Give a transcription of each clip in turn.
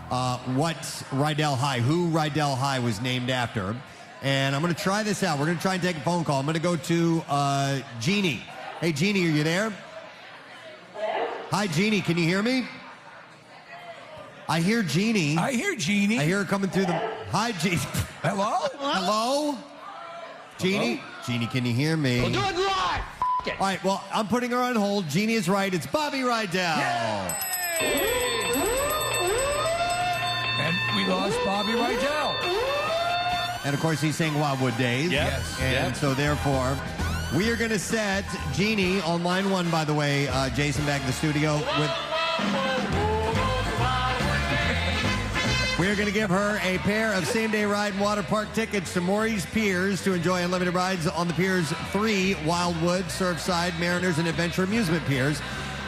what Rydell High, who Rydell High was named after. And I'm going to try this out. We're going to try and take a phone call. I'm going to go to Jeannie. Hey, Jeannie, are you there? Hi, Jeannie. Can you hear me? I hear Jeannie. I hear Jeannie. I hear her coming through the... Hi, Jeannie. Hello? Hello? Jeannie? Hello? Jeannie, can you hear me? We'll do it live. All right, well, I'm putting her on hold. Jeannie is right. It's Bobby Rydell. Yeah. And we lost Bobby Rydell. And, of course, he's saying Wildwood Days. Yep. Yes. And so, therefore, we are going to set Jeannie on line one, by the way, Jason, back in the studio. We're going to give her a pair of same-day ride and water park tickets to Maury's Piers to enjoy unlimited rides on the Piers 3 Wildwood, Surfside, Mariners, and Adventure Amusement Piers,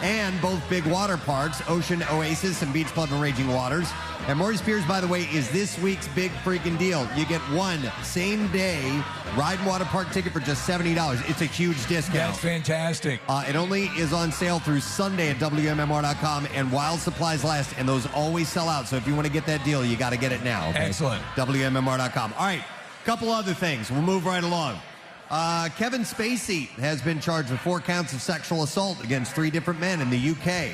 and both big water parks, Ocean Oasis and Beach Club and Raging Waters. And Maury's Piers, by the way, is this week's big freaking deal. You get one same-day ride and water park ticket for just $70. It's a huge discount. That's fantastic. It only is on sale through Sunday at WMMR.com, and while supplies last, and those always sell out. So if you want to get that deal, you got to get it now. Okay? Excellent. WMMR.com. All right, couple other things. We'll move right along. Kevin Spacey has been charged with 4 counts of sexual assault against 3 different men in the UK.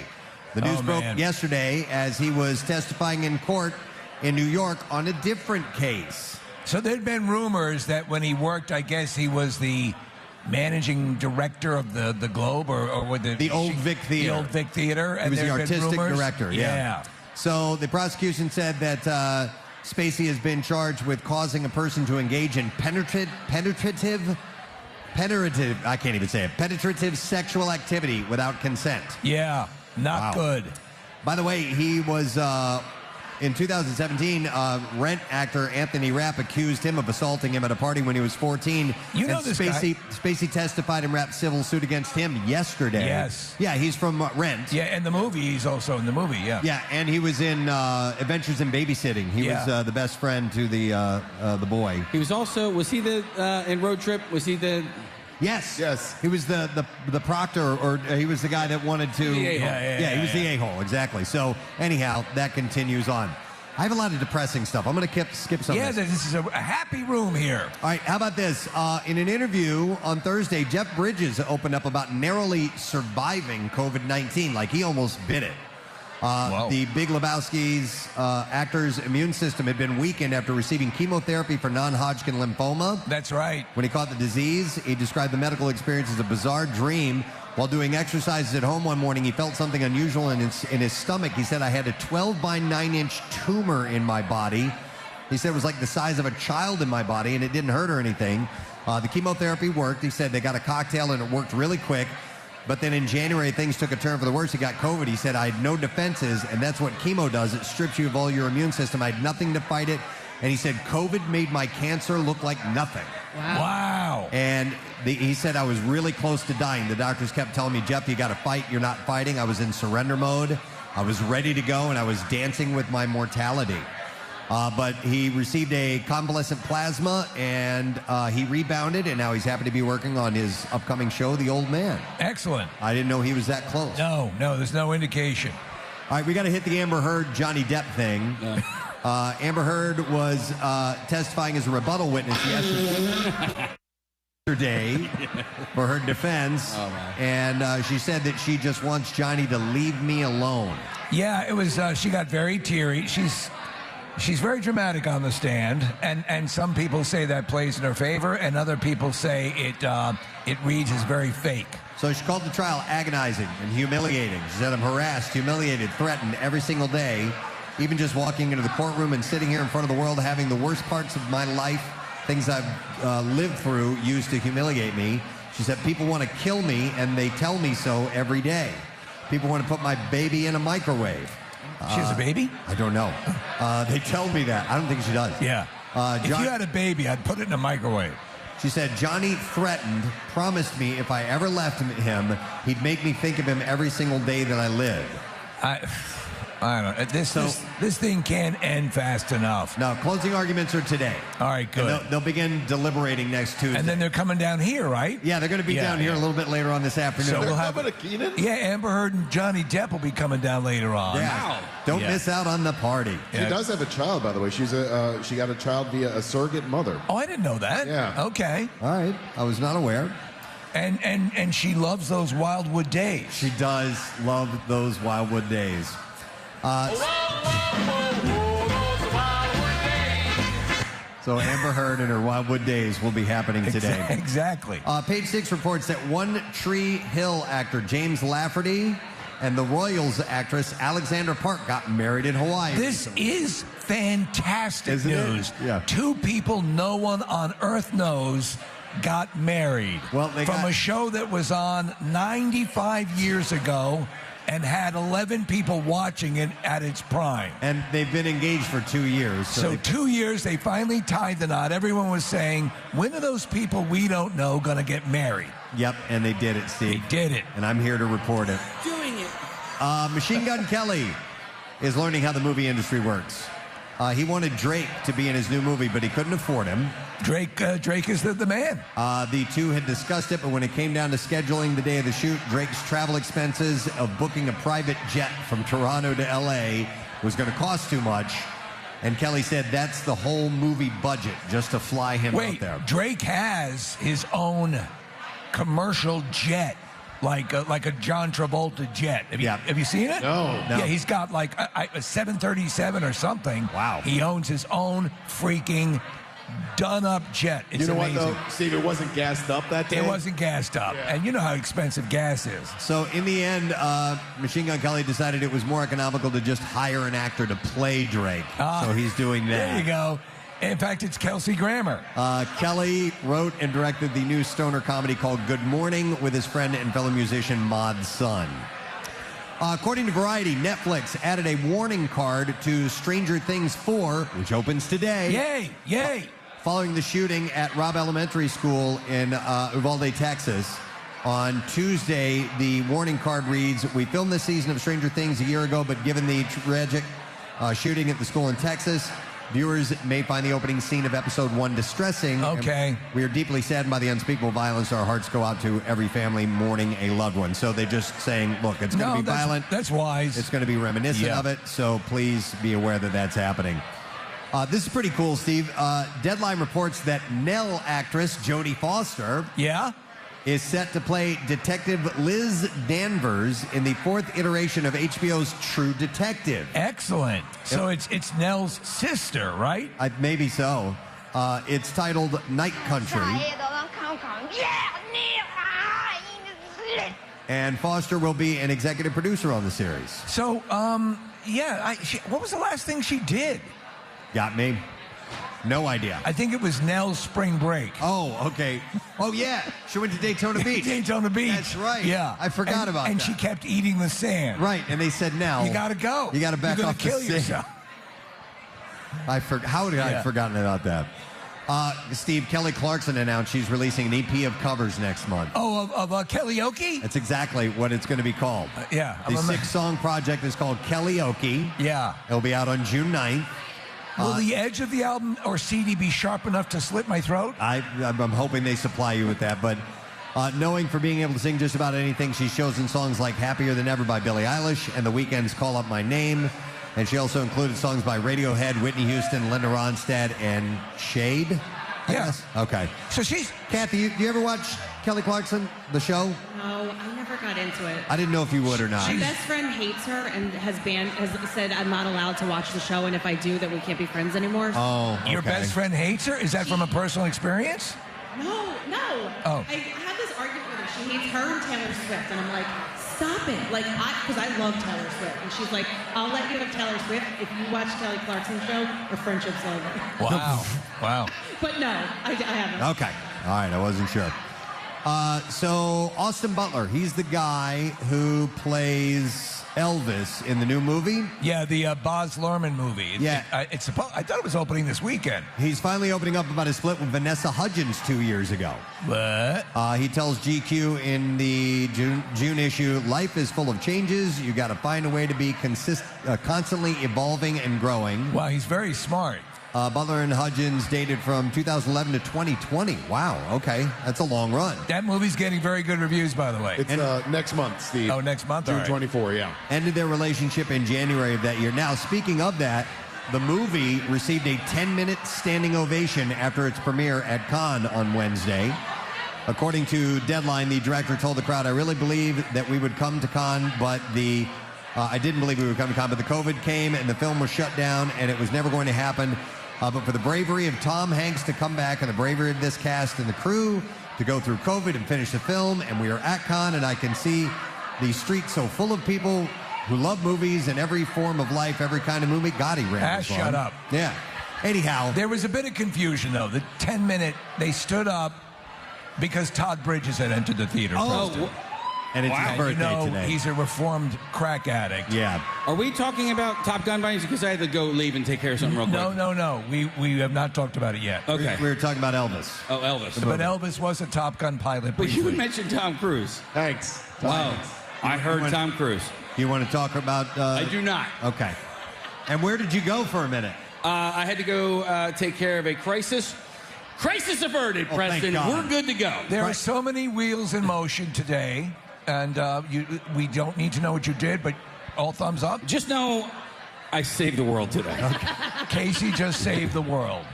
The news broke yesterday as he was testifying in court in New York on a different case. So there'd been rumors that when he worked, I guess he was the managing director of the Globe or with the Old Vic Theater. The Old Vic Theater. He was the artistic director. Yeah. So the prosecution said that Spacey has been charged with causing a person to engage in penetrative, I can't even say it, penetrative sexual activity without consent. Yeah, not good. By the way, he was, in 2017, Rent actor Anthony Rapp accused him of assaulting him at a party when he was 14. You know this Spacey, guy. Spacey testified in Rapp's civil suit against him yesterday. Yes. Yeah, he's from Rent. Yeah, and the movie, he's also in the movie, yeah. Yeah, and he was in Adventures in Babysitting. He was the best friend to the boy. He was also, was he the, in Road Trip, was he the... Yes. He was the proctor, or he was the guy that wanted to... Yeah, he was the a-hole, exactly. So, anyhow, that continues on. I have a lot of depressing stuff. I'm going to skip some of this. Yeah, this is a happy room here. All right, how about this? In an interview on Thursday, Jeff Bridges opened up about narrowly surviving COVID-19, like he almost bit it. The Big Lebowski's actor's immune system had been weakened after receiving chemotherapy for non-Hodgkin lymphoma. That's right. When he caught the disease, he described the medical experience as a bizarre dream. While doing exercises at home one morning, he felt something unusual in his stomach. He said, I had a 12 by 9-inch tumor in my body. He said it was like the size of a child in my body, and it didn't hurt or anything. The chemotherapy worked. He said they got a cocktail, and it worked really quick. But then in January, things took a turn for the worse. He got COVID. He said, I had no defenses, and that's what chemo does. It strips you of all your immune system. I had nothing to fight it. And he said, COVID made my cancer look like nothing. Wow. And he said, I was really close to dying. The doctors kept telling me, Jeff, you got to fight. You're not fighting. I was in surrender mode. I was ready to go, and I was dancing with my mortality. But he received a convalescent plasma, and he rebounded, and now he's happy to be working on his upcoming show, The Old Man. Excellent. I didn't know he was that close. No, there's no indication. All right, we got to hit the Amber Heard, Johnny Depp thing. Amber Heard was testifying as a rebuttal witness yesterday for her defense, and she said that she just wants Johnny to leave me alone. Yeah, it was. She got very teary. She's very dramatic on the stand, and some people say that plays in her favor, and other people say it reads as very fake. So she called the trial agonizing and humiliating. She said, I'm harassed, humiliated, threatened every single day. Even just walking into the courtroom and sitting here in front of the world, having the worst parts of my life, things I've lived through, used to humiliate me. She said, people want to kill me, and they tell me so every day. People want to put my baby in a microwave. She has a baby? I don't know. They tell me that. I don't think she does. Yeah. If you had a baby, I'd put it in a microwave. She said, Johnny promised me if I ever left him, he'd make me think of him every single day that I lived. I don't know. This thing can't end fast enough. No, closing arguments are today. All right, good. And they'll begin deliberating next Tuesday. And then they're coming down here, right? Yeah, they're going to be down here a little bit later on this afternoon. So we'll have coming to Keenan? Yeah, Amber Heard and Johnny Depp will be coming down later on. Yeah. Wow. Don't miss out on the party. She does have a child, by the way. She got a child via a surrogate mother. Oh, I didn't know that. Yeah. Okay. All right. I was not aware. And she loves those Wildwood days. She does love those Wildwood days. So Amber Heard and her Wildwood days will be happening today. Exactly. Page 6 reports that One Tree Hill actor James Lafferty and the Royals actress Alexandra Park got married in Hawaii. This is fantastic Isn't it? news. Yeah. Two people no one on earth knows got married. Well, from a show that was on 95 years ago and had 11 people watching it at its prime. And they've been engaged for 2 years. So 2 years, they finally tied the knot. Everyone was saying, when are those people we don't know going to get married? Yep, and they did it, Steve. They did it. And I'm here to report it. Doing it. Machine Gun Kelly is learning how the movie industry works. He wanted Drake to be in his new movie, but he couldn't afford him. Drake is the man. The two had discussed it, but when it came down to scheduling the day of the shoot, Drake's travel expenses of booking a private jet from Toronto to L.A. was going to cost too much. And Kelly said that's the whole movie budget, just to fly him out there. Drake has his own commercial jet. Like a John Travolta jet. Have you seen it? No. Yeah, he's got like a 737 or something. Wow. He owns his own freaking done-up jet. It's You know amazing. what, though, Steve? It wasn't gassed up that day. It wasn't gassed up. Yeah. And you know how expensive gas is. So in the end, Machine Gun Kelly decided it was more economical to just hire an actor to play Drake. So he's doing that. There you go. In fact, it's Kelsey Grammer. Kelly wrote and directed the new stoner comedy called Good Morning with his friend and fellow musician Mod Sun. According to Variety, Netflix added a warning card to Stranger Things 4, which opens today. Yay! Following the shooting at Robb Elementary School in Uvalde, Texas. On Tuesday, the warning card reads, "We filmed this season of Stranger Things a year ago, but given the tragic shooting at the school in Texas, viewers may find the opening scene of episode 1 distressing. Okay. We are deeply saddened by the unspeakable violence. Our hearts go out to every family mourning a loved one." So they're just saying, look, it's going to be violent. That's wise. It's going to be reminiscent of it. So please be aware that that's happening. This is pretty cool, Steve. Deadline reports that Nell actress Jodie Foster is set to play Detective Liz Danvers in the 4th iteration of HBO's True Detective. Excellent. So it's Nell's sister, right? Maybe so. It's titled Night Country. And Foster will be an executive producer on the series. So, what was the last thing she did? Got me? No idea. I think it was Nell's Spring Break. Oh, okay. Oh, yeah. She went to Daytona Beach. Daytona Beach. That's right. Yeah. I forgot about that. And she kept eating the sand. Right. And they said, Nell, you got to go. You got to back You're off the kill sand. yourself. How did I have forgotten about that? Steve, Kelly Clarkson announced she's releasing an EP of covers next month. Oh, of Karaoke? That's exactly what it's going to be called. Yeah. The 6-song project is called Karaoke. Yeah. It'll be out on June 9th. Will the edge of the album or CD be sharp enough to slit my throat? I'm hoping they supply you with that, but knowing for being able to sing just about anything, she's chosen songs like Happier Than Ever by Billie Eilish and The Weeknd's Call Up My Name. And she also included songs by Radiohead, Whitney Houston, Linda Ronstadt, and Shade. Yes. Okay. So she's... Kathy, do you ever watch Kelly Clarkson, the show? No, I never got into it. I didn't know if you would or not. My best friend hates her and has said I'm not allowed to watch the show, and if I do, that we can't be friends anymore. Oh, okay. Your best friend hates her? Is that from a personal experience? No. Oh. I had this argument with her. She hates her and Taylor Swift, and I'm like, stop it. Like, because I love Taylor Swift. And she's like, I'll let you have Taylor Swift if you watch Kelly Clarkson's show, our friendship's over. Wow. But no, I haven't. Okay. All right, I wasn't sure. So Austin Butler, he's the guy who plays Elvis in the new movie. Yeah, the Baz Luhrmann movie. I thought it was opening this weekend. He's finally opening up about his split with Vanessa Hudgens 2 years ago. What? He tells GQ in the June issue, life is full of changes. You got to find a way to be constantly evolving and growing. Wow, he's very smart. Butler and Hudgens dated from 2011 to 2020. Wow, okay. That's a long run. That movie's getting very good reviews, by the way. It's next month, Steve. Oh, next month? June All right. 24, yeah. Ended their relationship in January of that year. Now, speaking of that, the movie received a 10-minute standing ovation after its premiere at Cannes on Wednesday. According to Deadline, the director told the crowd, I really believe that we would come to Cannes, but I didn't believe we would come to Cannes, but the COVID came and the film was shut down and it was never going to happen. But for the bravery of Tom Hanks to come back and the bravery of this cast and the crew to go through COVID and finish the film, and we are at Cannes, and I can see the streets so full of people who love movies and every form of life, every kind of movie. God, he ran. Shut up. Yeah. Anyhow. There was a bit of confusion, though. The 10-minute, they stood up because Todd Bridges had entered the theater. And it's his birthday today. He's a reformed crack addict. Yeah. Are we talking about Top Gun by because I had to go leave and take care of something real quick? No. We have not talked about it yet. Okay. We were talking about Elvis. Oh, Elvis. But Elvis was a Top Gun pilot. But you briefly. mentioned Tom Cruise. Thanks. Wow. I heard Tom Cruise. You want to talk about... I do not. Okay. And where did you go for a minute? I had to go take care of a crisis. Crisis averted, Preston. We're good to go. There are so many wheels in motion today, and we don't need to know what you did, but all thumbs up. Just know I saved the world today. Casey just saved the world.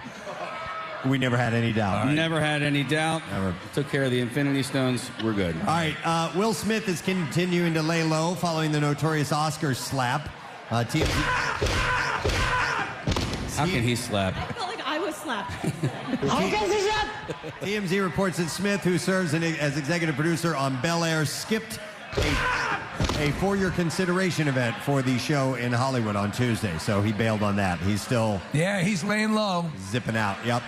We never had any doubt. Right. Never had any doubt. Never. Took care of the Infinity Stones. We're good. All right. Will Smith is continuing to lay low following the notorious Oscar slap. TMZ... How can he slap? I felt like I was slapped. TMZ reports that Smith, who serves as executive producer on Bel Air, skipped a for-year consideration event for the show in Hollywood on Tuesday. So he bailed on that. He's still... Yeah, he's laying low. Zipping out. Yep.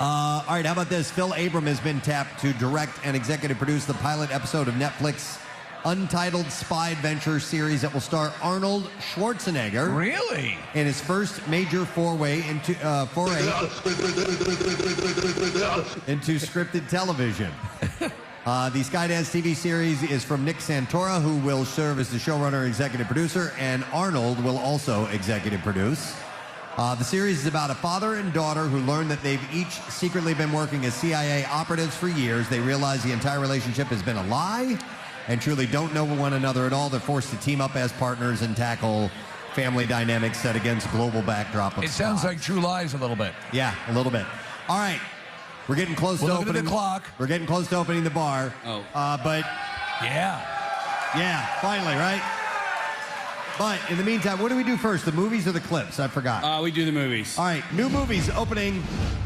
All right, how about this? Phil Abram has been tapped to direct and executive produce the pilot episode of Netflix untitled spy adventure series that will star Arnold Schwarzenegger. Really? In his first major foray into scripted television. The Skydance TV series is from Nick Santora, who will serve as the showrunner and executive producer, and Arnold will also executive produce. The series is about a father and daughter who learn that they've each secretly been working as CIA operatives for years. They realize the entire relationship has been a lie and truly don't know one another at all. They're forced to team up as partners and tackle family dynamics set against global backdrop of It sounds like True Lies a little bit. Yeah, a little bit. All right. We're getting close to opening the clock. We're getting close to opening the bar. Oh. But yeah, finally, right? But in the meantime, what do we do first? The movies or the clips? I forgot. We do the movies. All right, new movies opening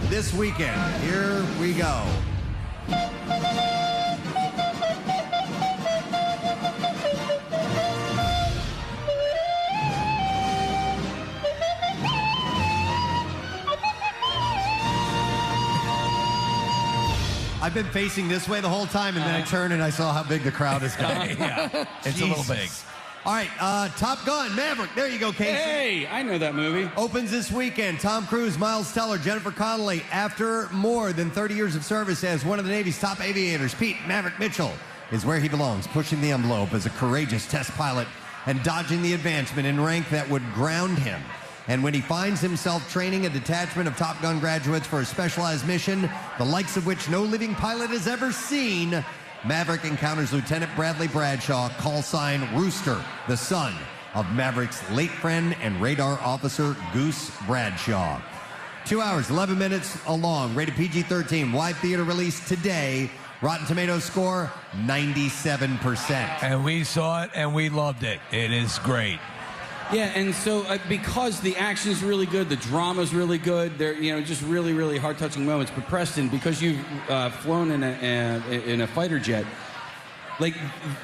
this weekend. Here we go. I've been facing this way the whole time, and then I turned and I saw how big the crowd is going. yeah, it's a little big. All right, Top Gun, Maverick. There you go, Casey. Hey, I know that movie. Opens this weekend. Tom Cruise, Miles Teller, Jennifer Connelly. After more than 30 years of service as one of the Navy's top aviators, Pete Maverick Mitchell is where he belongs, pushing the envelope as a courageous test pilot and dodging the advancement in rank that would ground him. And when he finds himself training a detachment of Top Gun graduates for a specialized mission, the likes of which no living pilot has ever seen, Maverick encounters Lieutenant Bradley Bradshaw, call sign Rooster, the son of Maverick's late friend and radar officer Goose Bradshaw. 2 hours, 11 minutes long, rated PG-13, wide theater release today. Rotten Tomatoes score, 97%. And we saw it and we loved it. It is great. Yeah, and so because the action's really good, the drama's really good, they're just really, really heart-touching moments. But Preston, because you've flown in a fighter jet, like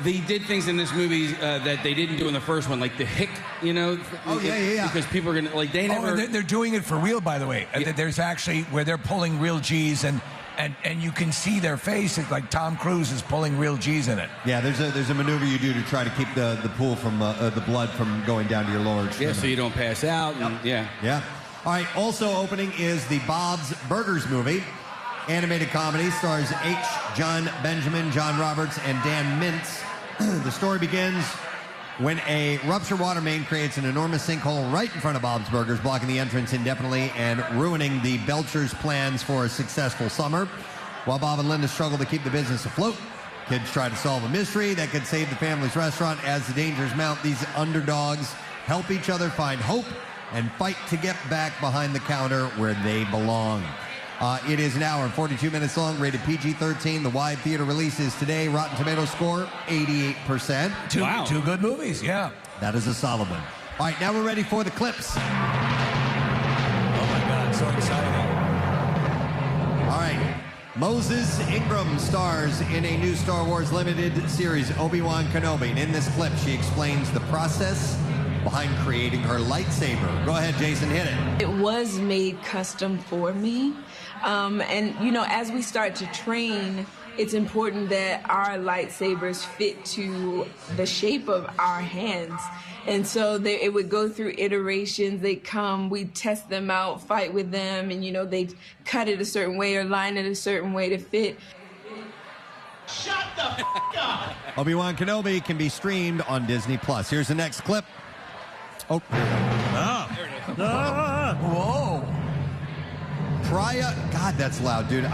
they did things in this movie that they didn't do in the first one, like the hick, Oh yeah. Because people are gonna they never. And they're doing it for real, by the way. Yeah. There's actually where they're pulling real G's, and and you can see their faces, like Tom Cruise is pulling real G's in it. Yeah, there's a maneuver you do to try to keep the pool from the blood from going down to your lower extremity. Yeah, so you don't pass out. And, yeah. Yeah. All right, also opening is the Bob's Burgers movie. Animated comedy, stars H. John Benjamin, John Roberts, and Dan Mintz. The story begins when a ruptured water main creates an enormous sinkhole right in front of Bob's Burgers, blocking the entrance indefinitely and ruining the Belchers' plans for a successful summer. While Bob and Linda struggle to keep the business afloat, kids try to solve a mystery that could save the family's restaurant. As the dangers mount, these underdogs help each other find hope and fight to get back behind the counter where they belong. It is an hour and 42 minutes long, rated PG-13. The wide theater release is today. Rotten Tomatoes score, 88%. Two good movies, yeah. That is a solid one. All right, now we're ready for the clips. Oh, my God, so exciting. All right. Moses Ingram stars in a new Star Wars limited series, Obi-Wan Kenobi. And in this clip, she explains the process behind creating her lightsaber. Go ahead, Jason, hit it. It was made custom for me. And, you know, as we start to train, it's important that our lightsabers fit to the shape of our hands. And so it would go through iterations. They come, we test them out, fight with them, and, you know, they cut it a certain way or line it a certain way to fit. Shut the f*** up! Obi-Wan Kenobi can be streamed on Disney+. Here's the next clip. Oh. Whoa. Priya, God, that's loud, dude. If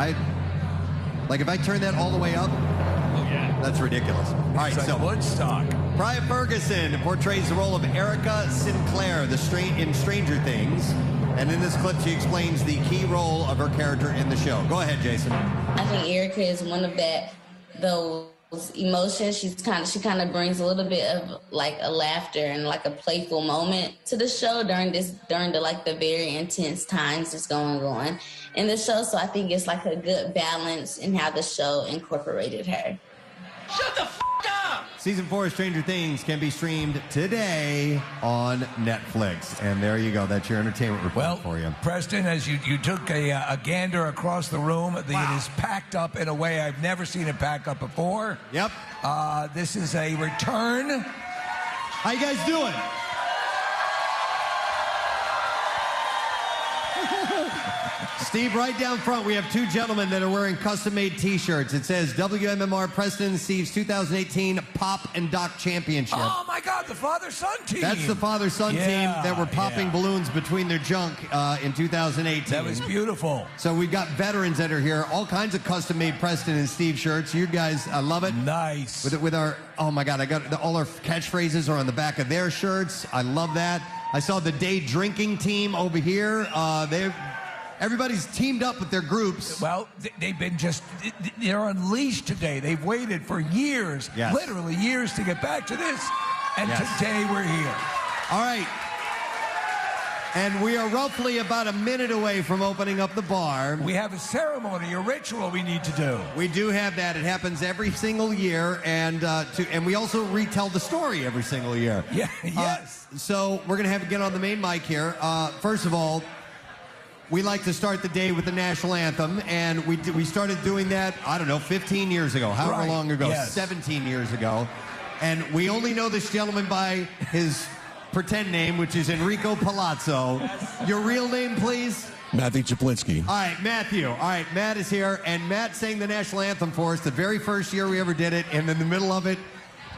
I turn that all the way up, that's ridiculous. All right, It's like so Woodstock. Priya Ferguson portrays the role of Erica Sinclair, in Stranger Things. And in this clip, she explains the key role of her character in the show. Go ahead, Jason. I think Erica is one of those emotions. She kind of brings a little bit of like a laughter and like a playful moment to the show during the very intense times that's going on in the show. So I think it's like a good balance in how the show incorporated her. Shut the f*** up! Season 4 of Stranger Things can be streamed today on Netflix. And there you go. That's your entertainment report for you. Preston, as you took a gander across the room, it is packed up in a way I've never seen it packed up before. Yep. This is a return. How you guys doing? Steve, right down front, we have two gentlemen that are wearing custom-made T-shirts. It says WMMR Preston and Steve's 2018 Pop and Doc Championship. Oh, my God, the father-son team. That's the father-son team that were popping balloons between their junk in 2018. That was beautiful. So we've got veterans that are here, all kinds of custom-made Preston and Steve shirts. You guys, I love it. Nice. With our, oh, my God, all our catchphrases are on the back of their shirts. I love that. I saw the day drinking team over here. Everybody's teamed up with their groups. Well, they're unleashed today. They've waited for years, literally years, to get back to this. And today we're here. All right. And we are roughly about a minute away from opening up the bar. We have a ceremony, a ritual we need to do. We do have that. It happens every single year. And we also retell the story every single year. Yeah, yes. So we're going to have to get on the main mic here. First of all, we like to start the day with the national anthem, and we started doing that, 15 years ago, however long ago, 17 years ago. And we only know this gentleman by his pretend name, which is Enrico Palazzo. Your real name, please? Matthew Czaplinski. All right, Matthew. All right, Matt is here, and Matt sang the national anthem for us the very first year we ever did it, and in the middle of it,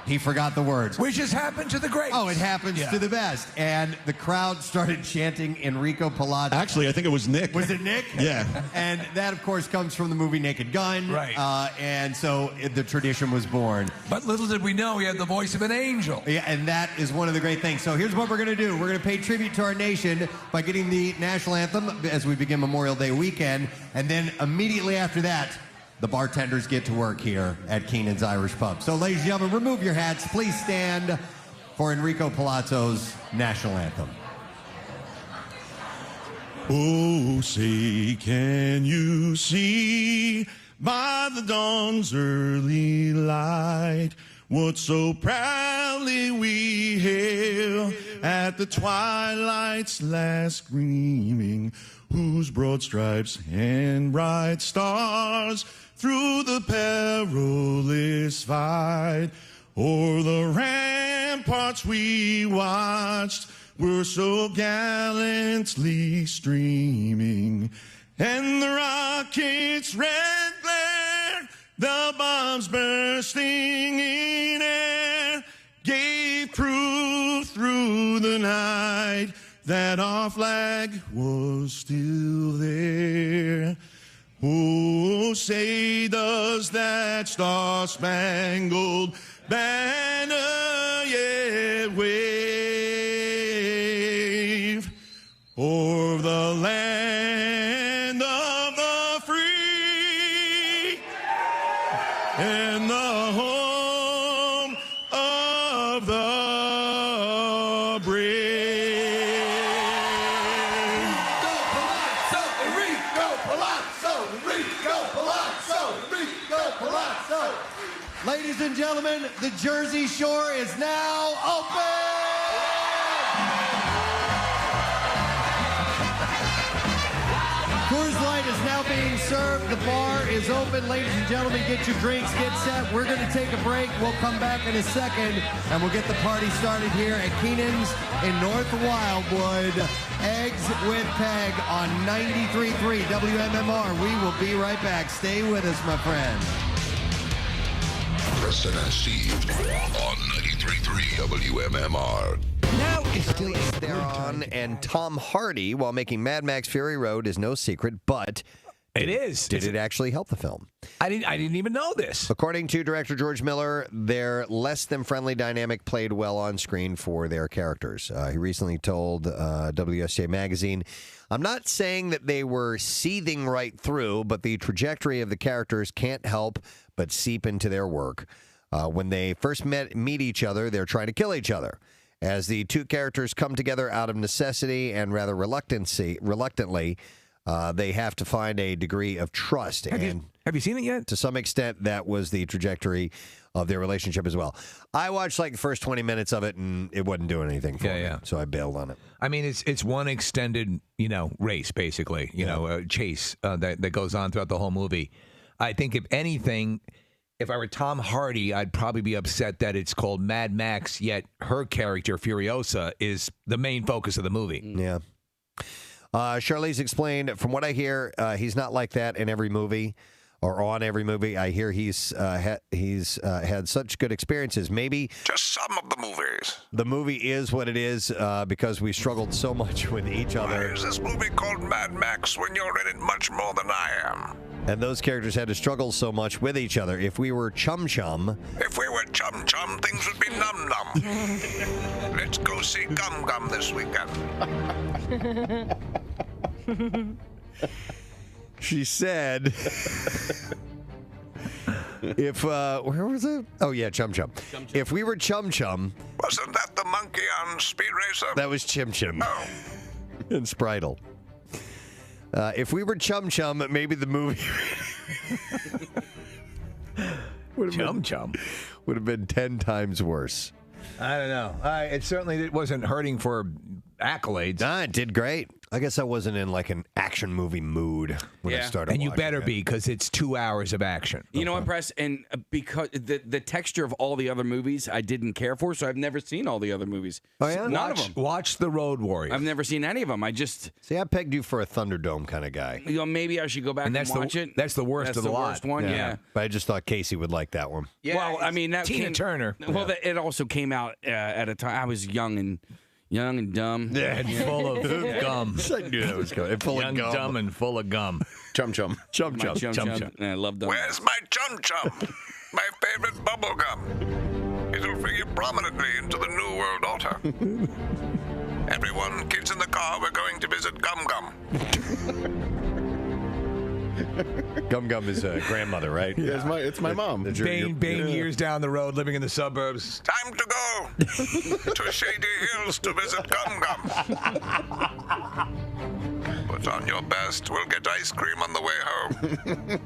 he forgot the words. Which has happened to the greats. Oh, it happens to the best. And the crowd started chanting Enrico Palazzo. Actually, I think it was Nick. Was it Nick? Yeah. And that, of course, comes from the movie Naked Gun. Right. And so the tradition was born. But little did we know he had the voice of an angel. Yeah, and that is one of the great things. So here's what we're going to do. We're going to pay tribute to our nation by getting the national anthem as we begin Memorial Day weekend. And then immediately after that, the bartenders get to work here at Keenan's Irish Pub. So, ladies and gentlemen, remove your hats. Please stand for Enrico Palazzo's national anthem. Oh, say, can you see by the dawn's early light what so proudly we hail at the twilight's last gleaming, whose broad stripes and bright stars through the perilous fight o'er the ramparts we watched were so gallantly streaming, and the rocket's red glare, the bombs bursting in air, gave proof through the night that our flag was still there. Oh, say does that star-spangled banner yet wave o'er the land of the free and the home of the brave. Go Palazzo, Enrico Palazzo, Enrico Palazzo, Enrico Palazzo. Ladies and gentlemen, the Jersey Shore is now open! Coors Light is now being served. The bar is open. Ladies and gentlemen, get your drinks, get set. We're going to take a break. We'll come back in a second, and we'll get the party started here at Keenan's in North Wildwood. Eggs with Peg on 93.3 WMMR. We will be right back. Stay with us, my friend. Preston and Steve on 93.3 WMMR. Now it's still Theron and Tom Hardy while making Mad Max Fury Road is no secret, but It is. Did it actually help the film? I didn't even know this. According to director George Miller, their less than friendly dynamic played well on screen for their characters. He recently told WSJ Magazine, "I'm not saying that they were seething right through, but the trajectory of the characters can't help but seep into their work. When they first meet each other, they're trying to kill each other. As the two characters come together out of necessity and rather reluctantly, they have to find a degree of trust." Have you seen it yet? To some extent, that was the trajectory of their relationship as well. I watched like the first 20 minutes of it, and it wasn't doing anything for me, so I bailed on it. I mean, it's one extended, race, basically, chase that goes on throughout the whole movie. I think, if anything, if I were Tom Hardy, I'd probably be upset that it's called Mad Max, yet her character, Furiosa, is the main focus of the movie. Yeah. Charlize explained, from what I hear, he's not like that in every movie or on every movie. I hear he's had such good experiences. Maybe just some of the movies. The movie is what it is because we struggled so much with each other. Why is this movie called Mad Max when you're in it much more than I am? And those characters had to struggle so much with each other. If we were chum-chum... If we were chum-chum, things would be num-num. Let's go see Gum-Gum this weekend. She said... If, where was it? Oh, yeah, Chum-Chum. If we were Chum-Chum... Wasn't that the monkey on Speed Racer? That was Chim-Chim. Oh. And Spritle. If we were Chum-Chum, maybe the movie... Chum-Chum. Would have been 10 times worse. I don't know. It certainly wasn't hurting for accolades. Nah, it did great. I guess I wasn't in like an action movie mood when I started and you watching better it. be, because it's 2 hours of action. You know what, Press? And because the texture of all the other movies I didn't care for, so I've never seen all the other movies. Oh, yeah? None of them. Watch The Road Warrior. I've never seen any of them. I just... See, I pegged you for a Thunderdome kind of guy. Maybe I should go back and watch it. That's the worst of the lot. Worst one, yeah. But I just thought Casey would like that one. Yeah, well, I mean, that Tina Turner. Well, it also came out at a time I was young and dumb. Yeah, and full of gum. I knew that was going. Full Young, of gum. dumb, and full of gum. Chum-chum. Chum-chum. Chum-chum. I love them. Where's my chum-chum? My favorite bubble gum. It'll figure prominently into the New World Order. Everyone, kids in the car, we're going to visit Gum Gum. Gum Gum is a grandmother, right? Yeah, it's my mom. Bane years down the road, living in the suburbs. Time to go to Shady Hills to visit Gum Gum. Put on your best. We'll get ice cream on the way home.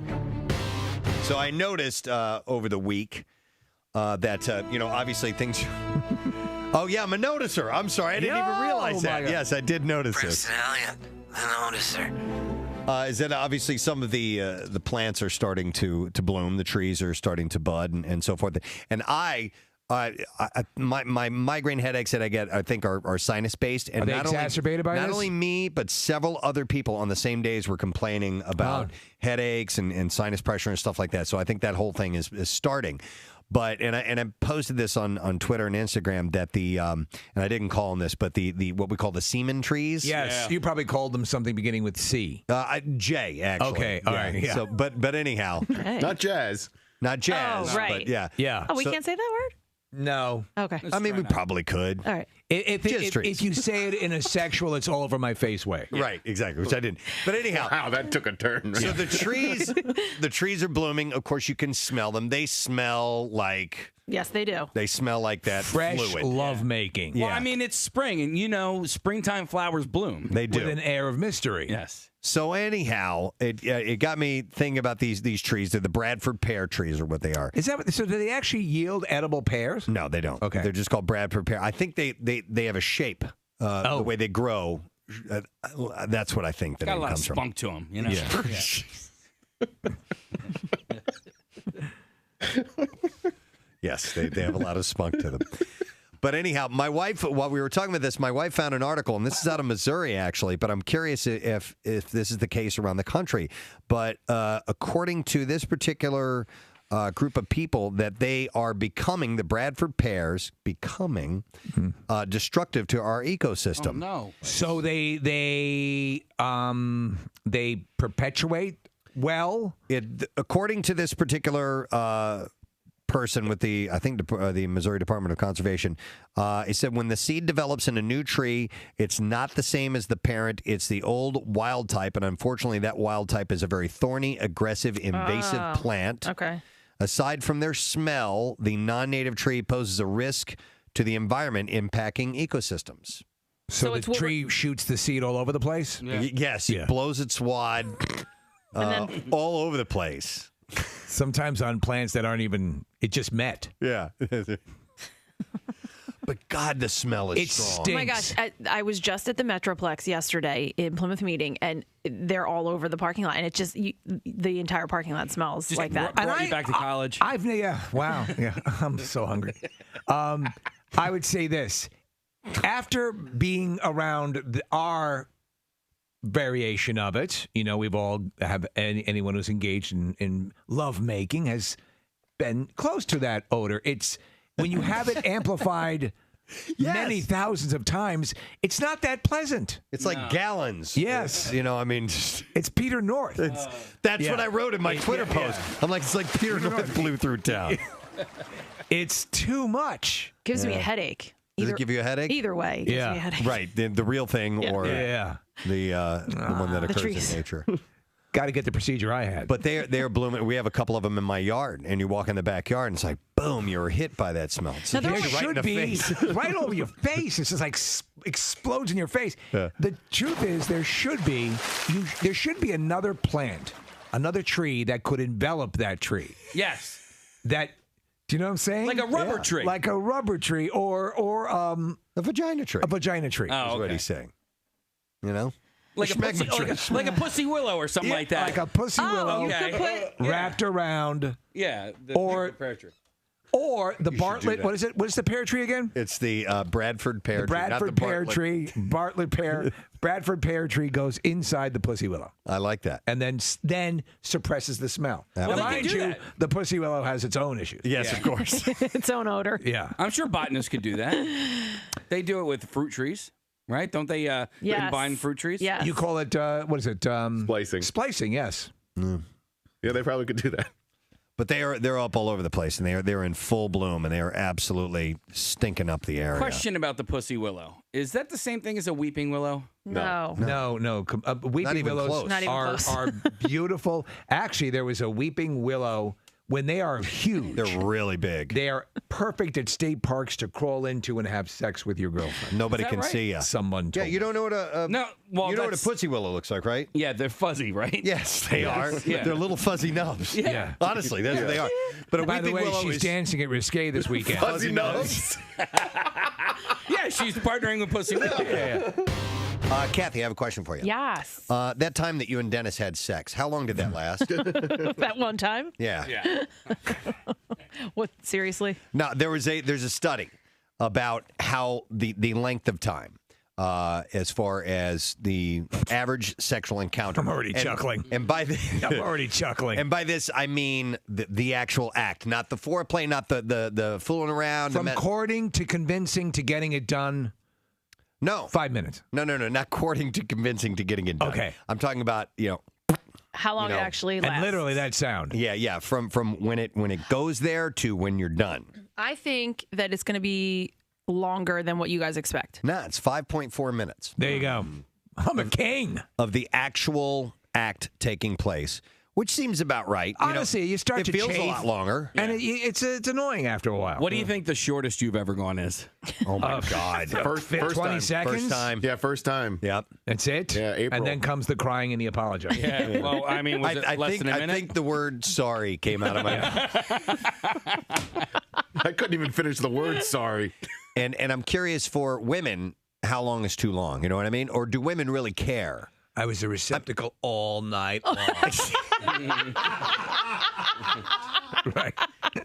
So I noticed over the week that, obviously things Oh, yeah, I'm a noticer. I'm sorry. I didn't even realize that. God. Yes, I did notice it. Preston Elliott, the noticer. Is that obviously some of the plants are starting to bloom, the trees are starting to bud and so forth. And my migraine headaches that I get, I think, are sinus based. And Are they exacerbated by not this? only me, but several other people on the same days were complaining about headaches and sinus pressure and stuff like that. So I think that whole thing is starting. But and I posted this on Twitter and Instagram that and I didn't call them this, but the what we call the semen trees. Yes, you probably called them something beginning with C. J, actually. Okay, all right. Yeah. So, but anyhow, Not jazz. not jazz. Oh, right. But yeah. Oh, we can't say that word? No. Okay. I mean, we probably could. All right. If you say it in a sexual, it's all over my face way. Right, exactly, which I didn't. But anyhow, Wow, that took a turn. so the trees are blooming. Of course, you can smell them. They smell like Yes, they do. that Fresh fluid. love making. Well, I mean, it's spring, and springtime flowers bloom. They do. With an air of mystery. Yes. So anyhow, it got me thinking about these trees. They're the Bradford pear trees, or what they are. Is that so? Do they actually yield edible pears? No, they don't. Okay. They're just called Bradford pear. I think they have a shape. The way they grow. That's what I think the Got a name lot of comes from. spunk to them, you know. Yes, they have a lot of spunk to them. But anyhow, my wife, while we were talking about this, my wife found an article, and this is out of Missouri, actually, but I'm curious if this is the case around the country. But according to this particular group of people, that they are becoming, the Bradford pears, destructive to our ecosystem. Oh, no. So they perpetuate well? According to this particular person with the Missouri Department of Conservation, he said when the seed develops in a new tree, it's not the same as the parent. It's the old wild type, and unfortunately, that wild type is a very thorny, aggressive, invasive plant. Okay. Aside from their smell, the non-native tree poses a risk to the environment, impacting ecosystems. So the tree shoots the seed all over the place? Yes, it blows its wad all over the place. Sometimes on plants that aren't even, it just met. Yeah. But God, the smell is strong. Oh my gosh, I was just at the Metroplex yesterday in Plymouth meeting, and they're all over the parking lot, and it just the entire parking lot smells Just like that. brought you back to college. Wow. Yeah, I'm so hungry. I would say this. After being around our variation of it, we've all have anyone who's engaged in love making has been close to that odor. It's when you have it amplified many thousands of times, it's not that pleasant. It's like gallons. Yes. It's Peter North. That's what I wrote in my Twitter post. I'm like, it's like Peter North blew through town. It's too much. Gives me a headache. Does it give you a headache? Either way, it gives me a headache. Right. The real thing or the one that occurs trees. in nature. Got to get the procedure I had. But they're blooming. We have a couple of them in my yard, and you walk in the backyard, and it's like, boom, you were hit by that smell. It's Now, there right in should the be face. right over your face. It's just like explodes in your face. Yeah. The truth is, there should be another plant, another tree that could envelop that tree. Yes. Do you know what I'm saying? Like a rubber tree. Like a rubber tree or a vagina tree. A vagina tree. Oh, Is what okay. he's saying. You know? Like a pussy willow or something like that. Like a pussy willow wrapped around. Yeah. Or the Bartlett. What is it? What is the pear tree again? It's the Bradford pear tree. Bradford not the pear Bartlett. tree. Bartlett pear. Bradford pear tree goes inside the pussy willow. I like that. And then suppresses the smell. Well, Now, they can mind do you, that. the pussy willow has its own issues. Yes, of course. Its own odor. Yeah. I'm sure botanists could do that. They do it with fruit trees, right? Don't they combine fruit trees? Yes. You call it, what is it? Splicing. Splicing, yes. Yeah, they probably could do that. But they're up all over the place, and they're in full bloom, and they are absolutely stinking up the area. Question about the pussy willow. Is that the same thing as a weeping willow? No. No. Weeping even willows close. Not even close. are beautiful. Actually, there was a weeping willow when they are huge, They're really big. they are perfect at state parks to crawl into and have sex with your girlfriend. Nobody that can right? see you. Someone Yeah, told you don't know what a No, well, you know what a that's- pussy willow looks like, right? Yeah, they're fuzzy, right? Yes, they are. Yeah. They're little fuzzy nubs. Yeah. Honestly, that's what they are. But a By the weeping way, willow she's is dancing at Risque this weekend. fuzzy nubs. Yeah, she's partnering with Pussy Willow. Yeah. Kathy, I have a question for you. Yes. That time that you and Dennis had sex, how long did that last? That one time? Yeah. What? Seriously? No, there's a study about how the length of time as far as the average sexual encounter. I'm already chuckling. And by I'm already chuckling. And by this, I mean the actual act, not the foreplay, not the fooling around. From courting to convincing to getting it done. No. 5 minutes. No, not courting to convincing to getting it done. Okay. I'm talking about, How long You know, it actually lasts? And literally that sound. Yeah. From when it goes there to when you're done. I think that it's going to be longer than what you guys expect. Nah, it's 5.4 minutes There you go. I'm a king. of the actual act taking place, which seems about right. Honestly, you start to it feels chafe, a lot longer. and it's annoying after a while. What do you think the shortest you've ever gone is? Oh my God! First 20 time. seconds? First time. Yeah, first time. Yep. That's it? Yeah, April. And then comes the crying and the apology. Yeah. Well, I mean, was it less than a minute? I think the word "sorry" came out of my mouth. I couldn't even finish the word sorry. And I'm curious for women, how long is too long? You know what I mean? Or do women really care? I was a receptacle all night long. Right.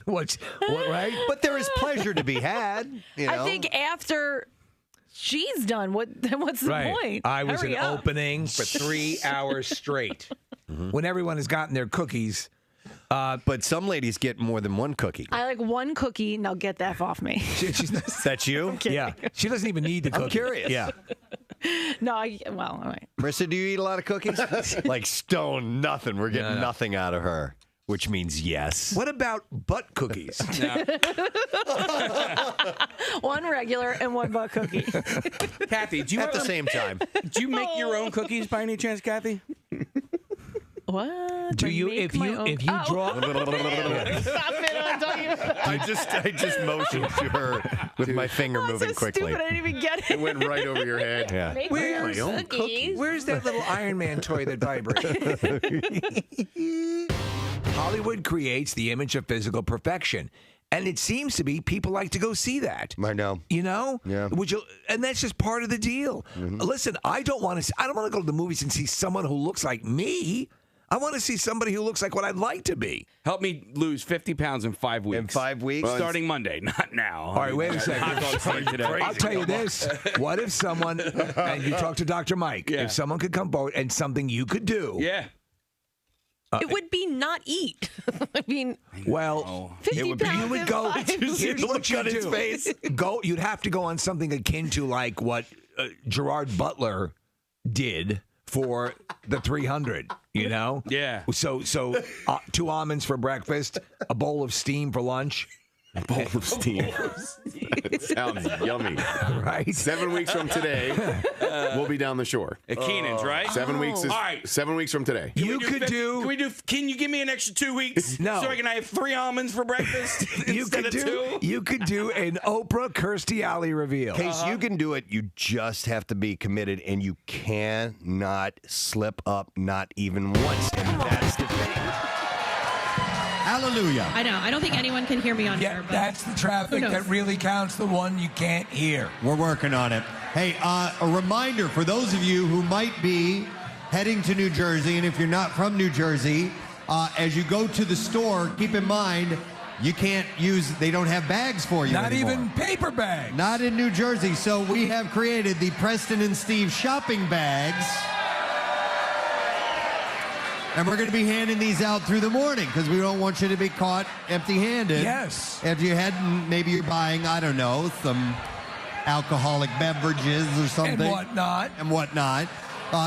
What, right? But there is pleasure to be had. You know? I think after she's done, what's the Right. point? I was Hurry an up. opening for 3 hours straight. When everyone has gotten their cookies. But some ladies get more than one cookie. I like one cookie. Now get the F off me. That's you? Yeah. She doesn't even need the cookie. I'm curious. Yeah. No, well, all right. Marissa, do you eat a lot of cookies? Like stone nothing. We're getting No. nothing out of her, which means yes. What about butt cookies? One regular and one butt cookie. Kathy, do you At the same time. Do you make your own cookies by any chance, Kathy? What? Do I you make if my you own- if you draw Stop it! I'm talking about. I just motioned to her with my finger Oh, moving so quickly. Stupid. I didn't even get It it. went right over your head. Yeah. Make Where's my own the cookies. Where's that little Iron Man toy that vibrates? Hollywood creates the image of physical perfection. And it seems to be people like to go see that. I know. You know? Yeah. And that's just part of the deal. Listen, I don't want to go to the movies and see someone who looks like me. I want to see somebody who looks like what I'd like to be. Help me lose 50 pounds in 5 weeks. In 5 weeks? Starting Monday, not now. All right, wait a second. Hot dog stand today. I'll tell you this. What if someone, and you talk to Dr. Mike, Yeah. if someone could come forward and something you could do. Yeah. It would be not eat. I mean, Well, 50 you pounds would in go. 5 Here's weeks. what you do. You'd have to go on something akin to like what Gerard Butler did for the 300. You know? Yeah. So 2 almonds for breakfast, a bowl of steam for lunch. A bowl of steam. That sounds yummy. Right? 7 weeks from today, we'll be down the shore. At Keenan's, right? 7 weeks is All right. 7 weeks from today. You could do. Can you give me an extra 2 weeks? No. So I can have 3 almonds for breakfast instead of 2? You could do an Oprah Kirstie Alley reveal. Case you can do it, you just have to be committed, and you cannot slip up, not even once. And that's the thing. Hallelujah. I know. I don't think anyone can hear me on here. But That's the traffic Who knows? that really counts, the one you can't hear. We're working on it. Hey, a reminder for those of you who might be heading to New Jersey, and if you're not from New Jersey, as you go to the store, keep in mind you can't they don't have bags for you Not anymore. even paper bags. Not in New Jersey. So we have created the Preston and Steve shopping bags. And we're going to be handing these out through the morning because we don't want you to be caught empty-handed. Yes. If you hadn't, maybe you're buying, I don't know, some alcoholic beverages or something. And whatnot.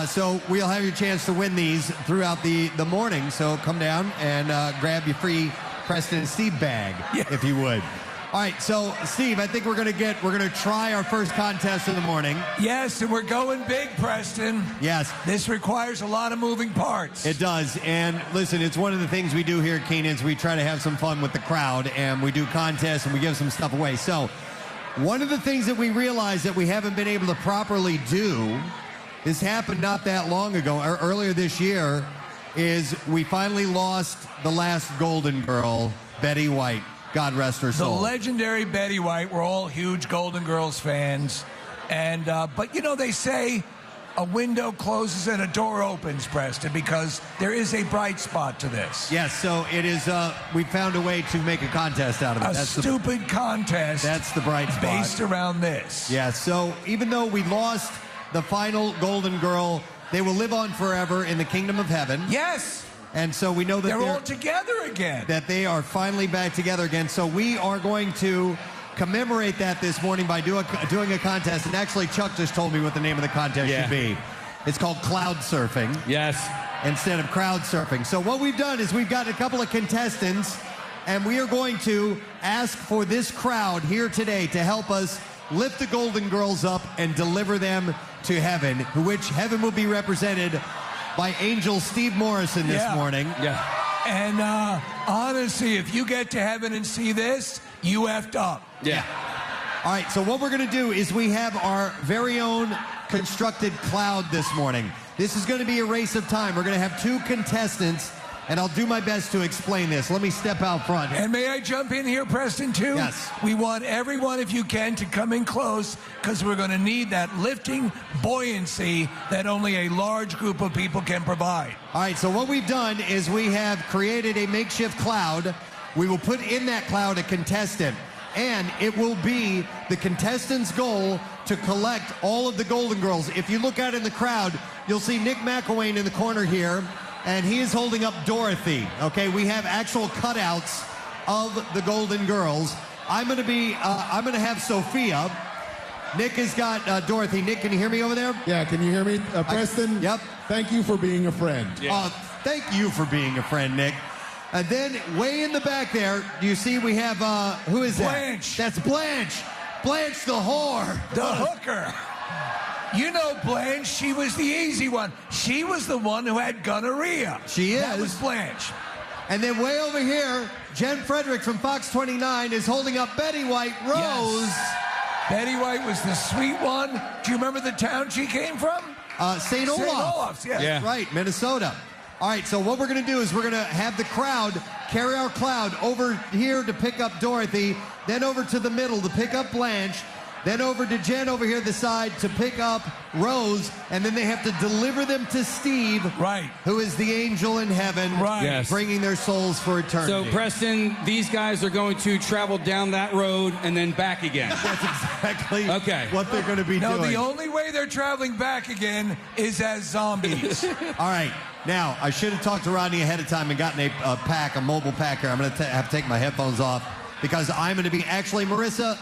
So we'll have your chance to win these throughout the morning. So come down and grab your free Preston and Steve bag, if you would. All right, so Steve, I think we're gonna try our first contest in the morning. Yes, and we're going big, Preston. Yes. This requires a lot of moving parts. It does. And listen, it's one of the things we do here at Keenan's. We try to have some fun with the crowd, and we do contests and we give some stuff away. So one of the things that we realize that we haven't been able to properly do, this happened not that long ago, or earlier this year, is we finally lost the last Golden Girl, Betty White. God rest her soul. The legendary Betty White. We're all huge Golden Girls fans. And but, you know, they say a window closes and a door opens, Preston, because there is a bright spot to this. Yes, so it is, we found a way to make a contest out of it. A stupid contest. That's the bright spot. Based around this. Yeah, so even though we lost the final Golden Girl, they will live on forever in the kingdom of heaven. Yes. And so we know that they're all together again. That they are finally back together again. So we are going to commemorate that this morning by doing a contest. And actually, Chuck just told me what the name of the contest should be. It's called cloud surfing. Yes. Instead of crowd surfing. So what we've done is we've got a couple of contestants, and we are going to ask for this crowd here today to help us lift the Golden Girls up and deliver them to heaven, which heaven will be represented by Angel Steve Morrison this morning. Yeah. And honestly, if you get to heaven and see this, you effed up. Yeah. All right, so what we're going to do is we have our very own constructed cloud this morning. This is going to be a race of time. We're going to have two contestants, and I'll do my best to explain this. Let me step out front. And may I jump in here, Preston, too? Yes. We want everyone, if you can, to come in close, because we're going to need that lifting buoyancy that only a large group of people can provide. All right, so what we've done is we have created a makeshift cloud. We will put in that cloud a contestant, and it will be the contestant's goal to collect all of the Golden Girls. If you look out in the crowd, you'll see Nick McElwain in the corner here, and he is holding up Dorothy. Okay, we have actual cutouts of the Golden Girls. I'm going to have Sophia. Nick has got Dorothy. Nick, can you hear me over there? Yeah, can you hear me? Preston? Yep. Thank you for being a friend. Yeah. Thank you for being a friend, Nick. And then way in the back there, you see we have, who is Blanche. that? That's Blanche. Blanche the whore. The hooker. You know Blanche, she was the easy one. She was the one who had gonorrhea. She is. That was Blanche. And then way over here, Jen Frederick from Fox 29 is holding up Betty White Rose. Yes. Betty White was the sweet one. Do you remember the town she came from? St. Olaf. St. Olaf's, yes. Yeah. Right, Minnesota. All right, so what we're going to do is we're going to have the crowd carry our cloud over here to pick up Dorothy, then over to the middle to pick up Blanche, then over to Jen over here the side to pick up Rose, and then they have to deliver them to Steve, right, who is the angel in heaven, right, yes, bringing their souls for eternity. So, Preston, these guys are going to travel down that road and then back again. That's exactly what they're going to be doing. No, the only way they're traveling back again is as zombies. All right. Now, I should have talked to Rodney ahead of time and gotten a mobile pack here. I'm going to have to take my headphones off because I'm going to be... Actually, Marissa,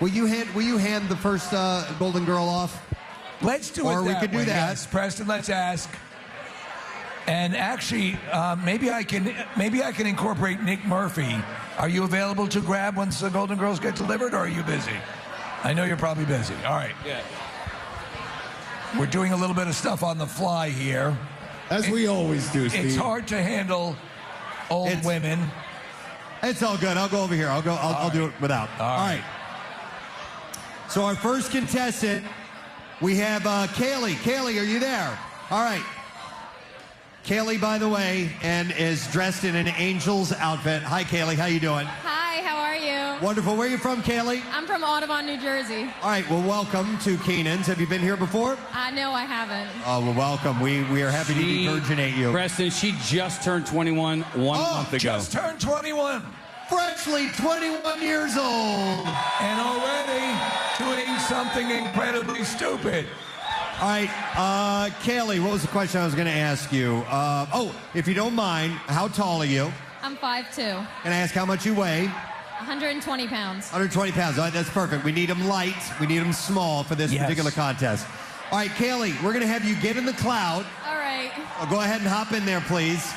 will you hand the first Golden Girl off? Let's do it or that we could way. do that. Yes, Preston, let's ask. And actually, maybe I can incorporate Nick Murphy. Are you available to grab once the Golden Girls get delivered, or are you busy? I know you're probably busy. All right. Yeah. We're doing a little bit of stuff on the fly here. As we always do, Steve. It's hard to handle old women. It's all good. I'll go over here. I'll do it without. All right. So our first contestant, we have Kaylee. Kaylee, are you there? All right. Kaylee, by the way, and is dressed in an angel's outfit. Hi, Kaylee. How you doing? Hi, how are you? Wonderful. Where are you from, Kaylee? I'm from Audubon, New Jersey. All right. Well, welcome to Keenan's. Have you been here before? No, I haven't. Oh, well, welcome. We are happy to devirginate you. Preston, she just turned 21 one month ago. Just turned 21. Freshly 21 years old. And already doing something incredibly stupid. All right, Kaylee, what was the question I was going to ask you? If you don't mind, how tall are you? I'm 5'2". Can I ask how much you weigh? 120 pounds. 120 pounds. All right, that's perfect. We need them light. We need them small for this particular contest. All right, Kaylee, we're going to have you get in the cloud. All right. Go ahead and hop in there, please.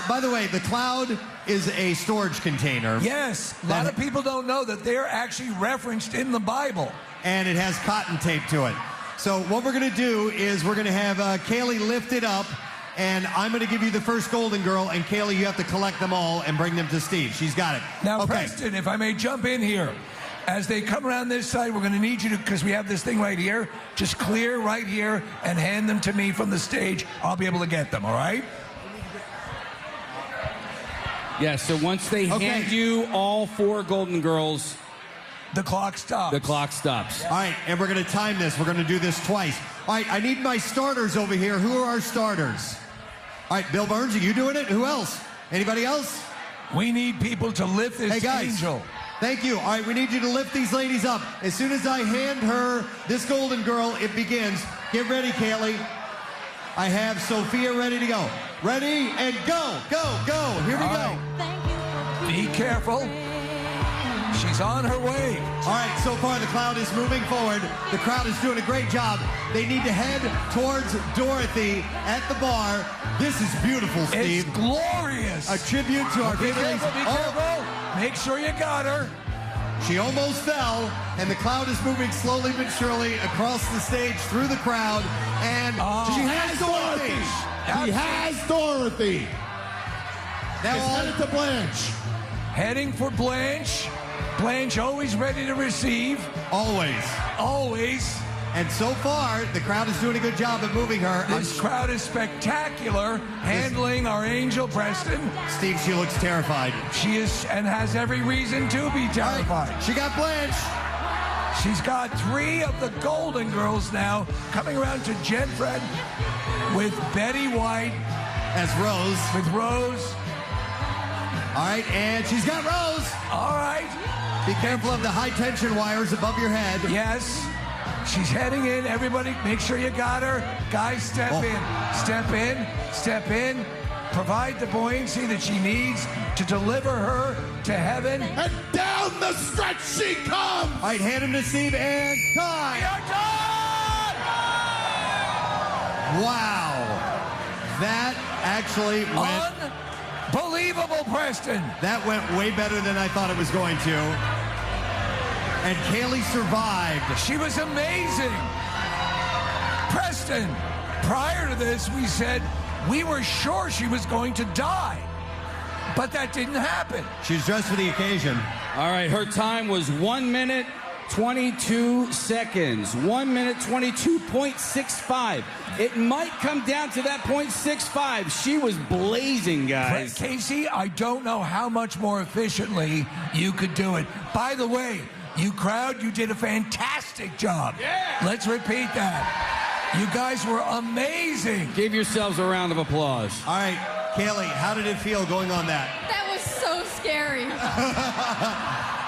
By the way, the cloud is a storage container. Yes, a lot of people don't know that they're actually referenced in the Bible. And it has cotton tape to it. So what we're going to do is we're going to have Kaylee lift it up, and I'm going to give you the first Golden Girl, and Kaylee, you have to collect them all and bring them to Steve. She's got it. Now, okay. Preston, if I may jump in here. As they come around this side, we're going to need you to, because we have this thing right here, just clear right here and hand them to me from the stage. I'll be able to get them, all right? Yeah, so once they hand you all 4 Golden Girls, the clock stops. The clock stops. All right, and we're going to time this. We're going to do this twice. All right, I need my starters over here. Who are our starters? All right, Bill Burns, are you doing it? Who else? Anybody else? We need people to lift this angel. Thank you. All right, we need you to lift these ladies up. As soon as I hand her this Golden Girl, it begins. Get ready, Kaylee. I have Sophia ready to go. Ready, and go, go, go. Here we go. Be careful. She's on her way. All right, so far the crowd is moving forward. The crowd is doing a great job. They need to head towards Dorothy at the bar. This is beautiful, Steve. It's glorious. A tribute to our Be careful, be careful. Make sure you got her. She almost fell, and the cloud is moving slowly but surely across the stage through the crowd, and she has Dorothy. She has Dorothy. Now it's headed to Blanche. Heading for Blanche. Blanche always ready to receive. Always. Always. And so far, the crowd is doing a good job at moving her. This crowd is spectacular, handling our angel, Preston. Steve, she looks terrified. She is, and has every reason to be terrified. Right, she got Blanche. She's got 3 of the Golden Girls now, coming around to Jen Fred with Betty White. As Rose. With Rose. All right, and she's got Rose. All right. Be careful of the high-tension wires above your head. Yes. She's heading in. Everybody, make sure you got her. Guys, step in. Step in. Step in. Provide the buoyancy that she needs to deliver her to heaven. And down the stretch she comes. All right, hand him to Steve, and time. We are done! Wow. That actually went... Unbelievable, Preston. That went way better than I thought it was going to. And Kaylee survived. She was amazing. Preston, prior to this, we said we were sure she was going to die. But that didn't happen. She was dressed for the occasion. All right, her time was 1 minute, 22 seconds. 1 minute, 22.65. It might come down to that 0.65. She was blazing, guys. Casey, I don't know how much more efficiently you could do it. By the way, you crowd, you did a fantastic job. Yeah. Let's repeat that. You guys were amazing. Give yourselves a round of applause. All right, Kaylee, how did it feel going on that? That was so scary.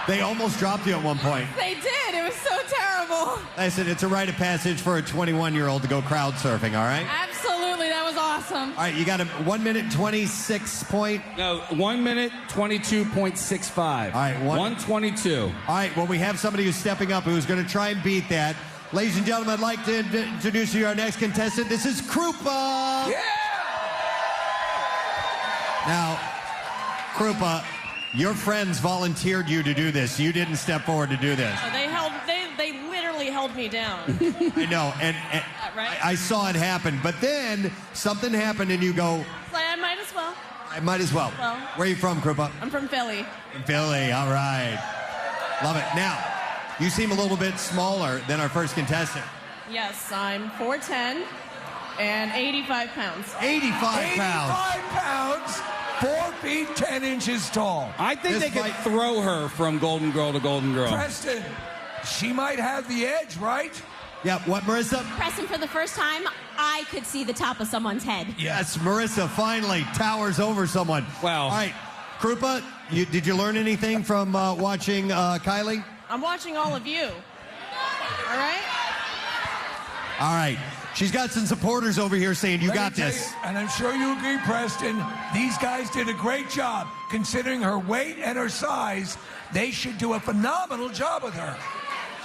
They almost dropped you at one point. They did. It was so terrible. Listen, it's a rite of passage for a 21-year-old to go crowd surfing, all right? Absolutely. That was awesome. All right, you got a 1 minute 26 point. No, 1 minute, 22.65. All right, 122. All right, well, we have somebody who's stepping up who's going to try and beat that. Ladies and gentlemen, I'd like to introduce you to our next contestant. This is Krupa. Yeah! Now, Krupa, your friends volunteered you to do this. You didn't step forward to do this. They literally held me down. I know, and right? I saw it happen. But then something happened, and you go, Like, I might as well. I might as well. Well. Where are you from, Krupa? I'm from Philly. Philly, all right. Love it. Now, you seem a little bit smaller than our first contestant. Yes, I'm 4'10" and 85 pounds. 85 pounds. 85 pounds, 4 feet 10 inches tall. I think This they could might- throw her from Golden Girl to Golden Girl. Preston, she might have the edge, right? Yeah, what, Marissa? Preston, for the first time, I could see the top of someone's head. Yes, Marissa finally towers over someone. Wow. All right, Krupa, did you learn anything from watching Kylie? I'm watching all of you. All right? All right. She's got some supporters over here saying, you Let got me tell this. you, and I'm sure you agree, Preston, these guys did a great job. Considering her weight and her size, they should do a phenomenal job with her.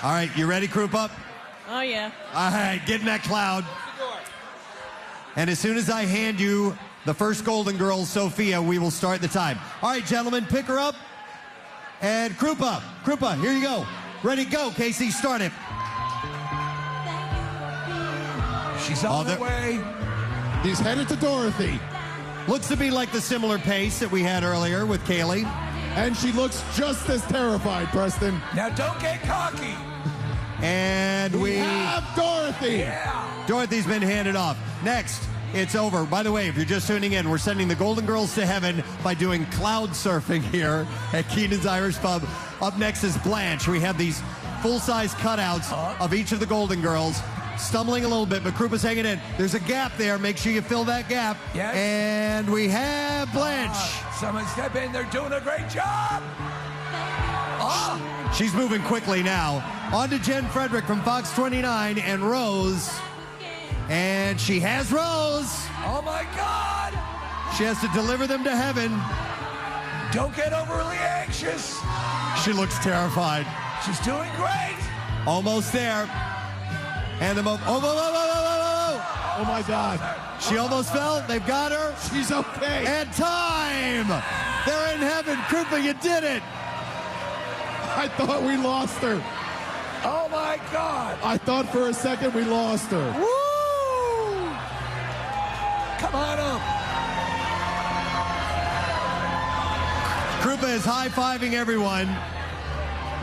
All right, you ready, Krupa? Oh, yeah. All right, get in that cloud. And as soon as I hand you the first Golden Girl, Sophia. We will start the time. All right, gentlemen, pick her up. And Krupa, here you go. Ready, go, Casey, start it. She's on the way. He's headed to Dorothy. Looks to be like the similar pace that we had earlier with Kaylee. And she looks just as terrified, Preston. Now don't get cocky. And we have Dorothy. Yeah. Dorothy's been handed off. Next, it's over. By the way, if you're just tuning in, we're sending the Golden Girls to heaven by doing cloud surfing here at Keenan's Irish Pub. Up next is Blanche. We have these full-size cutouts of each of the Golden Girls. Stumbling a little bit, but Krupa's hanging in. There's a gap there. Make sure you fill that gap. Yes. And we have Blanche. Someone step in. They're doing a great job. She's moving quickly now. On to Jen Frederick from Fox 29 and Rose. And she has Rose. Oh, my God. She has to deliver them to heaven. Don't get overly anxious. She looks terrified. She's doing great. Almost there. And the Oh, my God. She almost fell. They've got her. She's okay. And time. They're in heaven. Krupa, you did it. I thought we lost her. Oh, my God. I thought for a second we lost her. Woo! Come on up. Krupa is high-fiving everyone.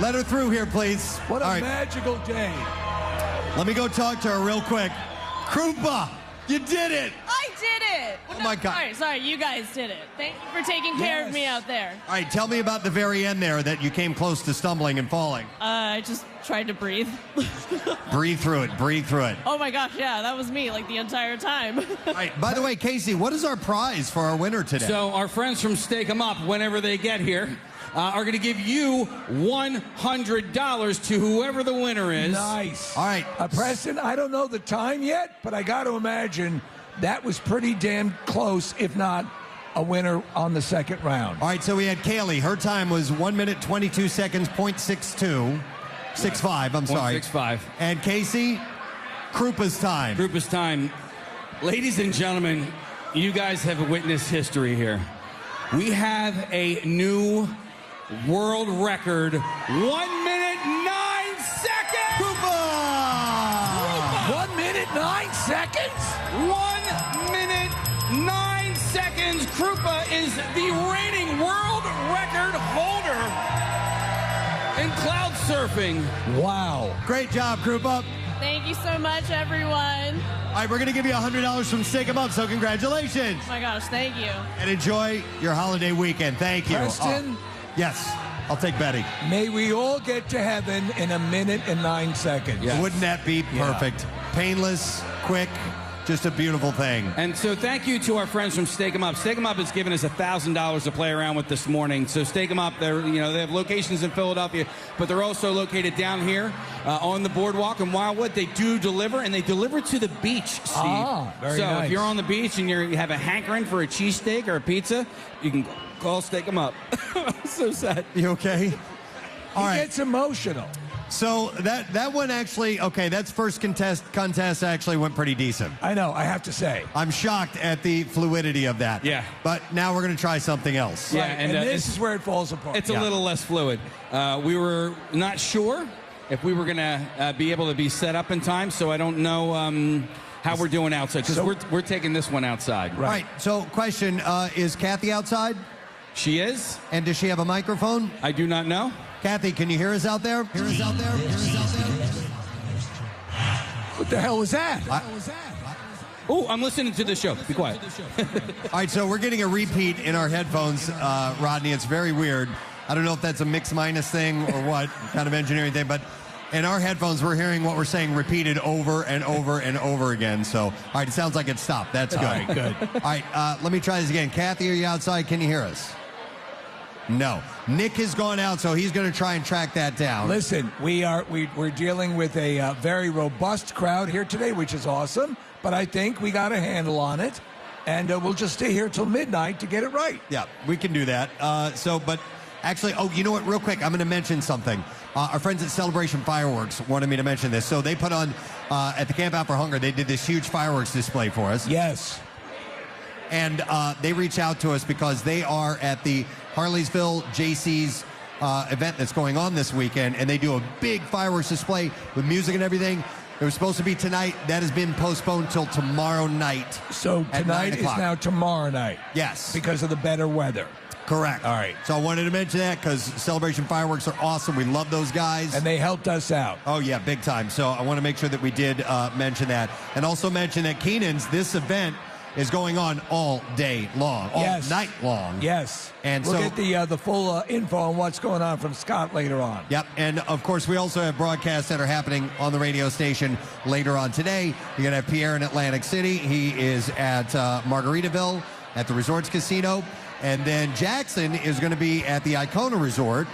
Let her through here, please. What a magical day. Let me go talk to her real quick. Krupa, you did it. I did it. Oh, my God. Sorry, you guys did it. Thank you for taking care of me out there. All right, tell me about the very end there that you came close to stumbling and falling. I just tried to breathe. Breathe through it. Breathe through it. Oh my gosh, yeah, that was me like the entire time. All right, by the way, Casey, what is our prize for our winner today? So our friends from Stake 'em Up, whenever they get here, are going to give you $100 to whoever the winner is. Nice. All right. Preston, I don't know the time yet, but I got to imagine that was pretty damn close, if not a winner on the second round. All right, so we had Kaylee. Her time was 1 minute, 22 seconds, 0.62. 6.5, I'm sorry. 0.65. And Casey, Krupa's time. Krupa's time. Ladies and gentlemen, you guys have witnessed history here. We have a new world record, 1 minute, 9 seconds! Krupa! 1 minute, 9 seconds? 1 minute, 9 seconds. Krupa is the reigning world record holder in cloud surfing. Wow. Great job, Krupa. Thank you so much, everyone. All right, we're going to give you $100 from Stake 'em Up, so congratulations. Oh my gosh, thank you. And enjoy your holiday weekend. Thank you. Preston? Yes, I'll take Betty. May we all get to heaven in 1 minute and 9 seconds. Yes. Wouldn't that be perfect? Painless, quick, just a beautiful thing. And so thank you to our friends from Stake 'em Up. Stake 'em Up has given us $1,000 to play around with this morning. So Stake 'em Up, they have locations in Philadelphia, but they're also located down here on the boardwalk in Wildwood. They do deliver, and they deliver to the beach, Steve. Very so nice. if you're on the beach and you have a hankering for a cheesesteak or a pizza, you can call Stake 'em Up. So sad. You okay? All right. He gets emotional. So that one actually, okay, that's first contest actually went pretty decent. I know, I have to say. I'm shocked at the fluidity of that. Yeah. But now we're going to try something else. Yeah, Right, and this is where it falls apart. It's a little less fluid. We were not sure if we were going to be able to be set up in time, so I don't know how we're doing outside, because we're taking this one outside. Right. All right, so question, is Kathy outside? She is. And does she have a microphone? I do not know. Kathy, can you hear us out there? Hear us out there? Hear us out there? What the hell was that? Oh, I'm listening to the show. Be quiet. All right, so we're getting a repeat in our headphones, Rodney. It's very weird. I don't know if that's a mix minus thing or what kind of engineering thing, but in our headphones, we're hearing what we're saying repeated over and over and over again. So, all right, it sounds like it stopped. That's good. All right, good. All right, let me try this again. Kathy, are you outside? Can you hear us? No. Nick has gone out, so he's going to try and track that down. Listen, we're dealing with a very robust crowd here today, which is awesome. But I think we got a handle on it, and we'll just stay here till midnight to get it right. Yeah, we can do that. But actually, you know what? Real quick, I'm going to mention something. Our friends at Celebration Fireworks wanted me to mention this. So they put on at the Camp Out for Hunger. They did this huge fireworks display for us. Yes. And they reach out to us because they are at the Harleysville JC's event that's going on this weekend, and they do a big fireworks display with music and everything. It was supposed to be tonight. That has been postponed till tomorrow night. So tonight is now tomorrow night. Yes. Because of the better weather. Correct. All right. So I wanted to mention that because Celebration Fireworks are awesome. We love those guys. And they helped us out. Oh, yeah, big time. So I want to make sure that we did mention that. And also mention that Keenan's, this event is going on all day long, all night long. Yes. And we'll so get the full info on what's going on from Scott later on. Yep. And, of course, we also have broadcasts that are happening on the radio station later on today. You're going to have Pierre in Atlantic City. He is at Margaritaville at the Resorts Casino. And then Jackson is going to be at the Icona Resort,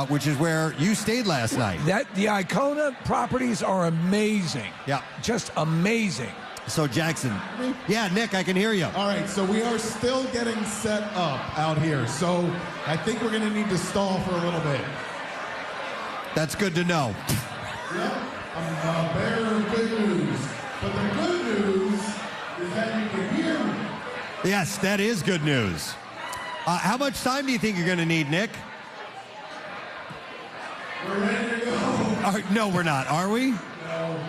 which is where you stayed last night. The Icona properties are amazing. Yeah. Just amazing. So, Jackson. Yeah, Nick, I can hear you. All right, so we are still getting set up out here. So I think we're going to need to stall for a little bit. That's good to know. Yeah, I'm bearer of good news. But the good news is that you can hear me. Yes, that is good news. How much time do you think you're going to need, Nick? We're ready to go. No, we're not. Are we?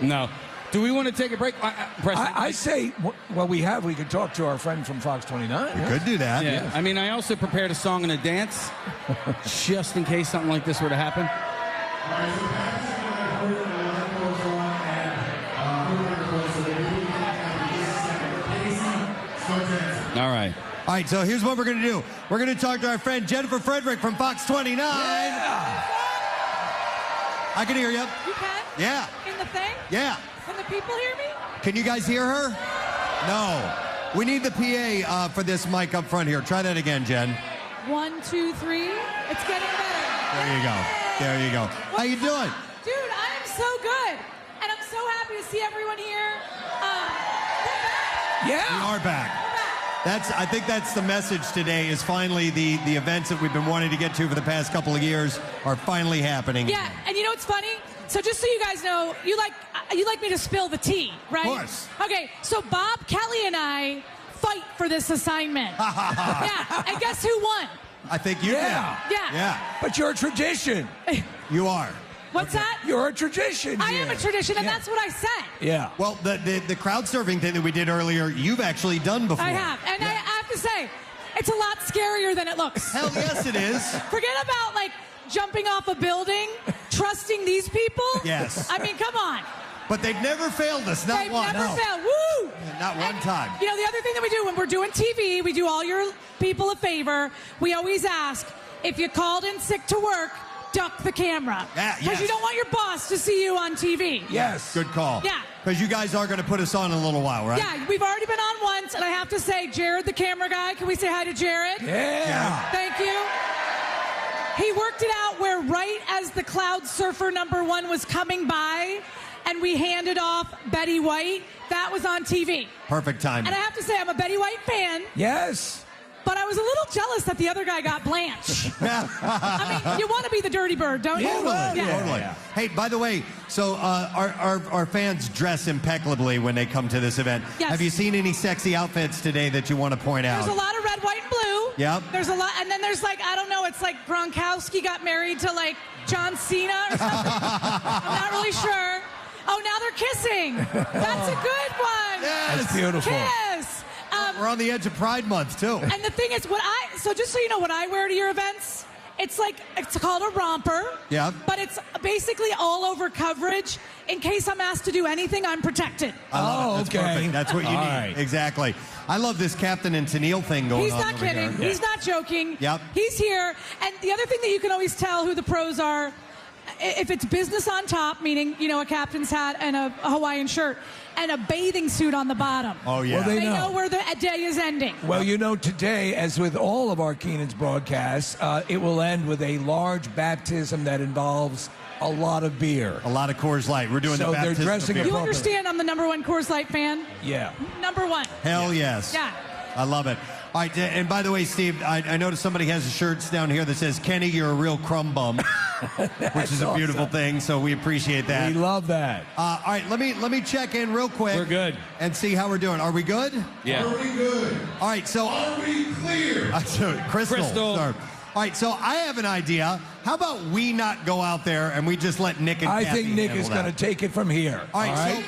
No. Do we want to take a break? Preston, I say, well, we could talk to our friend from Fox 29. We could do that. Yeah. Yes. I mean, I also prepared a song and a dance just in case something like this were to happen. All right. All right, so here's what we're going to do. We're going to talk to our friend Jennifer Frederick from Fox 29. Yeah. I can hear you. You can? Yeah. In the thing? Yeah. Can the people hear me? Can you guys hear her? No. We need the PA for this mic up front here. Try that again, Jen. 1, 2, 3. It's getting better. There you go. There you go. How you doing? Dude, I am so good. And I'm so happy to see everyone here. Yeah. We are back. I think that's the message today is finally the events that we've been wanting to get to for the past couple of years are finally happening. Yeah, and you know what's funny? So just so you guys know, you like me to spill the tea, right? Of course. Okay, so Bob, Kelly, and I fight for this assignment. Yeah, and guess who won? I think you did. Yeah. But you're a tradition. You are. What's that? You're a tradition. I am a tradition, and that's what I said. Yeah. Well, the crowd surfing thing that we did earlier, you've actually done before. I have, and I have to say, it's a lot scarier than it looks. Hell yes, it is. Forget about, jumping off a building, trusting these people. Yes. I mean, come on. But they've never failed us, not They've one. never failed. Woo! Not one time. You know, the other thing that we do when we're doing TV, we do all your people a favor. We always ask, if you called in sick to work, duck the camera. Because you don't want your boss to see you on TV. Yes. Good call. Yeah. Because you guys are going to put us on in a little while, right? Yeah, we've already been on once, and I have to say, Jared, the camera guy, can we say hi to Jared? Yeah. Thank you. He worked it out where right as the Cloud Surfer #1 was coming by, and we handed off Betty White, that was on TV. Perfect timing. And I have to say, I'm a Betty White fan. Yes. But I was a little jealous that the other guy got Blanche. I mean, you want to be the dirty bird, don't you? Totally. Hey, by the way, so our fans dress impeccably when they come to this event. Yes. Have you seen any sexy outfits today that you want to point out? There's a lot of red, white, and blue. Yep. There's a lot, and then there's I don't know, it's like Gronkowski got married to John Cena or something. I'm not really sure. Oh, now they're kissing. That's a good one. Yes. That's beautiful. Kiss. We're on the edge of Pride Month, too. And the thing is, so just so you know, what I wear to your events, it's called a romper. Yeah. But it's basically all over coverage. In case I'm asked to do anything, I'm protected. I love it. That's okay. perfect. That's what you need. Right. Exactly. I love this Captain and Tennille thing going on. He's not over kidding. here. He's not joking. Yep. He's here. And the other thing that you can always tell who the pros are, if it's business on top, meaning, a captain's hat and a Hawaiian shirt, and a bathing suit on the bottom. Oh, yeah. Well, they know where the day is ending. Well, today, as with all of our Keenan's broadcasts, it will end with a large baptism that involves a lot of beer. A lot of Coors Light. We're doing So the they're baptism dressing of beer. You understand I'm the #1 Coors Light fan? Yeah. #1. Hell yes. Yeah. I love it. All right, and by the way, Steve, I noticed somebody has a shirt down here that says, Kenny, you're a real crumb bum, which is a beautiful thing, so we appreciate that. We love that. All right, let me check in real quick. We're good. And see how we're doing. Are we good? Yeah. Are we good? All right, so... Are we clear? Crystal. Crystal. Sorry. All right, so I have an idea. How about we not go out there and we just let Nick and I Kathy think Nick handle is going to that? take it from here. All right,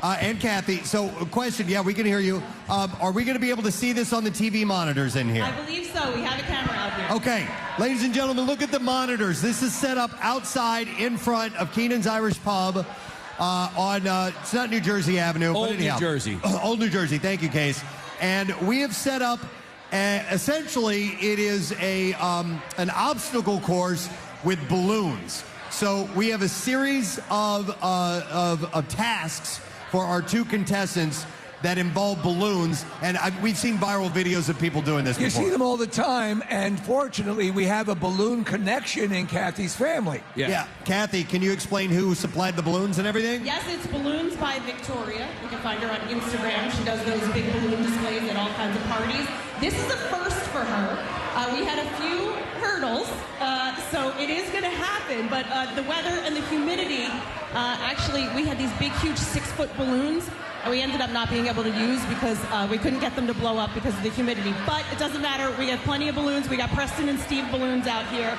so, and Kathy, so question, yeah, we can hear you. Are we going to be able to see this on the TV monitors in here? I believe so. We have a camera out here. Okay, ladies and gentlemen, look at the monitors. This is set up outside in front of Keenan's Irish Pub on, it's not New Jersey Avenue. Old but anyhow, New Jersey. Old New Jersey, thank you, Case. And we have set up, essentially, it is an obstacle course with balloons. So we have a series of tasks for our two contestants that involve balloons, and we've seen viral videos of people doing this You before. see them all the time, and fortunately, we have a balloon connection in Kathy's family. Yeah. Kathy, can you explain who supplied the balloons and everything? Yes, it's Balloons by Victoria. You can find her on Instagram. She does those big balloon displays at all kinds of parties. This is a first for her. We had a few hurdles, so it is going to happen, but the weather and the humidity, actually, we had these big, huge 6-foot balloons. We ended up not being able to use because we couldn't get them to blow up because of the humidity. But it doesn't matter. We have plenty of balloons. We got Preston and Steve balloons out here.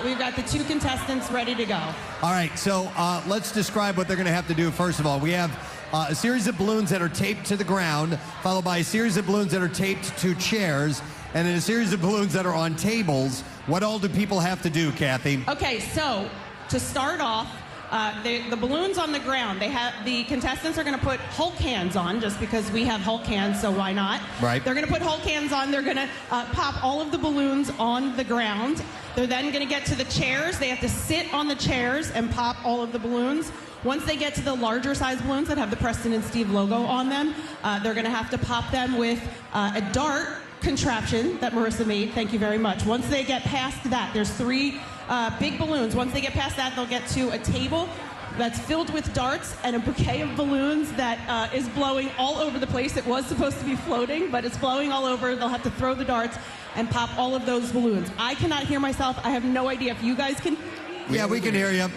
We've got the two contestants ready to go. All right, so let's describe what they're going to have to do. First of all, we have a series of balloons that are taped to the ground, followed by a series of balloons that are taped to chairs, and then a series of balloons that are on tables. What all do people have to do, Kathy? Okay, so to start off, the balloons on the ground, the contestants are going to put Hulk hands on, just because we have Hulk hands, so why not? Right. They're going to put Hulk hands on. They're going to pop all of the balloons on the ground. They're then going to get to the chairs. They have to sit on the chairs and pop all of the balloons. Once they get to the larger size balloons that have the Preston and Steve logo on them, they're going to have to pop them with a dart contraption that Marissa made. Thank you very much. Once they get past that, there's 3 big balloons. Once they get past that, they'll get to a table that's filled with darts and a bouquet of balloons that is blowing all over the place. It was supposed to be floating, but it's blowing all over. They'll have to throw the darts and pop all of those balloons. I cannot hear myself. I have no idea if you guys can. Yeah, we can hear you.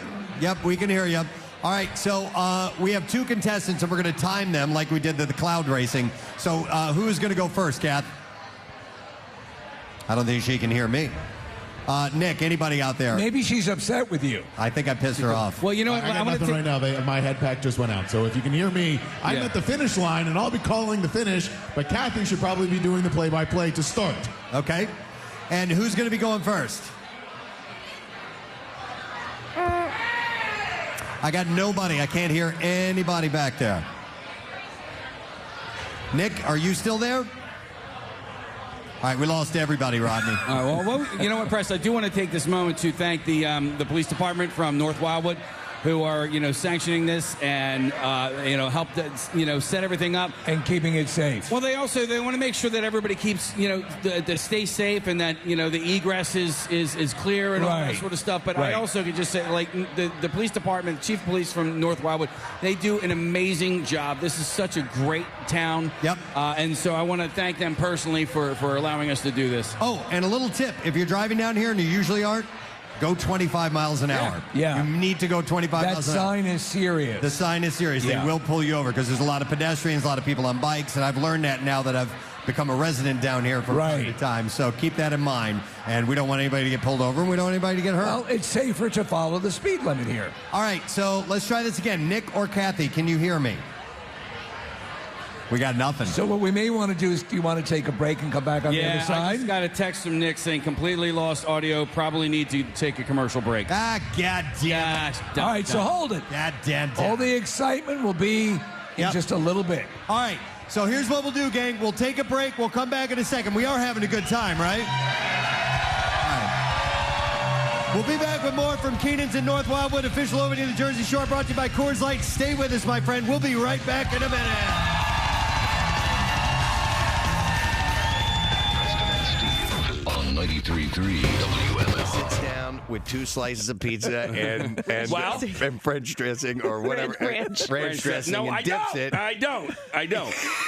Yep, we can hear you. All right, so we have 2 contestants, and we're going to time them like we did the cloud racing. So who is going to go first, Kath? I don't think she can hear me. Nick, anybody out there? Maybe she's upset with you. I think I pissed her off. Well, you know what? I got nothing right now. My head pack just went out. So if you can hear me, I'm at the finish line, and I'll be calling the finish. But Kathy should probably be doing the play-by-play to start. Okay. And who's going to be going first? I got nobody. I can't hear anybody back there. Nick, are you still there? All right, we lost everybody, Rodney. All right, well, you know what, Press? I do want to take this moment to thank the police department from North Wildwood, who are sanctioning this and helped set everything up and keeping it safe. Well, they want to make sure that everybody keeps to stay safe and that the egress is clear and all that sort of stuff. But I also could just say, like, the police department, chief of police from North Wildwood, they do an amazing job. This is such a great town. Yep. And so I want to thank them personally for allowing us to do this. Oh, and a little tip: if you're driving down here and you usually aren't, go 25 miles an hour. Yeah. You need to go 25 miles an hour. That sign is serious. The sign is serious. Yeah. They will pull you over because there's a lot of pedestrians, a lot of people on bikes, and I've learned that now that I've become a resident down here for a period of time. So keep that in mind. And we don't want anybody to get pulled over, and we don't want anybody to get hurt. Well, it's safer to follow the speed limit here. All right, so let's try this again. Nick or Kathy, can you hear me? We got nothing. So what we may want to do is, do you want to take a break and come back on the other side? I just got a text from Nick saying completely lost audio. Probably need to take a commercial break. Ah, goddamn. All right, so hold it. Goddamn. All the excitement will be in just a little bit. All right, so here's what we'll do, gang. We'll take a break. We'll come back in a second. We are having a good time, right? All right. We'll be back with more from Keenan's in North Wildwood, official opening of the Jersey Shore, brought to you by Coors Light. Stay with us, my friend. We'll be right back in a minute. On 93.3 WMMR. down with 2 slices of pizza and French dressing or whatever. Ranch dressing no, and I dips don't. it. I don't.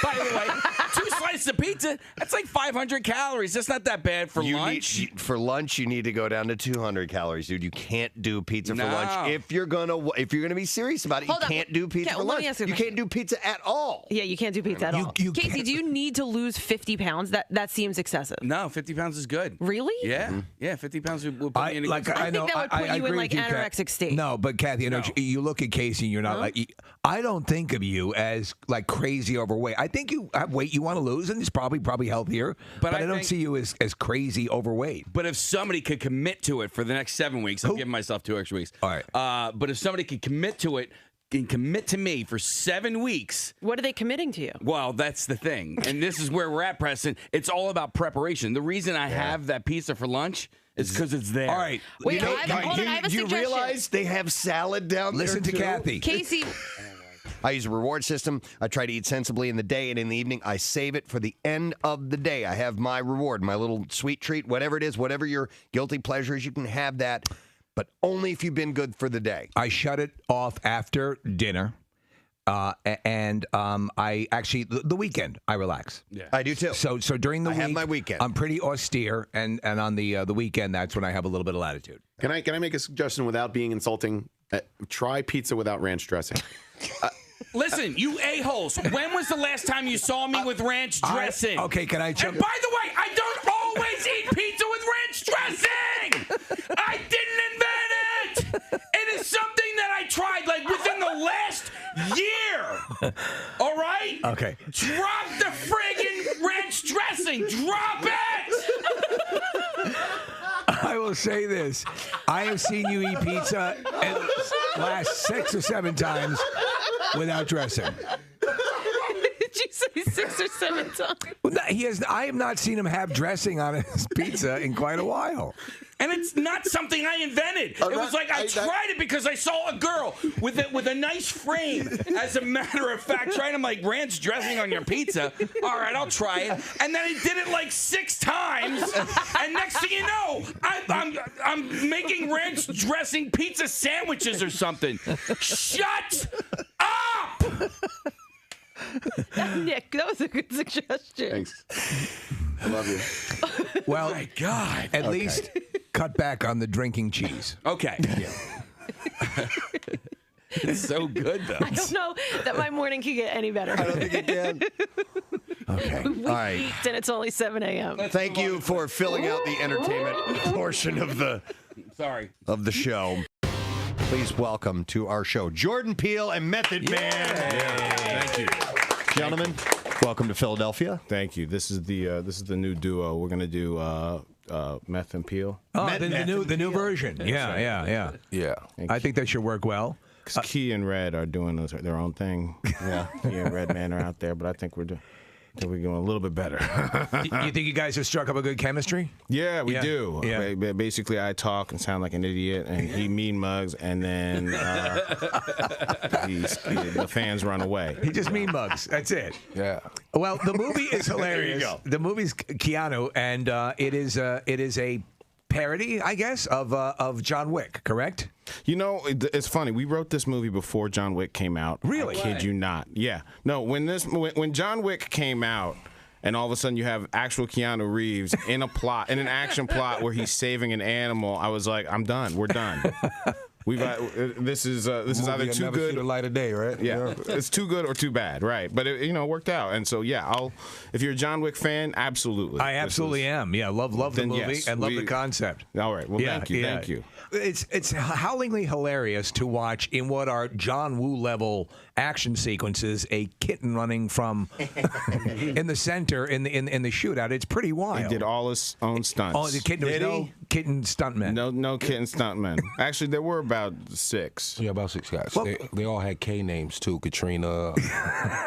By the way, 2 slices of pizza, that's like 500 calories. That's not that bad for lunch. For lunch, you need to go down to 200 calories, dude. You can't do pizza for lunch. If you're gonna be serious about it, you can't do pizza for lunch. You can't do pizza at all. Yeah, you can't do pizza at all. Casey, do you need to lose 50 pounds? That seems excessive. No, 50 pounds is good. Really? Yeah. Yeah, 50 pounds will put me in a good I think that would put you in like anorexic state. No, but Kathy, you look at Casey and you're not like, I don't think of you as like crazy overweight. I think you have weight you want to lose and it's probably healthier. But I don't see you as crazy overweight. But if somebody could commit to it for the next 7 weeks, I'm giving myself 2 extra weeks. All right. But if somebody could commit to it, can commit to me for 7 weeks. What are they committing to you? Well, that's the thing. And this is where we're at, Preston. It's all about preparation. The reason I have that pizza for lunch is because it's there. All right. Wait, I have a you suggestion. realize they have salad down there, Listen to too? Kathy. Casey. I use a reward system. I try to eat sensibly in the day, and in the evening, I save it for the end of the day. I have my reward, my little sweet treat, whatever it is, whatever your guilty pleasure is, you can have that, but only if you've been good for the day. I shut it off after dinner. And I actually the weekend I relax. Yeah, I do too. So during the week, have my weekend. I'm pretty austere, and on the weekend that's when I have a little bit of latitude. Can I make a suggestion without being insulting? Try pizza without ranch dressing. Listen, you a-holes. When was the last time you saw me with ranch dressing? Okay, can I jump? And by the way, I don't always eat pizza with ranch dressing. I didn't invent it. It is something that I tried like within the last year. All right? Okay. Drop the friggin' ranch dressing. Drop it. I will say this. I have seen you eat pizza at last 6 or 7 times without dressing. Did you say 6 or 7 times? I have not seen him have dressing on his pizza in quite a while. And it's not something I invented. It was like I tried it because I saw a girl with a nice frame. As a matter of fact, trying to like ranch dressing on your pizza. All right, I'll try it. And then I did it like 6 times. And next thing you know, I'm making ranch dressing pizza sandwiches or something. Shut up! Nick, that was a good suggestion. Thanks. I love you. Well, my God. At least cut back on the drinking cheese. Okay. It's so good, though. I don't know that my morning can get any better. I don't think it can. Okay. We All right. peaked and it's only 7 a.m. Thank you for filling out the entertainment portion of the show. Please welcome to our show Jordan Peele and Method Man. Thank you, gentlemen. Welcome to Philadelphia. Thank you. This is the new duo. We're gonna do Meth and Peele. Oh, the new version. Yeah. I think that should work well. Because Key and Red are doing their own thing. Yeah, Key and Red Man are out there, but I think we're doing a little bit better. You think you guys have struck up a good chemistry? Yeah, we do. Yeah. Basically, I talk and sound like an idiot, and he mean mugs, and then the fans run away. He just mean mugs. That's it. Yeah. Well, the movie is hilarious. There you go. The movie's Keanu, and it is a parody, I guess, of John Wick. Correct? You know, it's funny. We wrote this movie before John Wick came out. Really? I kid you not. Yeah. No, when John Wick came out, and all of a sudden you have actual Keanu Reeves in an action plot where he's saving an animal, I was like, I'm done. We're done. This is either too good. See the light of day, right? Yeah, it's too good or too bad, right? But it worked out, and so yeah, if you're a John Wick fan, absolutely. I absolutely am. Yeah, love the movie and love the concept. All right, well, thank you. It's howlingly hilarious to watch in what are John Woo level action sequences. A kitten running from in the center in the shootout. It's pretty wild. He did all his own stunts. Oh, the kitten was no kitten stuntmen. No kitten stuntmen. Actually, there were about 6. Yeah, about 6 guys. Well, they all had K names too. Katrina.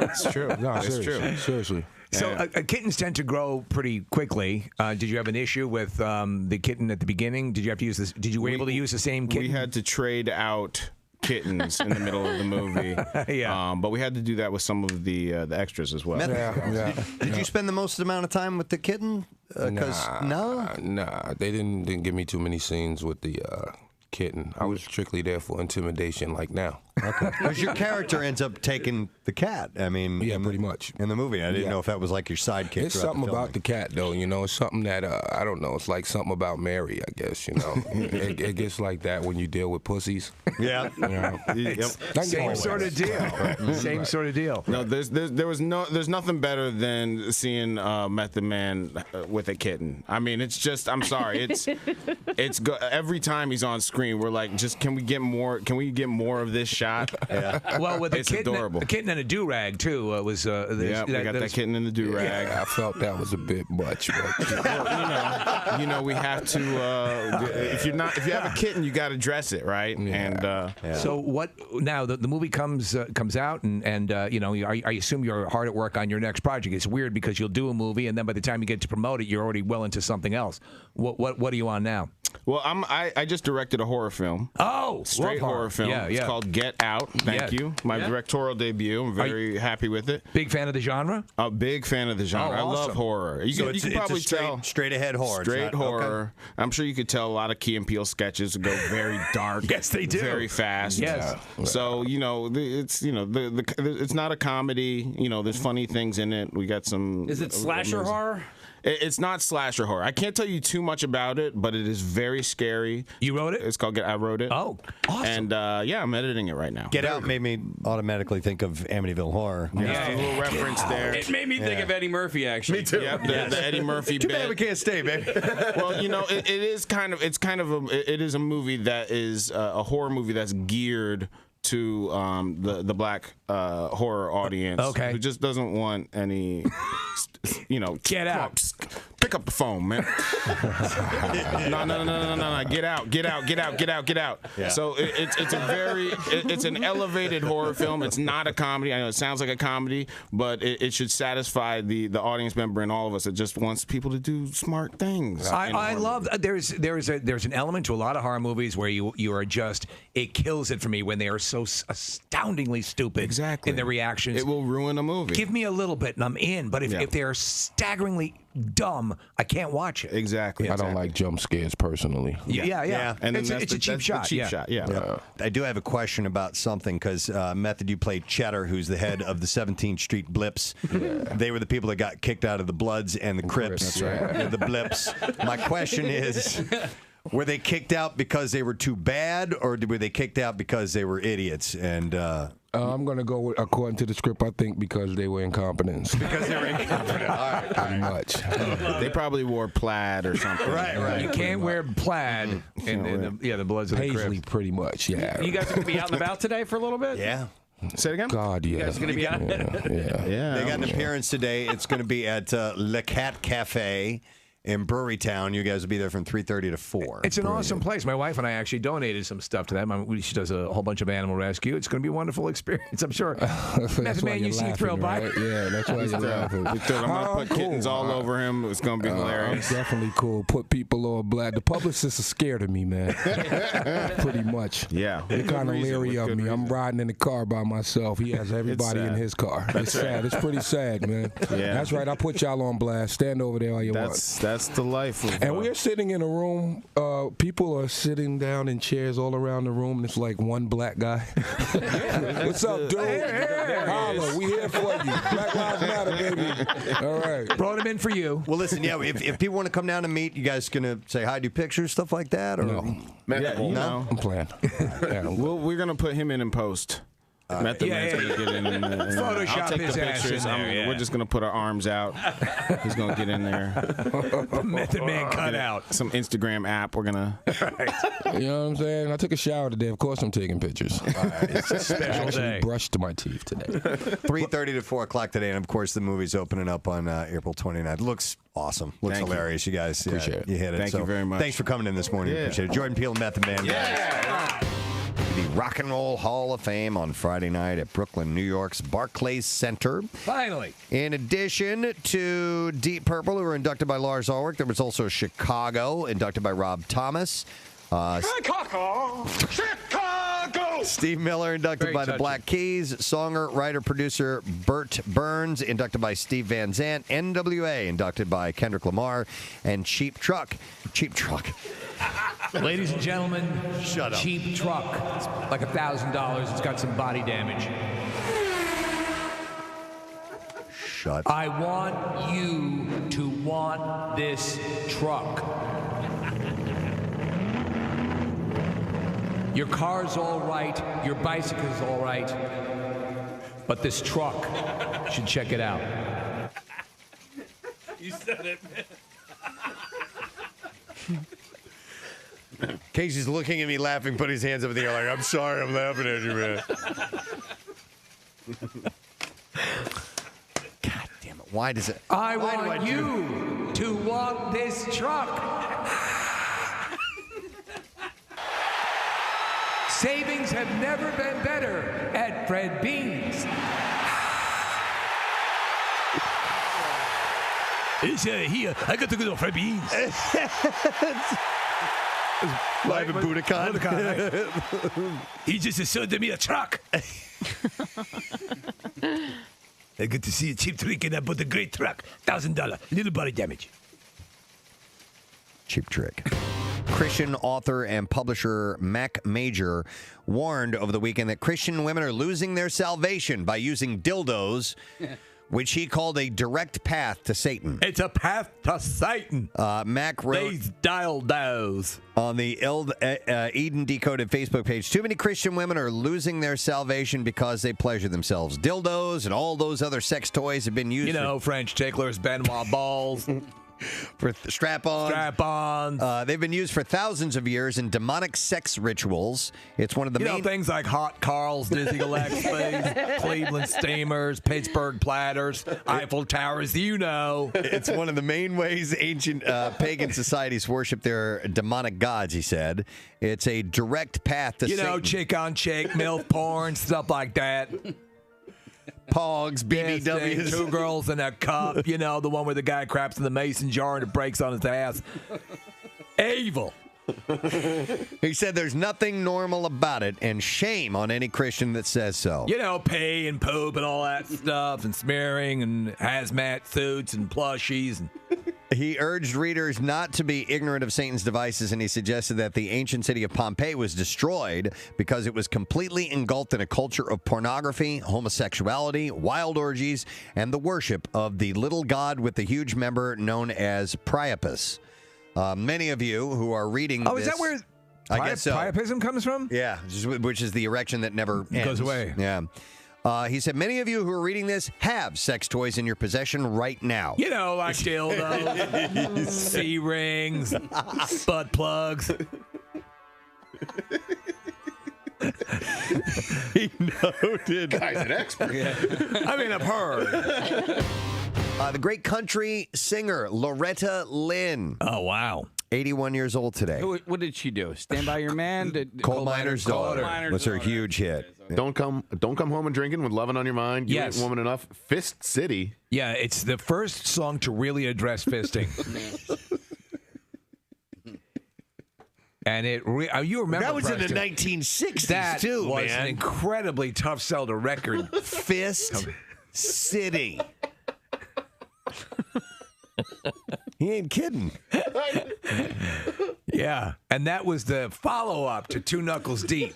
It's true. No, it's true. Seriously. So kittens tend to grow pretty quickly. Did you have an issue with the kitten at the beginning? Did you have to use this? Were you able to use the same kitten? We had to trade out kittens in the middle of the movie. But we had to do that with some of the extras as well. Did you spend the most amount of time with the kitten? Because Nah, they didn't give me too many scenes with the kitten. I was strictly there for intimidation, like now. Okay. Because your character ends up taking the cat. I mean, yeah, pretty much in the movie. I didn't know if that was like your sidekick. It's something about the cat, though. You know, it's something that I don't know. It's like something about Mary, I guess. You know, it gets like that when you deal with pussies. Yeah. You know? Same sort of deal. Same sort of deal. No, there's nothing better than seeing Method Man with a kitten. I mean, it's just, I'm sorry, it's every time he's on screen, we're like, just can we get more of this shot? Yeah. Well, with it's adorable. A kitten and a do-rag too was. Yeah, we got that kitten in the do-rag. I felt that was a bit much, but well, you know, we have to. If you have a kitten, you got to dress it right. Yeah. And so what? Now the movie comes out, and you know, I assume you're hard at work on your next project. It's weird because you'll do a movie, and then by the time you get to promote it, you're already well into something else. What are you on now? Well, I just directed a horror film. Oh, straight horror film. Yeah, yeah. It's called Get Out. Thank you. My directorial debut. I'm very happy with it. Big fan of the genre? A big fan of the genre. Oh, awesome. I love horror. You can probably tell. Straight ahead horror. Straight horror. Okay. I'm sure you could tell a lot of Key and Peele sketches go very dark. Yes, they do. Very fast. Yes. So it's not a comedy. You know, there's funny things in it. We got some. Is it slasher horror? It's not slasher horror. I can't tell you too much about it, but it is very scary. You wrote it? It's called I wrote it. Oh, awesome. And yeah, I'm editing it right now. Get Out made me automatically think of Amityville Horror. Yeah, a little reference there. It made me think of Eddie Murphy, actually. Me too. Yep, the Eddie Murphy Too bit. bad we can't stay, baby. Well, you know, it is a movie that is a horror movie that's geared to the black horror audience, who just doesn't want any, get out. Pick up the phone, man. No. Get out. Yeah. So it's an elevated horror film. It's not a comedy. I know it sounds like a comedy, but it should satisfy the audience member and all of us that just wants people to do smart things. I love there's an element to a lot of horror movies where you are just, it kills it for me when they are so astoundingly stupid exactly in their reactions. It will ruin a movie. Give me a little bit and I'm in, but if they are staggeringly dumb, I can't watch it. Exactly. I don't like jump scares personally. Yeah. And it's a cheap shot. Yeah. I do have a question about something because Method, you played Cheddar, who's the head of the 17th Street Blips. They were the people that got kicked out of the Bloods and the Crips. That's right. The Blips. My question is, were they kicked out because they were too bad, or were they kicked out because they were idiots? And I'm going to go with, according to the script, I think because they were incompetent. Because they were incompetent. All right. Pretty much. They probably wore plaid or something. Right. You can't wear plaid in the Bloods of the Paisley, Crips. pretty much, yeah. You guys are going to be out and about today for a little bit? Yeah. Say it again? God, yeah. You guys are going to be out? Yeah. They got an appearance today. It's going to be at Le Cat Cafe in Brewerytown. You guys will be there from 3:30 to 4. It's an awesome place. My wife and I actually donated some stuff to them. She does a whole bunch of animal rescue. It's going to be a wonderful experience, I'm sure. Method Man, you seem thrilled by it. Yeah, that's why you're laughing. I'm going to put kittens all over him. It's going to be hilarious. I'm definitely cool. Put people on blast. The publicists are scared of me, man. Pretty much. Yeah. They're kind of leery of me. I'm riding in the car by myself. He has everybody in his car. It's sad. It's pretty sad, man. Yeah. That's right. I put y'all on blast. Stand over there all you want. That's the life of and we're sitting in a room. People are sitting down in chairs all around the room, and it's like one black guy. What's up, dude? Holla, we here for you. Black Lives Matter, baby. All right. Brought him in for you. Well, listen, if people want to come down and meet, you guys gonna say hi, do pictures, stuff like that? Or? No. No? I'm playing. We're going to put him in post. Method Man's going to get in and Photoshop I'll take his the ass pictures. in there, We're just going to put our arms out. He's going to get in there. Method Man cut out. Some Instagram app. We're going to... You know what I'm saying? I took a shower today. Of course I'm taking pictures. It's a special day. Brushed my teeth today. 3:30 to 4 o'clock today. And, of course, the movie's opening up on April 29th. Looks awesome. Looks hilarious, you guys. Appreciate it. You hit it. Thank you very much. Thanks for coming in this morning. Appreciate it. Jordan Peele, Method Man. The Rock and Roll Hall of Fame on Friday night at Brooklyn, New York's Barclays Center. Finally. In addition to Deep Purple, who were inducted by Lars Ulrich, there was also Chicago, inducted by Rob Thomas. Chicago! Steve Miller, inducted Very by the touching. Black Keys. Songer, writer, producer Burt Burns, inducted by Steve Van Zandt. NWA, inducted by Kendrick Lamar. And Cheap Truck. Ladies and gentlemen, Shut up. Cheap Truck. It's like $1,000. It's got some body damage. Shut. I want you to want this truck. Your car's all right, your bicycle's all right, but this truck should check it out. You said it, man. Casey's looking at me laughing, putting his hands up in the air like, I'm sorry, I'm laughing at you, man. God damn it. Why does it? I want you to want this truck. Savings have never been better at Fred Beans. It's here. I got to go to Fred Beans. Live in Budokan. Right? He just sold me a truck. I get to see a cheap trick and I bought a great truck. $1,000. Little body damage. Cheap Trick. Christian author and publisher Mac Major warned over the weekend that Christian women are losing their salvation by using dildos, which he called a direct path to Satan. It's a path to Satan. Mac wrote These dildos on the Eden Decoded Facebook page, too many Christian women are losing their salvation because they pleasure themselves. Dildos and all those other sex toys have been used. You know, French ticklers, Benoit balls. For strap-ons. They've been used for thousands of years in demonic sex rituals. It's one of the main things like hot Carls, Dizzy Gillespie's, Cleveland Steamers, Pittsburgh Platters, Eiffel Towers. You know, it's one of the main ways ancient pagan societies worship their demonic gods. He said it's a direct path to Satan. chick on chick, MILF porn, stuff like that. Pogs, BBWs. Two girls in a cup. You know, the one where the guy craps in the mason jar and it breaks on his ass. Evil. He said there's nothing normal about it, and shame on any Christian that says so. You know, pee and poop and all that stuff, and smearing and hazmat suits and plushies. He urged readers not to be ignorant of Satan's devices, and he suggested that the ancient city of Pompeii was destroyed because it was completely engulfed in a culture of pornography, homosexuality, wild orgies, and the worship of the little god with the huge member known as Priapus. Many of you who are reading this... Oh, is that where I guess so. Priapism comes from? Yeah, which is the erection that never goes away. Yeah. He said, many of you who are reading this have sex toys in your possession right now. You know, like dildos, C-rings, butt plugs. He noted. Guy's an expert. I mean, I've heard. The great country singer, Loretta Lynn. Oh, wow. 81 years old today. What did she do? Stand by Your Man? Coal Miner's Daughter was her huge hit. Don't come home and drinking with loving on your mind. You ain't woman enough. Fist City. Yeah, it's the first song to really address fisting. And you remember that was Preston, in the 1960s that too, was man. an incredibly tough sell to record. Fist City. He ain't kidding. Yeah, and that was the follow-up to Two Knuckles Deep.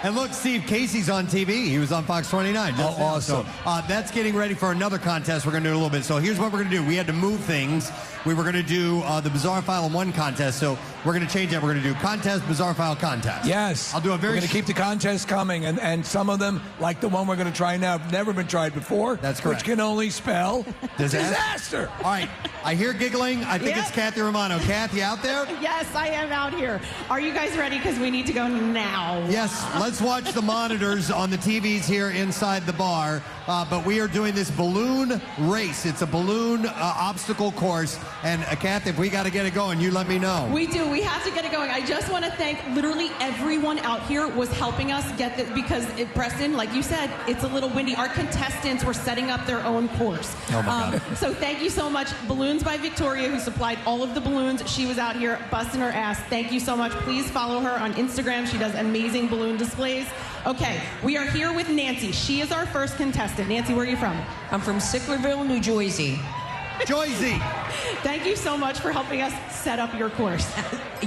And look, Steve, Casey's on TV. He was on Fox 29. Oh, awesome. So, that's getting ready for another contest we're going to do in a little bit. So here's what we're going to do. We had to move things. We were going to do the Bizarre File in one contest. So we're going to change that. We're going to do contest, Bizarre File, contest. Yes. I'll do a very... We're going to keep the contests coming. And some of them, like the one we're going to try now, have never been tried before. That's correct. Which can only spell disaster. All right. I hear giggling. I think it's Kathy Romano. Kathy, out there? Yes, I am out here. Are you guys ready? Because we need to go now. Yes, let's let's watch the monitors on the TVs here inside the bar. But we are doing this balloon race. It's a balloon obstacle course. And Kath, if we got to get it going, you let me know. We do. We have to get it going. I just want to thank literally everyone out here was helping us get this because, Preston, like you said, it's a little windy. Our contestants were setting up their own course. Oh, my God. So thank you so much. Balloons by Victoria, who supplied all of the balloons. She was out here busting her ass. Thank you so much. Please follow her on Instagram. She does amazing balloon displays. Okay, we are here with Nancy. She is our first contestant. Nancy, where are you from? I'm from Sicklerville, New Jersey. Jersey. Thank you so much for helping us set up your course.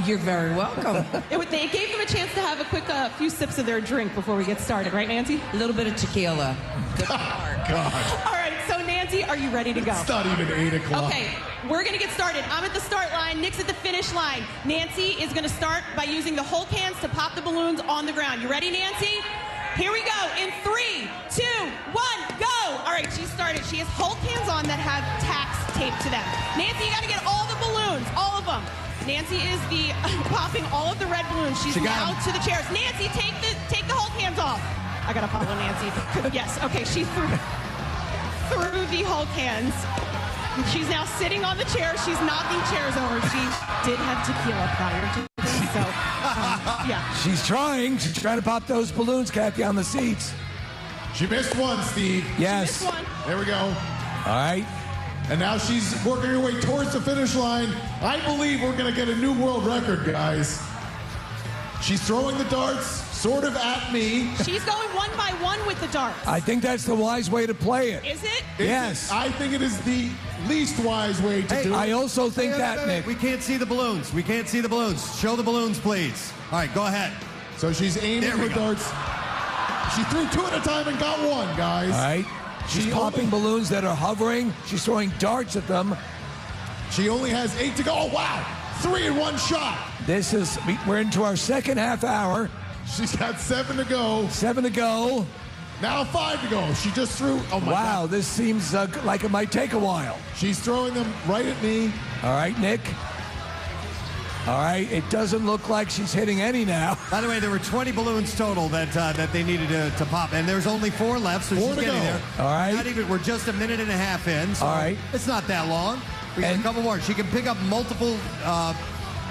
You're very welcome. They gave them a chance to have a quick few sips of their drink before we get started, right, Nancy? A little bit of tequila. Good God. All right, so Nancy, are you ready to go? It's not even 8 o'clock. Okay, we're going to get started. I'm at the start line. Nick's at the finish line. Nancy is going to start by using the Hulk hands to pop the balloons on the ground. You ready, Nancy? Here we go. In 3, 2, 1, go. All right, she started. She has Hulk hands on that have tacks taped to them. Nancy, you got to get all the balloons, all of them. Nancy is the popping all of the red balloons. She's now to the chairs. Nancy, take the Hulk hands off. I got to follow Nancy. Yes, okay, she threw the Hulk hands. She's now sitting on the chair. She's knocking chairs over. She did have tequila prior to this, so yeah. She's trying to pop those balloons, Kathy, on the seats. She missed one, Steve. Yes. She missed one. There we go. All right. And now she's working her way towards the finish line. I believe we're going to get a new world record, guys. She's throwing the darts sort of at me. She's going one by one with the darts. I think that's the wise way to play it. Is it? Yes. I think it is the least wise way to do it. I also think that, Nick. We can't see the balloons. We can't see the balloons. Show the balloons, please. All right, go ahead. So she's aiming her darts. She threw 2 at a time and got one, guys. All right. She's popping balloons that are hovering. She's throwing darts at them. She only has 8 to go. Oh, wow. 3 in one shot. We're into our second half hour. She's got 7 to go. 7 to go. Now 5 to go. She just threw. Oh, my God. Wow, this seems like it might take a while. She's throwing them right at me. All right, Nick. All right, it doesn't look like she's hitting any now. By the way, there were 20 balloons total that they needed to pop, and there's only 4 left, so 4 she's to getting go. there. All right. Not even, we're just a minute and a half in, so all right. It's not that long. We got a couple more. She can pick up multiple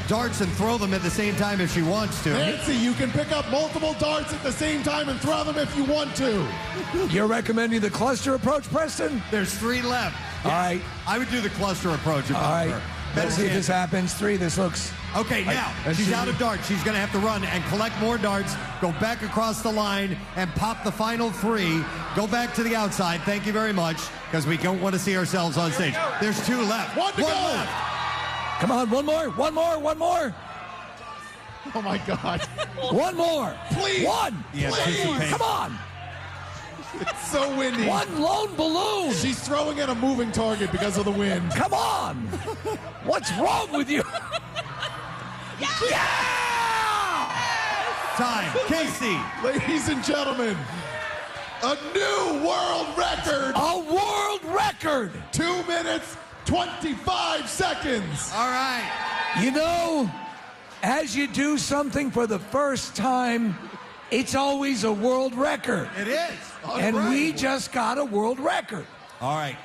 darts and throw them at the same time if she wants to. Nancy, you can pick up multiple darts at the same time and throw them if you want to. You're recommending the cluster approach, Preston? There's 3 left. All right. I would do the cluster approach. All right. Let's see if this happens. 3. This looks. Okay, now she's out of darts. She's going to have to run and collect more darts, go back across the line, and pop the final 3. Go back to the outside. Thank you very much, because we don't want to see ourselves on stage. There's 2 left. One to go. Left. Come on, one more. Oh, my God. One more. Please. One. Please. Come on. It's so windy. One lone balloon. She's throwing at a moving target because of the wind. Come on. What's wrong with you? Yeah! Time. Casey. Ladies and gentlemen, a new world record. A world record. 2 minutes, 25 seconds. All right. You know, as you do something for the first time, it's always a world record. It is. And we just got a world record. All right.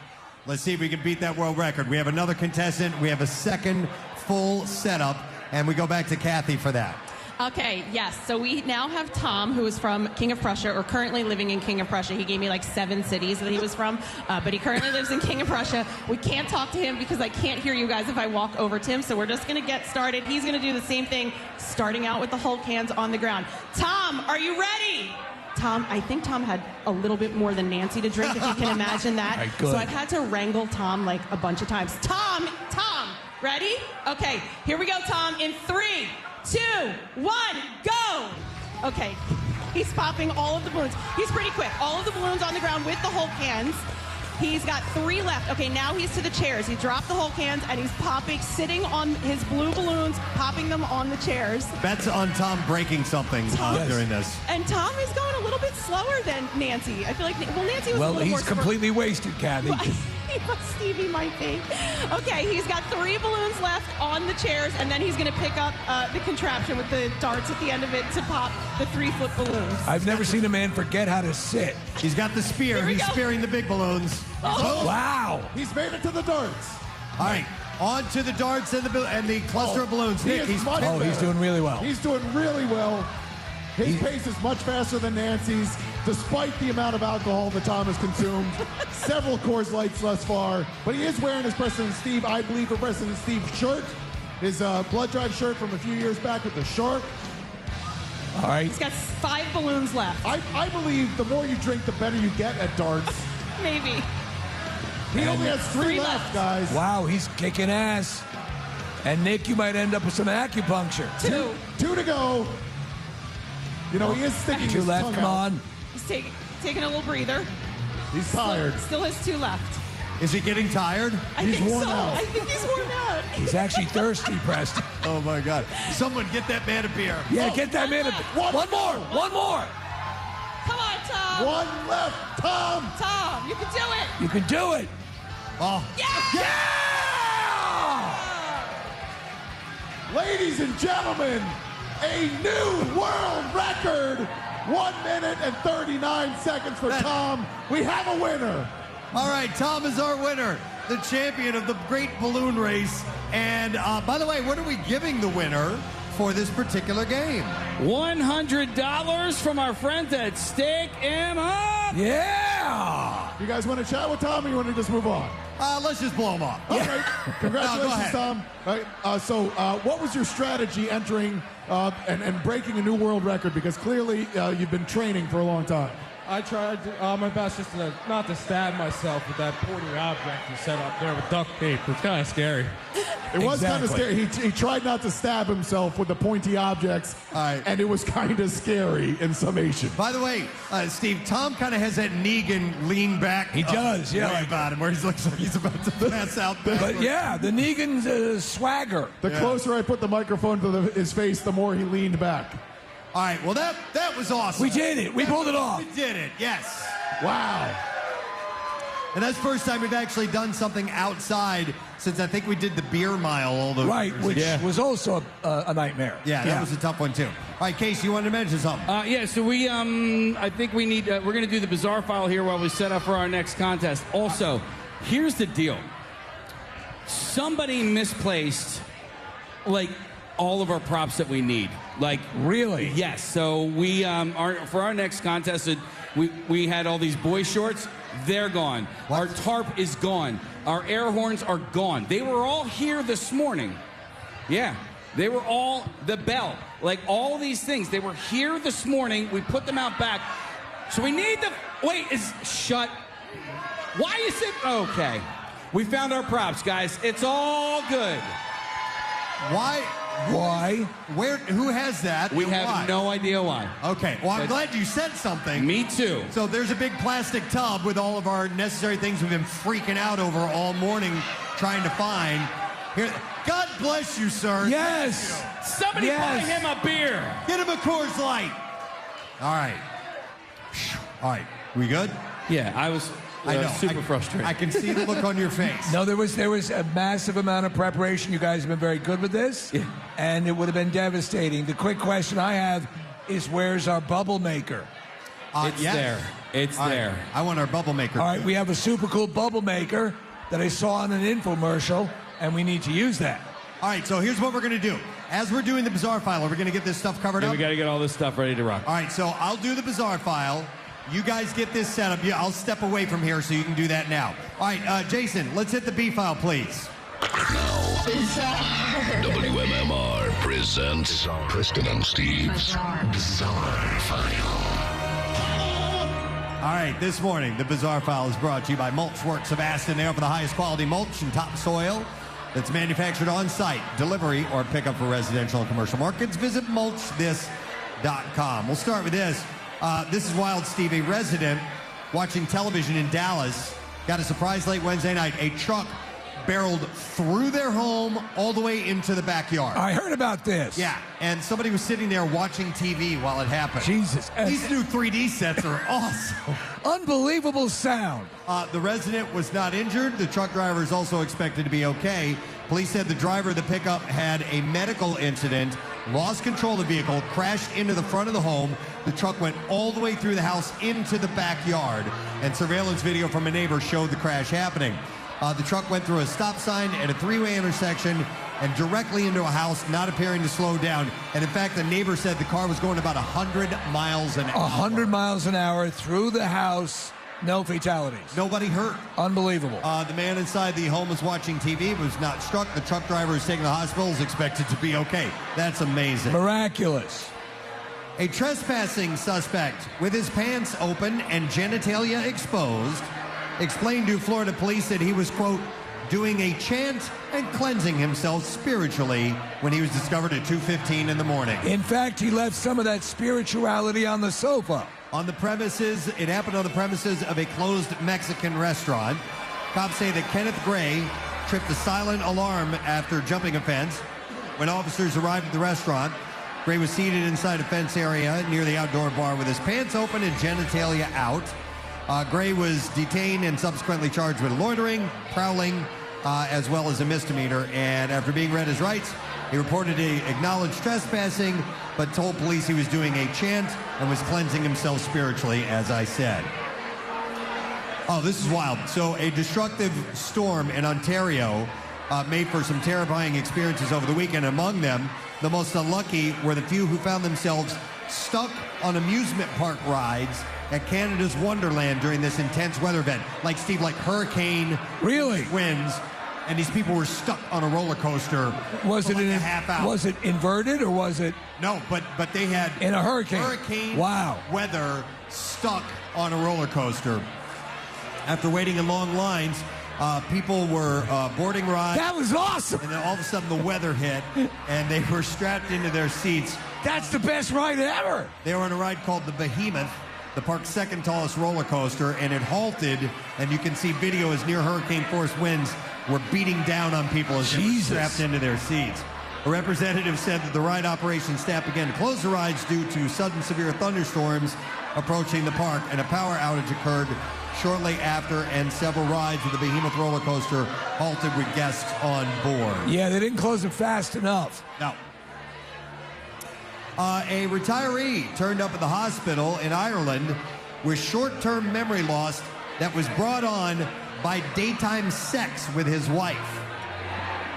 Let's see if we can beat that world record. We have another contestant. We have a second full setup, and we go back to Kathy for that. Okay, yes. So we now have Tom, who is from King of Prussia, or currently living in King of Prussia. He gave me like 7 cities that he was from, but he currently lives in King of Prussia. We can't talk to him because I can't hear you guys if I walk over to him, so we're just going to get started. He's going to do the same thing, starting out with the Hulk hands on the ground. Tom, are you ready? Tom, I think Tom had a little bit more than Nancy to drink, if you can imagine that. So I've had to wrangle Tom like a bunch of times. Tom, ready? Okay, here we go, Tom. In 3, 2, 1, go! Okay, he's popping all of the balloons. He's pretty quick. All of the balloons on the ground with the Hulk hands. He's got 3 left. Okay, now he's to the chairs. He dropped the Hulk hands, and he's popping, sitting on his blue balloons, popping them on the chairs. Bets on Tom breaking something during this. And Tom is going a little bit slower than Nancy. I feel like, well, Nancy was a little more... Well, he's completely wasted, Kathy. Stevie might be. Okay, he's got 3 balloons left on the chairs, and then he's going to pick up the contraption with the darts at the end of it to pop the 3-foot balloons. I've never seen a man forget how to sit. He's got the spear. He's spearing the big balloons. Oh. Wow. He's made it to the darts. All right. On to the darts and the cluster of balloons. Nick, he's doing really well. He's doing really well. His pace is much faster than Nancy's, despite the amount of alcohol that Tom has consumed. Several Coors Lights thus far. But he is wearing his Preston and Steve, I believe, for Preston and Steve shirt. His blood drive shirt from a few years back with the shark. All right. He's got 5 balloons left. I believe the more you drink, the better you get at darts. Maybe. He only has 3 left, guys. Wow, he's kicking ass. And Nick, you might end up with some acupuncture. 2 to go. You know, he is sticking 2 his left, tongue come out. on. He's taking a little breather. He's tired. Still has 2 left. Is he getting tired? He's worn out. I think he's worn out. He's actually thirsty, Preston. Oh, my God. Someone get that man a beer. Yeah, get that man a beer. One more. Come on, Tom. 1 left. Tom. Tom, you can do it. You can do it. Oh. Yeah! Ladies and gentlemen, a new world record. 1 minute and 39 seconds for Tom. We have a winner. All right, Tom is our winner, the champion of the great balloon race. And by the way, what are we giving the winner for this particular game? $100 from our friends at Stick 'Em Up. Yeah. You guys want to chat with Tom, or you want to just move on? Let's just blow him off. Okay. Congratulations, No, go ahead. Tom. All right, so what was your strategy entering and breaking a new world record? Because clearly you've been training for a long time. I tried my best just not to stab myself with that pointy object you set up there with duct tape. It's kind of scary. It was kind of scary. He tried not to stab himself with the pointy objects, and it was kind of scary in summation. By the way, Steve, Tom kind of has that Negan lean back. He does, yeah. way about him, where he looks like he's about to pass out. But yeah, the Negan's swagger. The closer I put the microphone to his face, the more he leaned back. All right, well, that was awesome. We did it. We pulled it off. We did it, yes. Wow. And that's the first time we've actually done something outside since I think we did the beer mile all those Right, years. which was also a nightmare. Yeah, that was a tough one, too. All right, Casey, you wanted to mention something? Yeah, so we, I think we need, we're going to do the bizarre file here while we set up for our next contest. Also, here's the deal. Somebody misplaced, like, all of our props that we need. Like, really? Yes. So we, for our next contest, we had all these boy shorts. They're gone. Our tarp is gone. Our air horns are gone. They were all here this morning. Yeah. They were all, the bell, like all these things. They were here this morning. We put them out back. So we need shut. Why is it? Okay. We found our props, guys. It's all good. Why? Where? Who has that? We and have why? no idea why. Okay. Well, I'm glad you said something. Me too. So there's a big plastic tub with all of our necessary things we've been freaking out over all morning trying to find. Here, God bless you, sir. Yes. Somebody buy him a beer. Get him a Coors Light. All right. All right. We good? Yeah, I was super frustrated. I can see the look on your face. No, there was a massive amount of preparation. You guys have been very good with this, and it would have been devastating. The quick question I have is, where's our bubble maker? It's there. It's All there. Right. I want our bubble maker. All right, we have a super cool bubble maker that I saw on an infomercial, and we need to use that. All right, so here's what we're going to do. As we're doing the bizarre file, we're going to get this stuff covered up. We got to get all this stuff ready to rock. All right, so I'll do the bizarre file. You guys get this set up. I'll step away from here so you can do that now. All right, Jason, let's hit the B file, please. Now, WMMR presents Preston and Steve's Bizarre File. All right, this morning, the bizarre file is brought to you by Mulch Works of Aston. They offer the highest quality mulch and topsoil that's manufactured on site, delivery, or pickup for residential and commercial markets. Visit mulchthis.com. We'll start with this. This is Wild Steve, a resident watching television in Dallas, got a surprise late Wednesday night. A truck barreled through their home all the way into the backyard. I heard about this. Yeah, and somebody was sitting there watching TV while it happened. Jesus. These new 3D sets are awesome. Unbelievable sound. The resident was not injured. The truck driver is also expected to be okay. Police said the driver of the pickup had a medical incident, lost control of the vehicle, crashed into the front of the home. The truck went all the way through the house into the backyard, and surveillance video from a neighbor showed the crash happening. The truck went through a stop sign at a three-way intersection and directly into a house, not appearing to slow down. And in fact, the neighbor said the car was going about 100 miles an hour. 100 miles an hour through the house. No fatalities. Nobody hurt. Unbelievable. The man inside the home was watching TV, was not struck. The truck driver is taken to the hospital, is expected to be okay. That's amazing. Miraculous. A trespassing suspect with his pants open and genitalia exposed explained to Florida police that he was, quote, doing a chant and cleansing himself spiritually when he was discovered at 2:15 in the morning. In fact, he left some of that spirituality on the sofa. On the premises, it happened on the premises of a closed Mexican restaurant. Cops say that Kenneth Gray tripped a silent alarm after jumping a fence. When officers arrived at the restaurant, Gray was seated inside a fence area near the outdoor bar with his pants open and genitalia out. Gray was detained and subsequently charged with loitering, prowling, as well as a misdemeanor. And after being read his rights, he reportedly acknowledged trespassing, but told police he was doing a chant and was cleansing himself spiritually, as I said. Oh, this is wild. So a destructive storm in Ontario made for some terrifying experiences over the weekend. Among them, the most unlucky were the few who found themselves stuck on amusement park rides at Canada's Wonderland during this intense weather event. Like, Steve, like hurricane winds, and these people were stuck on a roller coaster Was for it like a half hour. Was it inverted or was it? No, but they had in a hurricane. Wow. Weather stuck on a roller coaster. After waiting in long lines, people were boarding rides. That was awesome. And then all of a sudden the weather hit, and they were strapped into their seats. That's the best ride ever. They were on a ride called the Behemoth, the park's second tallest roller coaster, and it halted, and you can see video as near hurricane force winds were beating down on people as they were strapped into their seats. A representative said that the ride operation staff began to close the rides due to sudden severe thunderstorms approaching the park, and a power outage occurred shortly after, and several rides of the Behemoth roller coaster halted with guests on board. Yeah, they didn't close it fast enough. No. A retiree turned up at the hospital in Ireland with short-term memory loss that was brought on by daytime sex with his wife.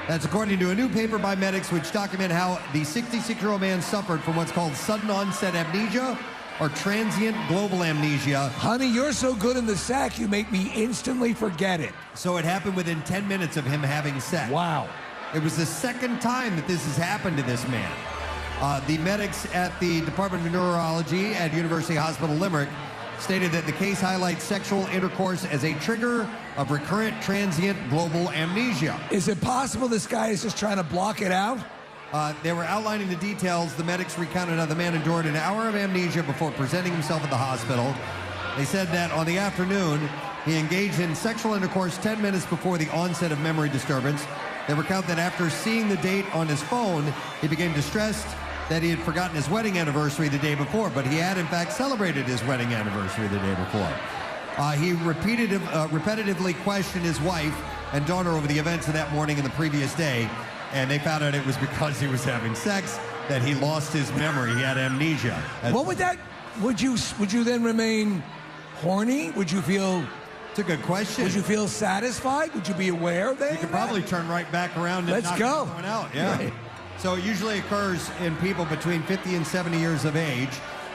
That's according to a new paper by medics which document how the 66-year-old man suffered from what's called sudden onset amnesia or transient global amnesia. Honey, you're so good in the sack, you make me instantly forget it. So it happened within 10 minutes of him having sex. Wow. It was the second time that this has happened to this man. The medics at the Department of Neurology at University Hospital Limerick stated that the case highlights sexual intercourse as a trigger of recurrent transient global amnesia. Is it possible this guy is just trying to block it out? They were outlining the details. The medics recounted how the man endured an hour of amnesia before presenting himself at the hospital. They said that on the afternoon, he engaged in sexual intercourse 10 minutes before the onset of memory disturbance. They recount that after seeing the date on his phone, he became distressed that he had forgotten his wedding anniversary the day before, but he had in fact celebrated his wedding anniversary the day before. He repetitively questioned his wife and daughter over the events of that morning and the previous day, and they found out it was because he was having sex that he lost his memory. He had amnesia. What would that? Would you then remain horny? Would you feel? It's a good question. Would you feel satisfied? Would you be aware of that? You could probably turn right back around and Let's knock go. someone out. Yeah. Right. So it usually occurs in people between 50 and 70 years of age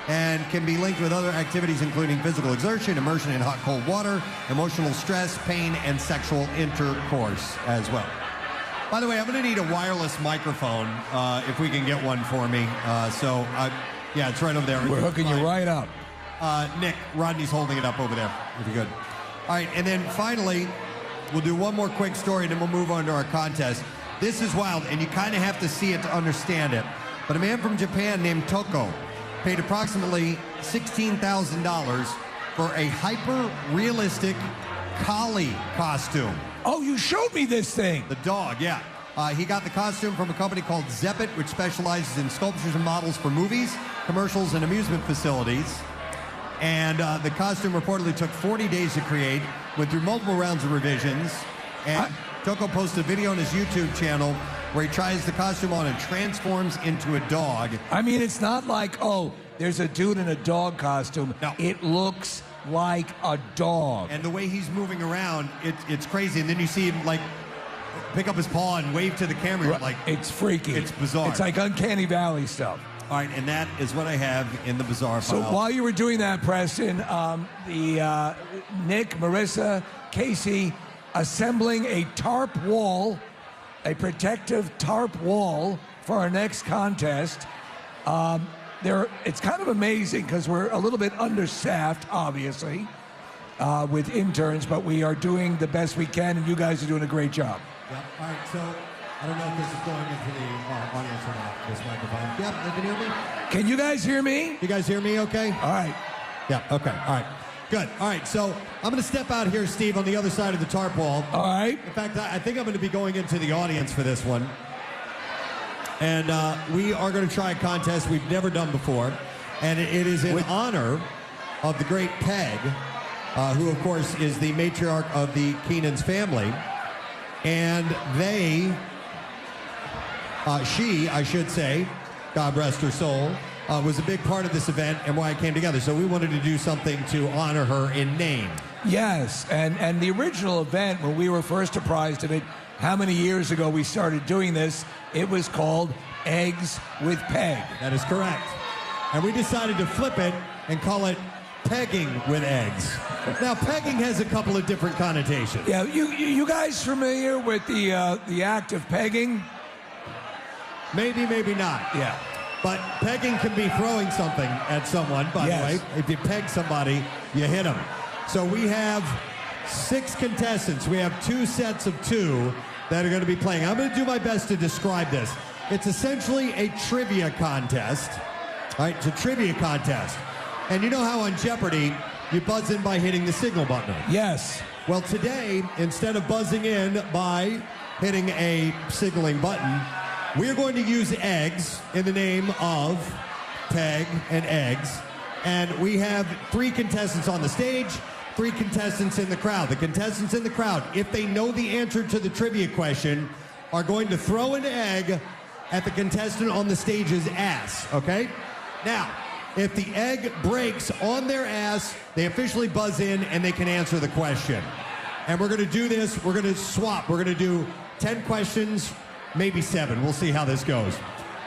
and can be linked with other activities including physical exertion, immersion in hot, cold water, emotional stress, pain, and sexual intercourse as well. By the way, I'm going to need a wireless microphone if we can get one for me. Yeah, it's right over there. We're hooking you right up. Nick, Rodney's holding it up over there, if you could. All right, and then finally, we'll do one more quick story, and then we'll move on to our contest. This is wild, and you kind of have to see it to understand it. But a man from Japan named Toko paid approximately $16,000 for a hyper-realistic Kali costume. Oh, you showed me this thing. The dog, yeah. He got the costume from a company called Zeppet, which specializes in sculptures and models for movies, commercials, and amusement facilities. And the costume reportedly took 40 days to create, went through multiple rounds of revisions. And Toko posted a video on his YouTube channel where he tries the costume on and transforms into a dog. I mean, it's not like, oh, there's a dude in a dog costume. No. It looks like a dog. And the way he's moving around, it's crazy. And then you see him, like, pick up his paw and wave to the camera. You're like, it's freaky. It's bizarre. It's like Uncanny Valley stuff. All right, and that is what I have in the bizarre So file. while you were doing that, Preston, Nick, Marissa, Casey, assembling a tarp wall, a protective tarp wall for our next contest. It's kind of amazing because we're a little bit understaffed, obviously, with interns, but we are doing the best we can, and you guys are doing a great job. Yep. All right, so I don't know if this is going into the audience or not, this microphone. Yep, they can hear me? Can you guys hear me? You guys hear me okay? All right. Yeah, okay, all right. Good. All right, so I'm going to step out here, Steve, on the other side of the tarp wall. All right. In fact, I think I'm going to be going into the audience for this one. And we are going to try a contest we've never done before. And it is in honor of the great Peg, who, of course, is the matriarch of the Keenan's family. And she, I should say, God rest her soul, was a big part of this event and why it came together. So we wanted to do something to honor her in name. Yes, and the original event, when we were first apprised of it, how many years ago we started doing this, it was called Eggs with Peg. That is correct. And we decided to flip it and call it Pegging with Eggs. Now, pegging has a couple of different connotations. Yeah, you guys familiar with the act of pegging? Maybe, maybe not. Yeah. But pegging can be throwing something at someone, by the way. If you peg somebody, you hit them. So we have 6 contestants. We have 2 sets of 2 that are going to be playing. I'm going to do my best to describe this. It's essentially a trivia contest. All right, it's a trivia contest. And you know how on Jeopardy, you buzz in by hitting the signal button? Yes. Well, today, instead of buzzing in by hitting a signaling button, we're going to use eggs in the name of Peg and Eggs. And we have 3 contestants on the stage, 3 contestants in the crowd. The contestants in the crowd, if they know the answer to the trivia question, are going to throw an egg at the contestant on the stage's ass, okay? Now, if the egg breaks on their ass, they officially buzz in and they can answer the question. And we're going to do this. We're going to swap. We're going to do 10 questions, maybe 7. We'll see how this goes.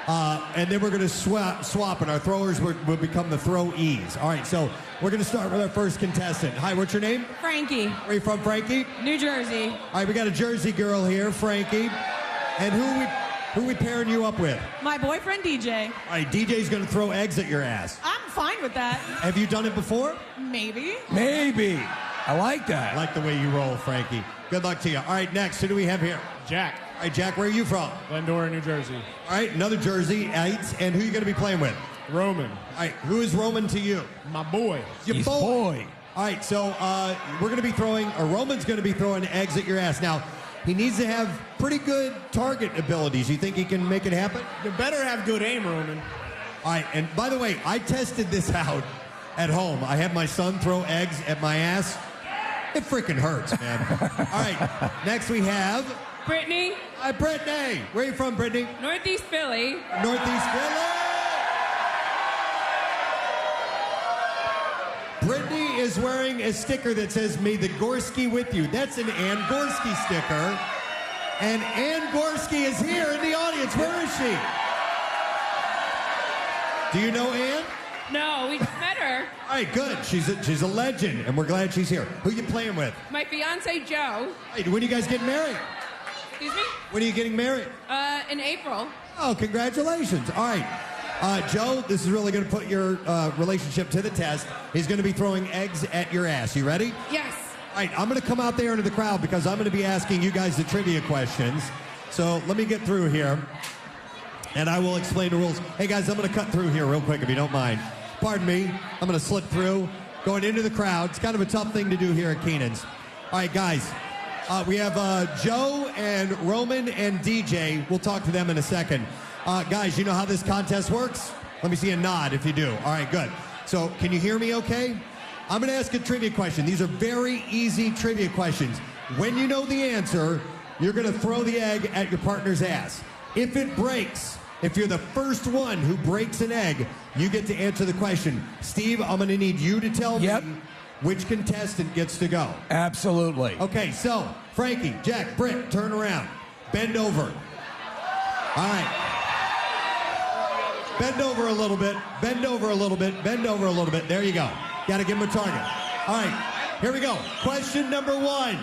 And then we're going to swap, and our throwers will become the throwees. All right, so we're going to start with our first contestant. Hi, what's your name? Frankie. Where are you from, Frankie? New Jersey. All right, we got a Jersey girl here, Frankie. And who we pairing you up with? My boyfriend, DJ. All right, DJ's going to throw eggs at your ass. I'm fine with that. Have you done it before? Maybe. Maybe. I like that. I like the way you roll, Frankie. Good luck to you. All right, next, who do we have here? Jack. All right, Jack, where are you from? Glendora, New Jersey. All right, another Jersey. And who are you going to be playing with? Roman. All right, who is Roman to you? My boy. Your boy. All right, so we're going to be throwing, or Roman's going to be throwing eggs at your ass. Now, he needs to have pretty good target abilities. You think he can make it happen? You better have good aim, Roman. All right, and by the way, I tested this out at home. I had my son throw eggs at my ass. It freaking hurts, man. All right, next we have... Brittany. Hi, Brittany. Where are you from, Brittany? Northeast Philly. Northeast Philly. Brittany is wearing a sticker that says, "May the Gorski with you." That's an Ann Gorski sticker. And Ann Gorski is here in the audience. Where is she? Do you know Ann? No, we just met her. All right, good. She's a legend, and we're glad she's here. Who you playing with? My fiance, Joe. Hey, when are you guys getting married? Excuse me? When are you getting married? In April. Oh, congratulations. All right. Joe, this is really going to put your relationship to the test. He's going to be throwing eggs at your ass. You ready? Yes. All right, I'm going to come out there into the crowd because I'm going to be asking you guys the trivia questions. So let me get through here, and I will explain the rules. Hey, guys, I'm going to cut through here real quick if you don't mind. Pardon me. I'm going to slip through, going into the crowd. It's kind of a tough thing to do here at Keenan's. All right, guys, We have Joe and Roman and DJ. We'll talk to them in a second. Guys, you know how this contest works? Let me see a nod if you do. All right, good. So can you hear me okay? I'm going to ask a trivia question. These are very easy trivia questions. When you know the answer, you're going to throw the egg at your partner's ass. If it breaks, if you're the first one who breaks an egg, you get to answer the question. Steve, I'm going to need you to tell me which contestant gets to go. Absolutely. Okay, so Frankie, Jack, Britt, turn around. Bend over. All right. Bend over a little bit. Bend over a little bit. Bend over a little bit. There you go. Got to give him a target. All right, here we go. Question number 1.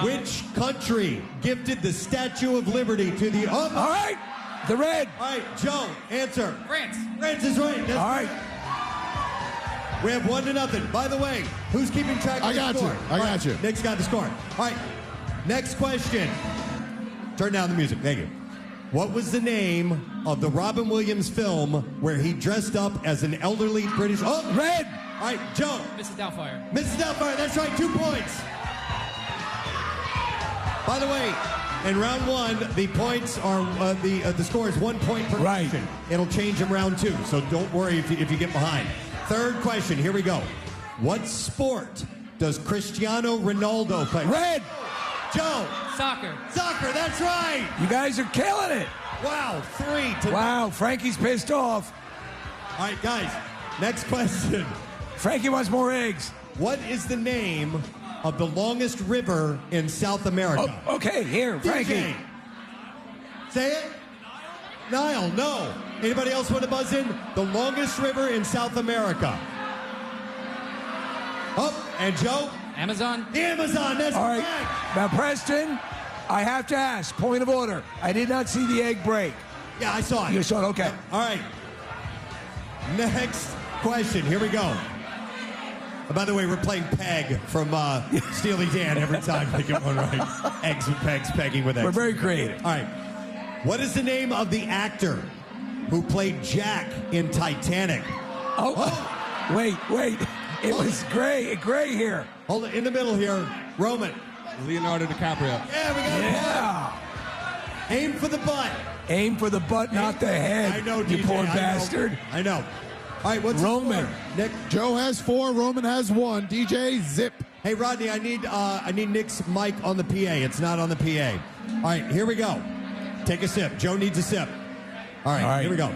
Which country gifted the Statue of Liberty to the... Oh, all right, the red. All right, Joe, answer. France. France is right. That's all right. We have 1-0. By the way, who's keeping track of the score? I got you. Nick's got the score. All right, next question. Turn down the music. Thank you. What was the name of the Robin Williams film where he dressed up as an elderly British... Oh, red! All right, Joe. Mrs. Doubtfire. Mrs. Doubtfire, that's right, 2 points. By the way, in round 1, the points are, the score is 1 point per question. It'll change in round 2, so don't worry if you get behind. Third question, here we go. What sport does Cristiano Ronaldo play? Red! Joe. Soccer. Soccer, that's right. You guys are killing it. Wow, 3-0. Wow, Frankie's pissed off. All right, guys, next question. Frankie wants more eggs. What is the name of the longest river in South America? Oh, okay, here, Frankie. DJ. Say it. Nile, no. Anybody else want to buzz in? The longest river in South America. Oh, and Joe? Amazon. The Amazon, that's all right. correct. Now, Preston, I have to ask, point of order. I did not see the egg break. Yeah, I saw it. You saw it, okay. All right. Next question, here we go. By the way, we're playing Peg from Steely Dan every time we get one right. Eggs with pegs, pegging with eggs. We're very creative. All right. What is the name of the actor who played Jack in Titanic? Oh. Wait. It was gray here. Hold it in the middle here. Roman. Leonardo DiCaprio. Yeah, we got it. Aim for the butt. Aim for the butt, not the head. I know, you DJ, poor bastard. I know. All right, what's Roman? Nick. Joe has 4. Roman has 1. DJ, zip. Hey, Rodney, I need Nick's mic on the PA. It's not on the PA. All right, here we go. Take a sip. Joe needs a sip. All right. Here we go.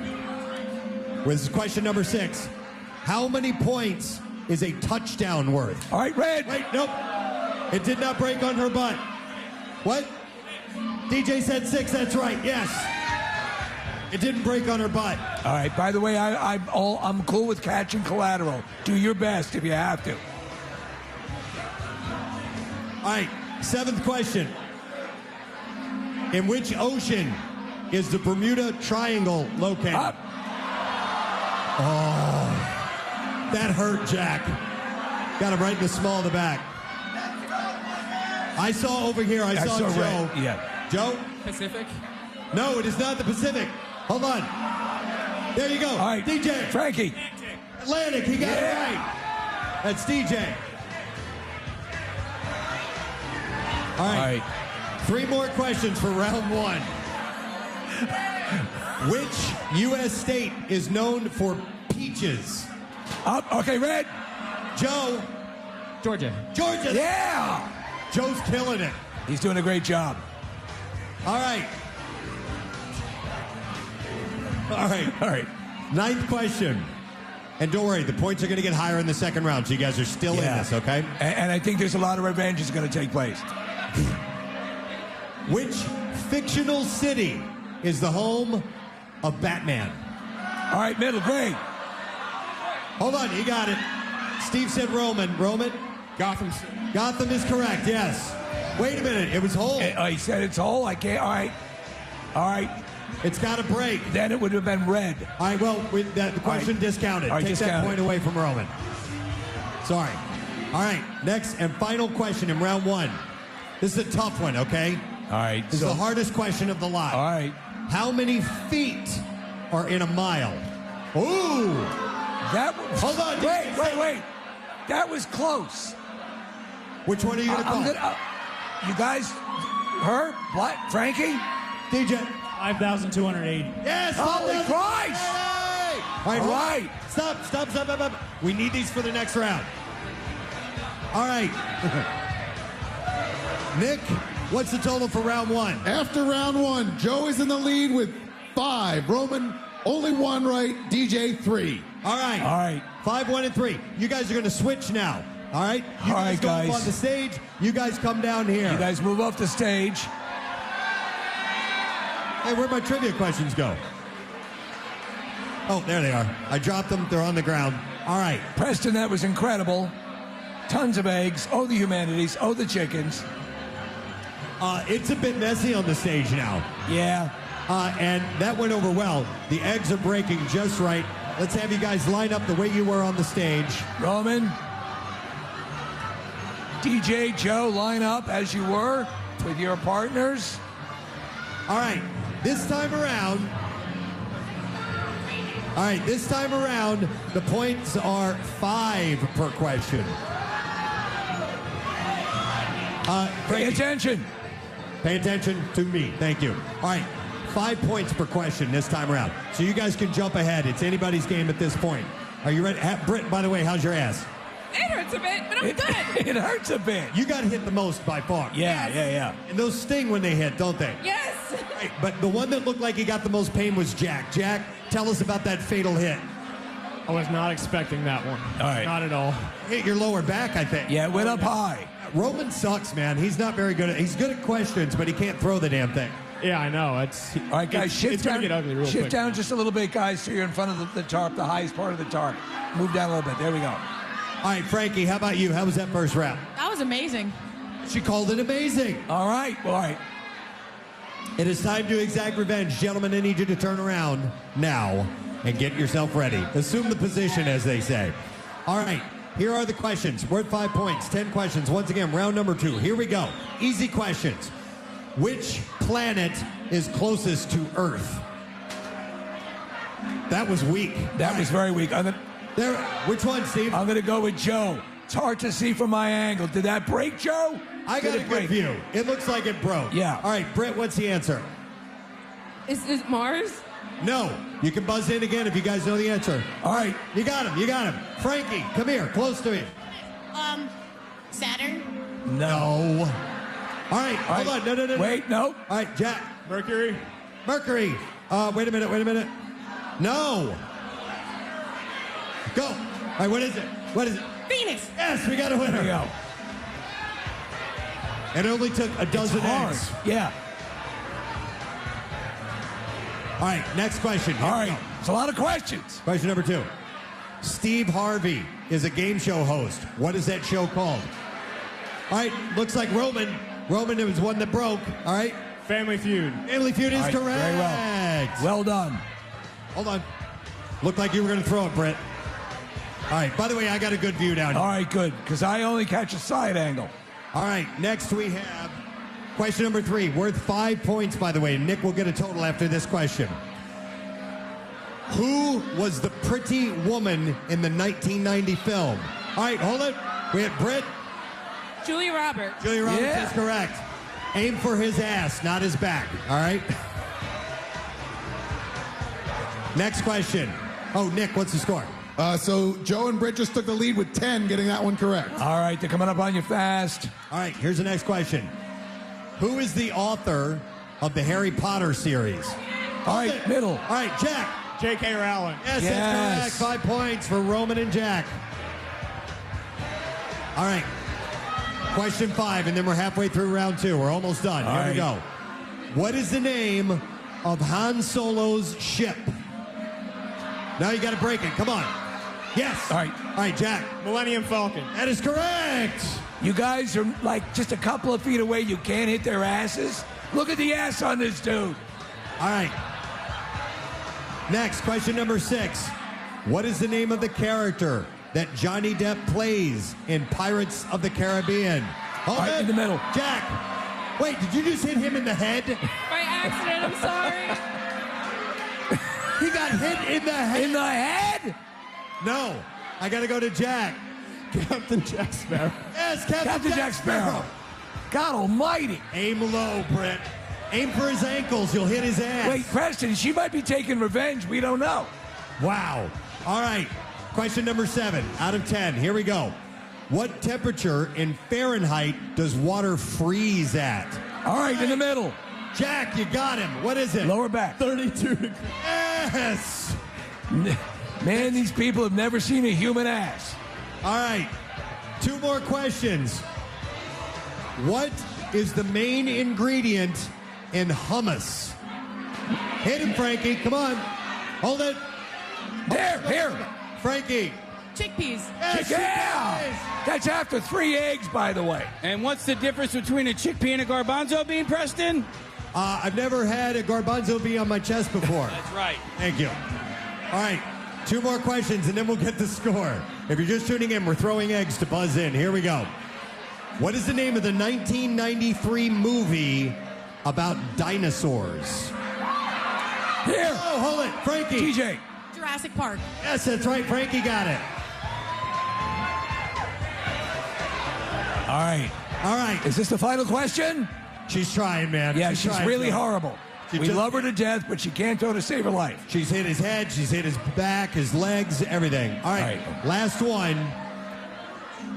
This is question number 6. How many points is a touchdown worth? All right, red. Wait, nope. It did not break on her butt. What? DJ said 6. That's right. Yes. It didn't break on her butt. All right. By the way, I'm cool with catching collateral. Do your best if you have to. All right. 7th question. In which ocean is the Bermuda Triangle located? Oh, that hurt, Jack. Got him right in the small of the back. I saw over here. I saw Joe. Red. Yeah. Joe? Pacific. No, it is not the Pacific. Hold on. There you go. All right. DJ. Frankie. Atlantic. He got it right. That's DJ. All right. 3 more questions for round 1. Which U.S. state is known for peaches? Okay, red. Joe. Georgia. Yeah. Joe's killing it. He's doing a great job. All right. 9th question. And don't worry, the points are going to get higher in the second round, so you guys are still in this, okay? And I think there's a lot of revenge is going to take place. Which fictional city is the home of Batman? All right, middle, great. Hold on, you got it. Steve said Roman. Roman? Gotham. Gotham is correct, yes. Wait a minute, it was whole. He said it's whole. I can't. All right. It's got to break. Then it would have been red. All right, well, the question discounted. All right, Take that point away from Roman. Sorry. All right, next and final question in round 1. This is a tough one, okay? All right. This is the hardest question of the lot. All right. How many feet are in a mile? Ooh. That was... Hold on. Wait. That was close. Which one are you going to call? You guys, her, what, Frankie? DJ. 5,280. Yes! Holy Christ! All All right. Stop. We need these for the next round. All right. Nick, what's the total for round one? After round one, Joe is in the lead with 5. Roman, only 1 right. DJ, 3. All right. 5, 1, and 3. You guys are going to switch now. All right? You All right, go guys. up on the stage. You guys come down here. You guys move off the stage. Hey, where'd my trivia questions go? Oh, there they are. I dropped them. They're on the ground. All right. Preston, that was incredible. Tons of eggs. Oh, the humanities. Oh, the chickens. It's a bit messy on the stage now. Yeah. And that went over well. The eggs are breaking just right. Let's have you guys line up the way you were on the stage. Roman, DJ, Joe, line up as you were with your partners. All right. This time around, the points are 5 per question. Pay attention. Pay attention to me. Thank you. All right. 5 points per question this time around. So you guys can jump ahead. It's anybody's game at this point. Are you ready? Britt, by the way, how's your ass? It hurts a bit, but I'm good. It hurts a bit. You got hit the most by far. Yeah. And those sting when they hit, don't they? Yes. Right, but the one that looked like he got the most pain was Jack. Jack, tell us about that fatal hit. I was not expecting that one. All right. Not at all. Hit your lower back, I think. Yeah, it went up high. Roman sucks, man. He's not very good he's good at questions, but he can't throw the damn thing. Yeah, I know. All right, guys, shift it's down. gonna get ugly real shift quick. down just a little bit, guys, so you're in front of the tarp, the highest part of the tarp. Move down a little bit. There we go. All right, Frankie, how about you? How was that first round? That was amazing. She called it amazing. All right. It is time to exact revenge. Gentlemen, I need you to turn around now and get yourself ready. Assume the position, as they say. All right, here are the questions. Worth 5 points, 10 questions. Once again, round number 2. Here we go. Easy questions. Which planet is closest to Earth? That was weak. That was very weak. Which one, Steve? I'm going to go with Joe. It's hard to see from my angle. Did that break, Joe? I got a good view. It looks like it broke. Yeah. All right, Britt, what's the answer? Is Mars? No. You can buzz in again if you guys know the answer. All right. You got him. Frankie, come here, close to me. Saturn? No. All right, hold on. No. Wait, no. All right, Jack. Mercury? Wait a minute. No. Go. All right, what is it? Venus. Yes, we got a winner. There we go. It only took a dozen eggs. Yeah. All right, next question. All right. It's a lot of questions. Question number 2. Steve Harvey is a game show host. What is that show called? All right, looks like Roman. It was one that broke. All right. Family Feud. Family Feud is correct. Very well done. Hold on. Looked like you were going to throw it, Britt. All right, by the way, I got a good view down here. All right, good, because I only catch a side angle. All right, next we have question number 3, worth 5 points, by the way. Nick will get a total after this question. Who was the pretty woman in the 1990 film? All right, hold it. We had Britt. Julia Roberts. Julia Roberts is correct. Aim for his ass, not his back. All right? Next question. Oh, Nick, what's the score? So Joe and Britt just took the lead with 10, getting that one correct. All right, they're coming up on you fast. All right, here's the next question. Who is the author of the Harry Potter series? All right, middle. All right, Jack. J.K. Rowling. Yes, that's correct. 5 points for Roman and Jack. All right. Question 5, and then we're halfway through round 2. We're almost done. Here we go. What is the name of Han Solo's ship? Now you got to break it. Come on. Yes. All right, Jack. Millennium Falcon. That is correct. You guys are like just a couple of feet away. You can't hit their asses. Look at the ass on this dude. All right. Next, question number 6. What is the name of the character that Johnny Depp plays in Pirates of the Caribbean? All right, in the middle. Jack. Wait, did you just hit him in the head? By accident, I'm sorry. He got hit in the head. In the head? No. I got to go to Jack. Captain Jack Sparrow. Yes, Captain Jack Sparrow. God almighty. Aim low, Brett. Aim for his ankles. You'll hit his ass. Wait, Preston, she might be taking revenge. We don't know. Wow. All right. Question number 7 out of 10. Here we go. What temperature in Fahrenheit does water freeze at? All right, in the middle. Jack, you got him. What is it? Lower back. 32 degrees. Yes. Man, these people have never seen a human ass. All right. 2 more questions. What is the main ingredient in hummus? Hit him, Frankie. Come on. Hold it. There, here. Frankie. Chickpeas. Yes, Yeah. That's after 3 eggs, by the way. And what's the difference between a chickpea and a garbanzo bean, Preston? I've never had a garbanzo bean on my chest before. That's right. Thank you. All right. 2 more questions, and then we'll get the score. If you're just tuning in, we're throwing eggs to buzz in. Here we go. What is the name of the 1993 movie about dinosaurs? Here. Oh, hold it. Frankie. TJ. Jurassic Park. Yes, that's right. Frankie got it. All right. All right. Is this the final question? She's trying, man. Yeah, she's trying, really Joe. horrible. We love her to death, but she can't throw to save her life. She's hit his head. She's hit his back, his legs, everything. All right. Last one.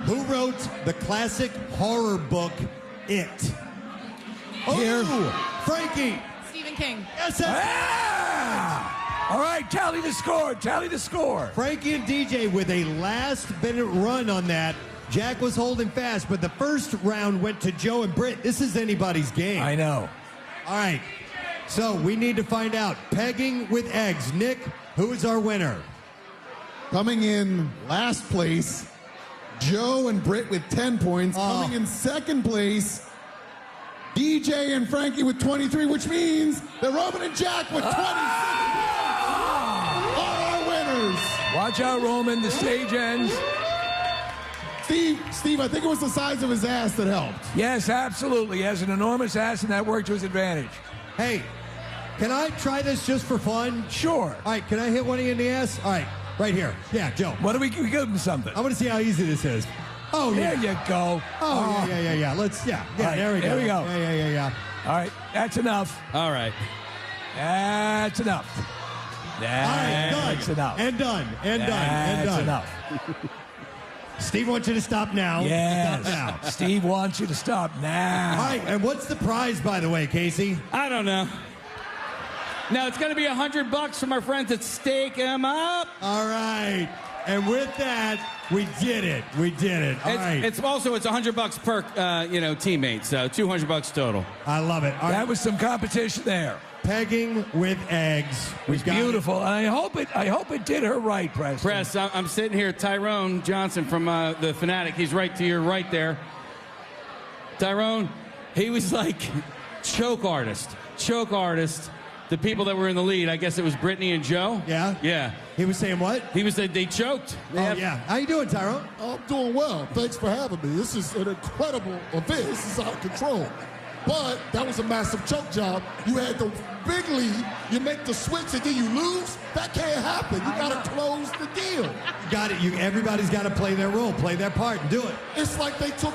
Who wrote the classic horror book, It? Here. Oh, Frankie. Stephen King. Yes, that's All right, tally the score. Tally the score. Frankie and DJ with a last-minute run on that. Jack was holding fast, but the first round went to Joe and Britt. This is anybody's game. I know. All right. So we need to find out. Pegging with eggs. Nick, who is our winner? Coming in last place, Joe and Britt with 10 points. Coming in second place, DJ and Frankie with 23, which means that Roman and Jack with 26 are our winners. Watch out, Roman. The stage ends. Steve, I think it was the size of his ass that helped. Yes, absolutely. He has an enormous ass, and that worked to his advantage. Hey, can I try this just for fun? Sure. All right, can I hit one of you in the ass? All right, right here. Yeah, Joe. What do we give him something? I want to see how easy this is. Oh, yeah. There you go. Oh, yeah. Let's, yeah, right, there we go. there we go. Yeah. All right, that's enough. All right. That's enough. That's enough. And done. That's enough. Steve wants you to stop now. Yes. Stop now. Steve wants you to stop now. All right, and what's the prize, by the way, Casey? I don't know. No, it's going to be $100 from our friends at Stake 'Em Up. All right. And with that, we did it. We did it. All right. It's $100 per teammate, so $200 total. I love it. All that right. was some competition there. Pegging with eggs. It was beautiful, and I hope it did her right, Preston. Press, I'm sitting here, Tyrone Johnson from the Fanatic. He's right to your right there. Tyrone, he was like choke artist. The people that were in the lead, I guess it was Brittany and Joe. Yeah? Yeah. He was saying what? He was they choked. Yeah. How you doing, Tyrone? I'm doing well. Thanks for having me. This is an incredible event. This is out of control. But that was a massive choke job. You had the big lead. You make the switch and then you lose. That can't happen. You got to close the deal. You got it. Everybody's got to play their role, play their part, and do it. It's like they took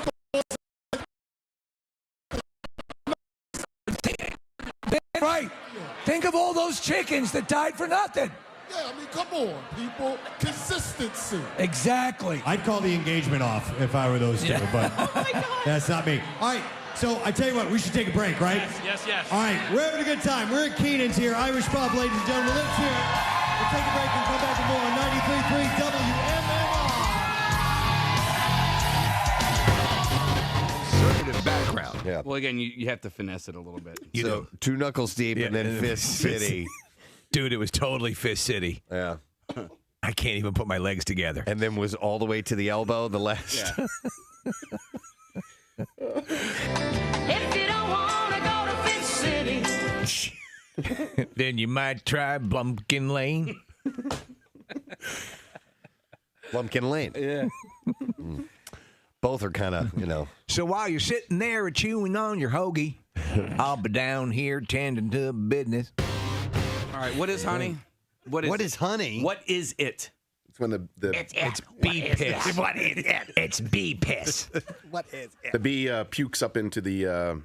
Right. Think of all those chickens that died for nothing. Yeah, I mean, come on, people. Consistency. Exactly. I'd call the engagement off if I were those two, but that's not me. All right, so I tell you what, we should take a break, right? Yes. All right, we're having a good time. We're at Keenan's here, Irish Pub, ladies and gentlemen. Let's hear it. We'll take a break and come back with more on 93.3 WMMR. Conservative background. Yeah. Well, again, you have to finesse it a little bit. So 2 knuckles deep and then Fist City. Dude, it was totally Fist City. Yeah. I can't even put my legs together. And then was all the way to the elbow, the last. Yeah. If you don't want to go to Fist City, Then you might try Blumpkin Lane. Lumpkin Lane. Yeah. Both are kind of, So while you're sitting there chewing on your hoagie, I'll be down here tending to business. All right, what is honey? What is honey? What is it? It's when the It's bee piss. What is it? It's bee piss. What is it? The bee pukes up into the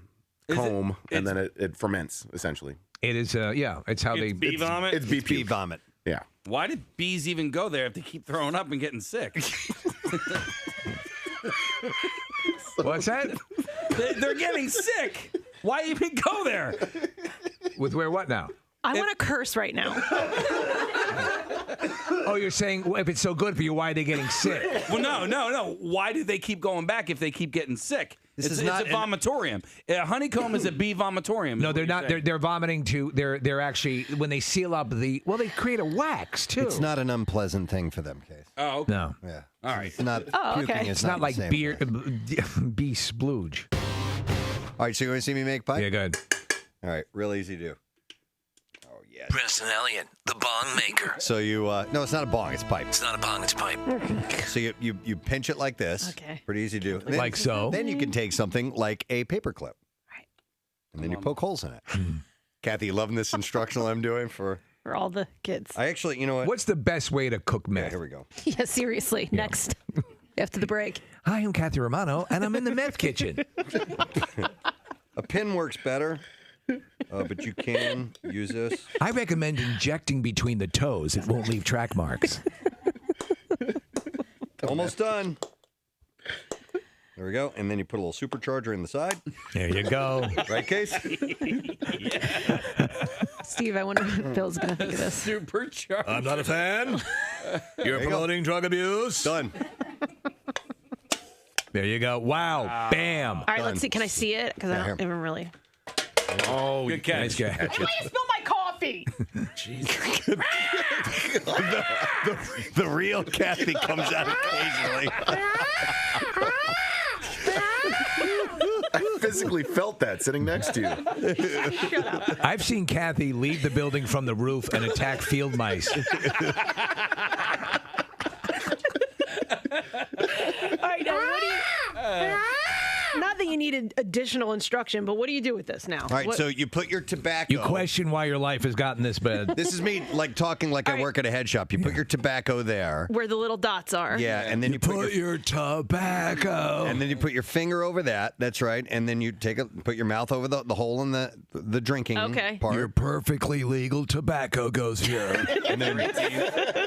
comb, and then it ferments, essentially. It is, it's how It's bee vomit? It's bee vomit. Yeah. Why did bees even go there if they keep throwing up and getting sick? What's that? They're getting sick. Why even go there? With where what now? I want to curse right now. Oh, you're saying if it's so good for you, why are they getting sick? Well, no. Why do they keep going back if they keep getting sick? It's a vomitorium. A honeycomb is a bee vomitorium. No, they're not. They're vomiting to. They're actually when they seal up they create a wax too. It's not an unpleasant thing for them, Case. Oh, okay. No. Yeah. All right. It's not Oh, puking. okay. It's not like the same beer, thing. bee splooge. All right, so you want to see me make pipe? Yeah, good. All right, real easy to do. Preston Elliott, the bong maker. So you, no, it's not a bong, it's pipe. It's not a bong, it's pipe. So you pinch it like this. Okay. Pretty easy to do. Then, Like so? Then you can take something like a paper clip. Right. And then you poke holes in it. Kathy, you loving this instructional I'm doing for all the kids. I actually, you know what? What's the best way to cook meth? Yeah, here we go. Yeah, seriously. Next. After the break. Hi, I'm Kathy Romano, and I'm in the meth kitchen. A pin works better. But you can use this. I recommend injecting between the toes. It won't leave track marks. Almost done. There we go. And then you put a little supercharger in the side. There you go. Right, Case? Steve, I wonder what Bill's going to think of this. Supercharged. I'm not a fan. You're promoting drug abuse. Done. There you go. Wow. Bam. All right, let's see. Can I see it? Because I don't even really. Oh, good catch. Nice catch. Why you spill my coffee? The real Kathy comes out occasionally. I physically felt that sitting next to you. Shut up. I've seen Kathy leave the building from the roof and attack field mice. All right, now what do you... Not that you needed additional instruction, but what do you do with this now? All right, so you put your tobacco. You question why your life has gotten this bad. This is me like talking like I work at a head shop. You put your tobacco there. Where the little dots are. Yeah, and then you put your tobacco. And then you put your finger over that. That's right. And then you put your mouth over the hole in the drinking part. Your perfectly legal tobacco goes here. And then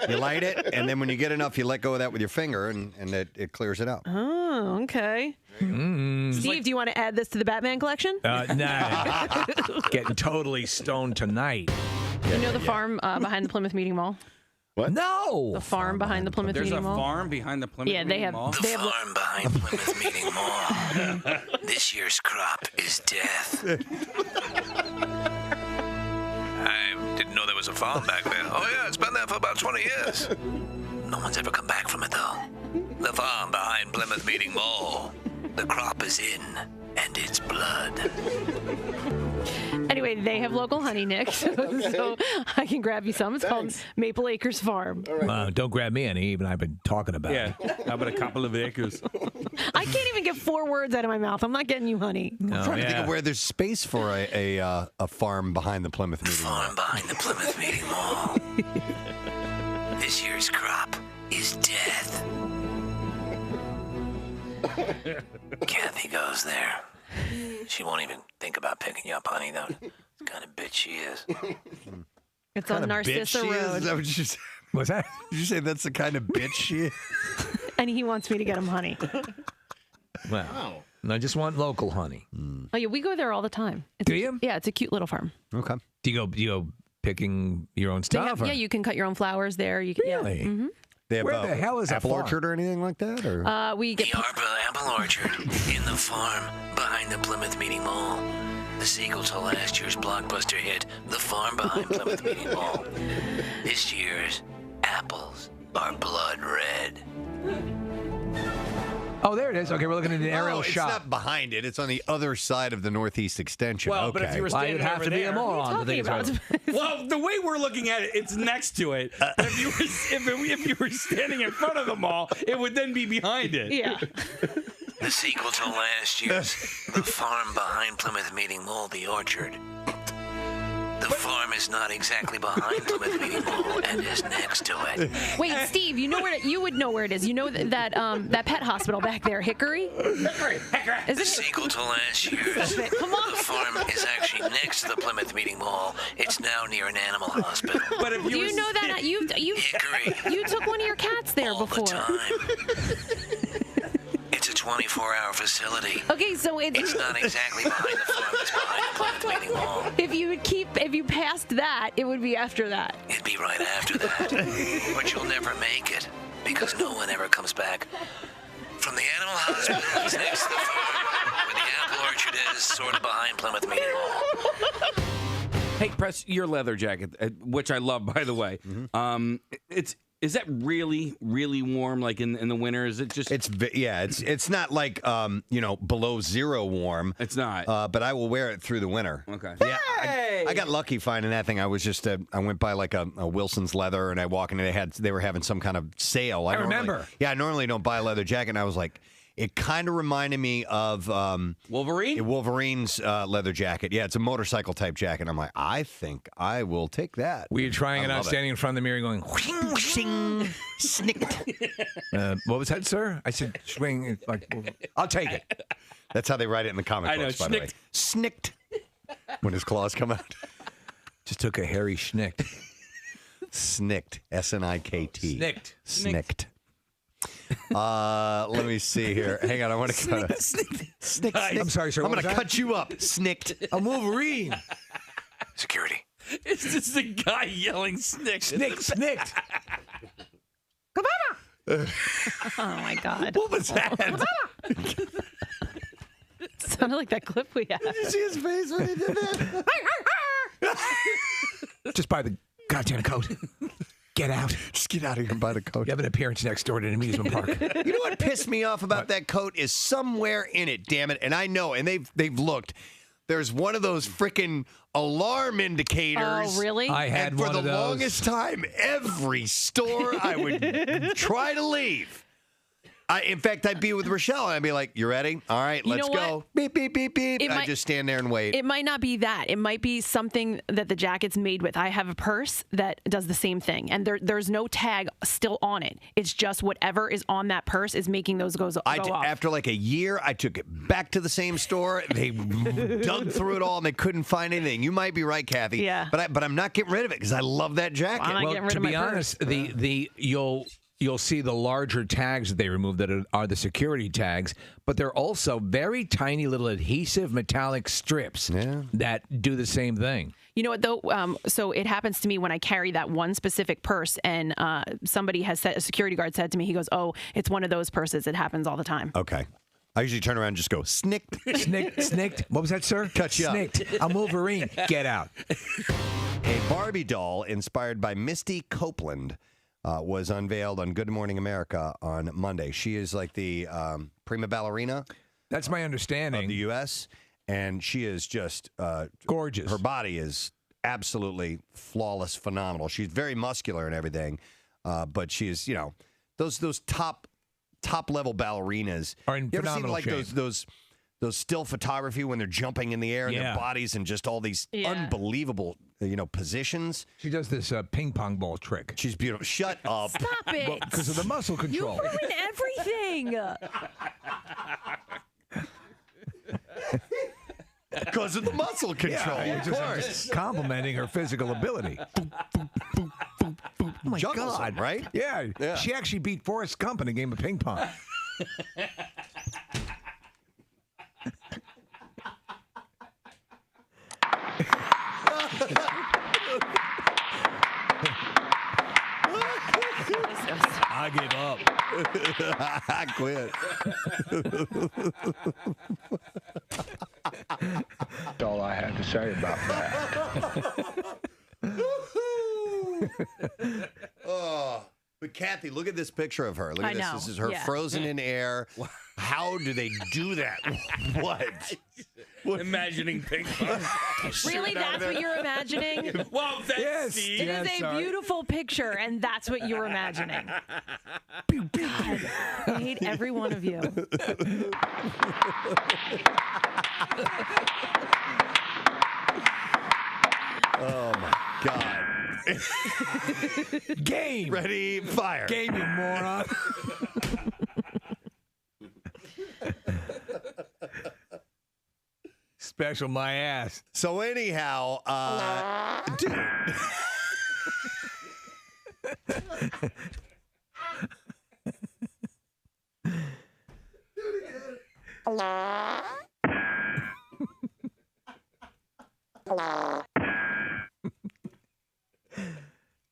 you light it, and then when you get enough, you let go of that with your finger, and it clears it out. Oh, okay. Steve, do you want to add this to the Batman collection? Nah. Getting totally stoned tonight. You know the farm behind the Plymouth Meeting Mall? What? No. The farm behind the Plymouth Meeting Mall? There's a farm behind the Plymouth Meeting Mall? The farm behind Plymouth Meeting Mall. This year's crop is death. I didn't know there was a farm back there. Oh, yeah, it's been there for about 20 years. No one's ever come back from it, though. The farm behind Plymouth Meeting Mall. The crop is in, and it's blood. Anyway, they have local honey, Nick, so I can grab you some. It's called Maple Acres Farm. Don't grab me any. Even I've been talking about it. How about a couple of acres? I can't even get 4 words out of my mouth. I'm not getting you honey. I'm trying to think of where there's space for a farm behind the Plymouth Meeting Mall. Farm behind the Plymouth Meeting Mall. This year's crop is death. Kathy goes there. She won't even think about picking you up, honey, though. What kind of bitch she is. It's on Narcissa Road. Is that what you said? What's that? Did you say that's the kind of bitch she is? And he wants me to get him honey. Well, I just want local honey. Oh, yeah, we go there all the time. Do you? Yeah, it's a cute little farm. Okay. Do you go picking your own They stuff? have, or- yeah, you can cut your own flowers there. You can, Really? Yeah. Mm-hmm. They have Where the hell is a apple farm? orchard or anything like that? Or We get The apple orchard in the farm behind the Plymouth Meeting Mall. The sequel to last year's blockbuster hit, The Farm Behind Plymouth Meeting Mall. This year's apples are blood red. Oh, there it is. Okay, we're looking at an aerial it's shot. not behind it. It's on the other side of the Northeast Extension. Well, okay. but if you were Well, standing you'd have over to be a there- moron to think What are you it's Well, the way we're looking at it, it's next to it. If you were standing in front of the mall, it would then be behind it. Yeah. The sequel to last year's The Farm Behind Plymouth Meeting Mall, The Orchard. The farm is not exactly behind Plymouth Meeting Hall and is next to it. Wait, Steve, you know where you would know where it is. You know that pet hospital back there, Hickory? Hickory. Is The it? sequel to last year's. Stop it. Come on. The farm is actually next to the Plymouth Meeting Hall. It's now near an animal hospital. But if you know that you took one of your cats there before. It's a 24-hour facility. Okay, so it's not exactly behind the farm. It's behind the Plymouth Meeting Hall. If you passed that, it would be after that. It'd be right after that. But you'll never make it because no one ever comes back from the animal hospital. It's next to the farm where the apple orchard is, sort of behind Plymouth Meeting Hall. Hey, Press, your leather jacket, which I love, by the way. Is that really, really warm? Like in the winter? Is it just? It's not like below zero warm. It's not. But I will wear it through the winter. Okay. Yeah, I got lucky finding that thing. I was just I went by like a Wilson's Leather, and I walk in, and they were having some kind of sale. I remember. I normally don't buy a leather jacket, and I was like, it kind of reminded me of Wolverine. Wolverine's leather jacket. Yeah, it's a motorcycle type jacket. I'm like, I think I will take that. Were you trying I it out, love standing in front of the mirror, going whing, shing, snicked? What was that, sir? I said swing. Like, I'll take it. That's how they write it in the comic books, by the way. Snicked. When his claws come out. Just took a hairy schnicked. Snicked. S-N-I-K-T. Snicked. Snicked. Let me see here. Hang on, I want to cut it. Snicked. I'm sorry, sir. I'm going to cut you up. Snicked. I'm Wolverine. Security. It's just a guy yelling snicked. Snicked. Oh my God. What was that? It sounded like that clip we had. Did you see his face when he did that? Just buy the goddamn coat. Get out. Just get out of here and buy the coat. You have an appearance next door to an amusement park. You know what pissed me off about that coat is somewhere in it, damn it. And I know, and they've looked. There's one of those freaking alarm indicators. Oh, really? I had and for one the of those. longest time, every store I would try to leave. In fact, I'd be with Rochelle, and I'd be like, you ready? All right, You let's know go. what? Beep, beep, beep, beep. It I might- just stand there and wait. It might not be that. It might be something that the jacket's made with. I have a purse that does the same thing, and there's no tag still on it. It's just whatever is on that purse is making those go off. After like a year, I took it back to the same store. They dug through it all, and they couldn't find anything. You might be right, Kathy. Yeah. But I'm not getting rid of it because I love that jacket. I'm not Well, getting rid to of my be honest, purse. you'll see the larger tags that they removed that are the security tags, but they're also very tiny little adhesive metallic strips that do the same thing. You know what, though? So it happens to me when I carry that one specific purse, and somebody has said, a security guard said to me, he goes, oh, it's one of those purses. It happens all the time. Okay. I usually turn around and just go, snicked. Snicked. What was that, sir? Cut you up. Snicked. I'm Wolverine. Get out. A Barbie doll inspired by Misty Copeland was unveiled on Good Morning America on Monday. She is like the prima ballerina. That's my understanding. Of the U.S., and she is just gorgeous. Her body is absolutely flawless, phenomenal. She's very muscular and everything, but she is, those top level ballerinas are in you ever seen phenomenal like shape. those still photography when they're jumping in the air and their bodies and just all these unbelievable positions. She does this ping pong ball trick. She's beautiful. Shut up. Stop it. Because of the muscle control. You ruin everything. Because of the muscle control, Yeah, of I'm course. just complimenting her physical ability. Oh my Juggles God! them, right? Yeah, she actually beat Forrest Gump in a game of ping pong. I give up. I quit. That's all I have to say about that. Oh, but Kathy, look at this picture of her. Look I at this. know. This is her Yeah. frozen in air. How do they do that? What? Imagining ping pong. Really? That's what you're imagining? Well, that's It is a beautiful picture, and that's what you're imagining. God, I hate every one of you. Oh, my God. Game. Ready, fire. Game, you moron. Special my ass. So anyhow, dude.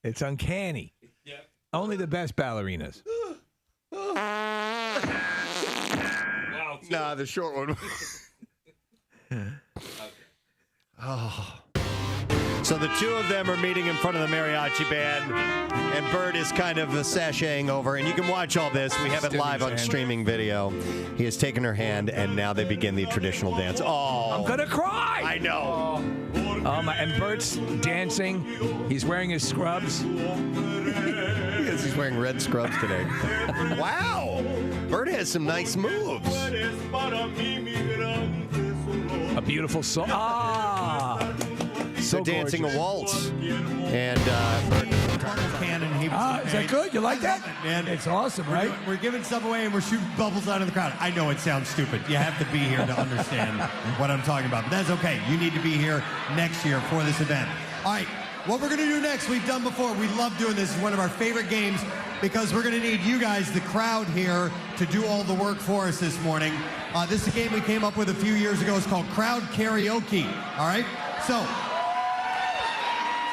It's uncanny. Yeah. Only the best ballerinas. Nah, the short one. Oh. So the two of them are meeting in front of the mariachi band, and Bert is kind of sashaying over, and you can watch all this. We have it live on streaming video. He has taken her hand, and now they begin the traditional dance. Oh, I'm gonna cry. I know. And Bert's dancing. He's wearing his scrubs. Yes, he's wearing red scrubs today. Wow. Bert has some nice moves. A beautiful song. Ah. So dancing a waltz. And Bert. Is that good? You like that? Man, it's awesome, right? We're giving stuff away and we're shooting bubbles out of the crowd. I know it sounds stupid. You have to be here to understand what I'm talking about. But that's okay. You need to be here next year for this event. All right, what we're going to do next, we've done before. We love doing this. It's one of our favorite games because we're going to need you guys, the crowd here, to do all the work for us this morning. This is a game we came up with a few years ago. It's called Crowd Karaoke. All right? So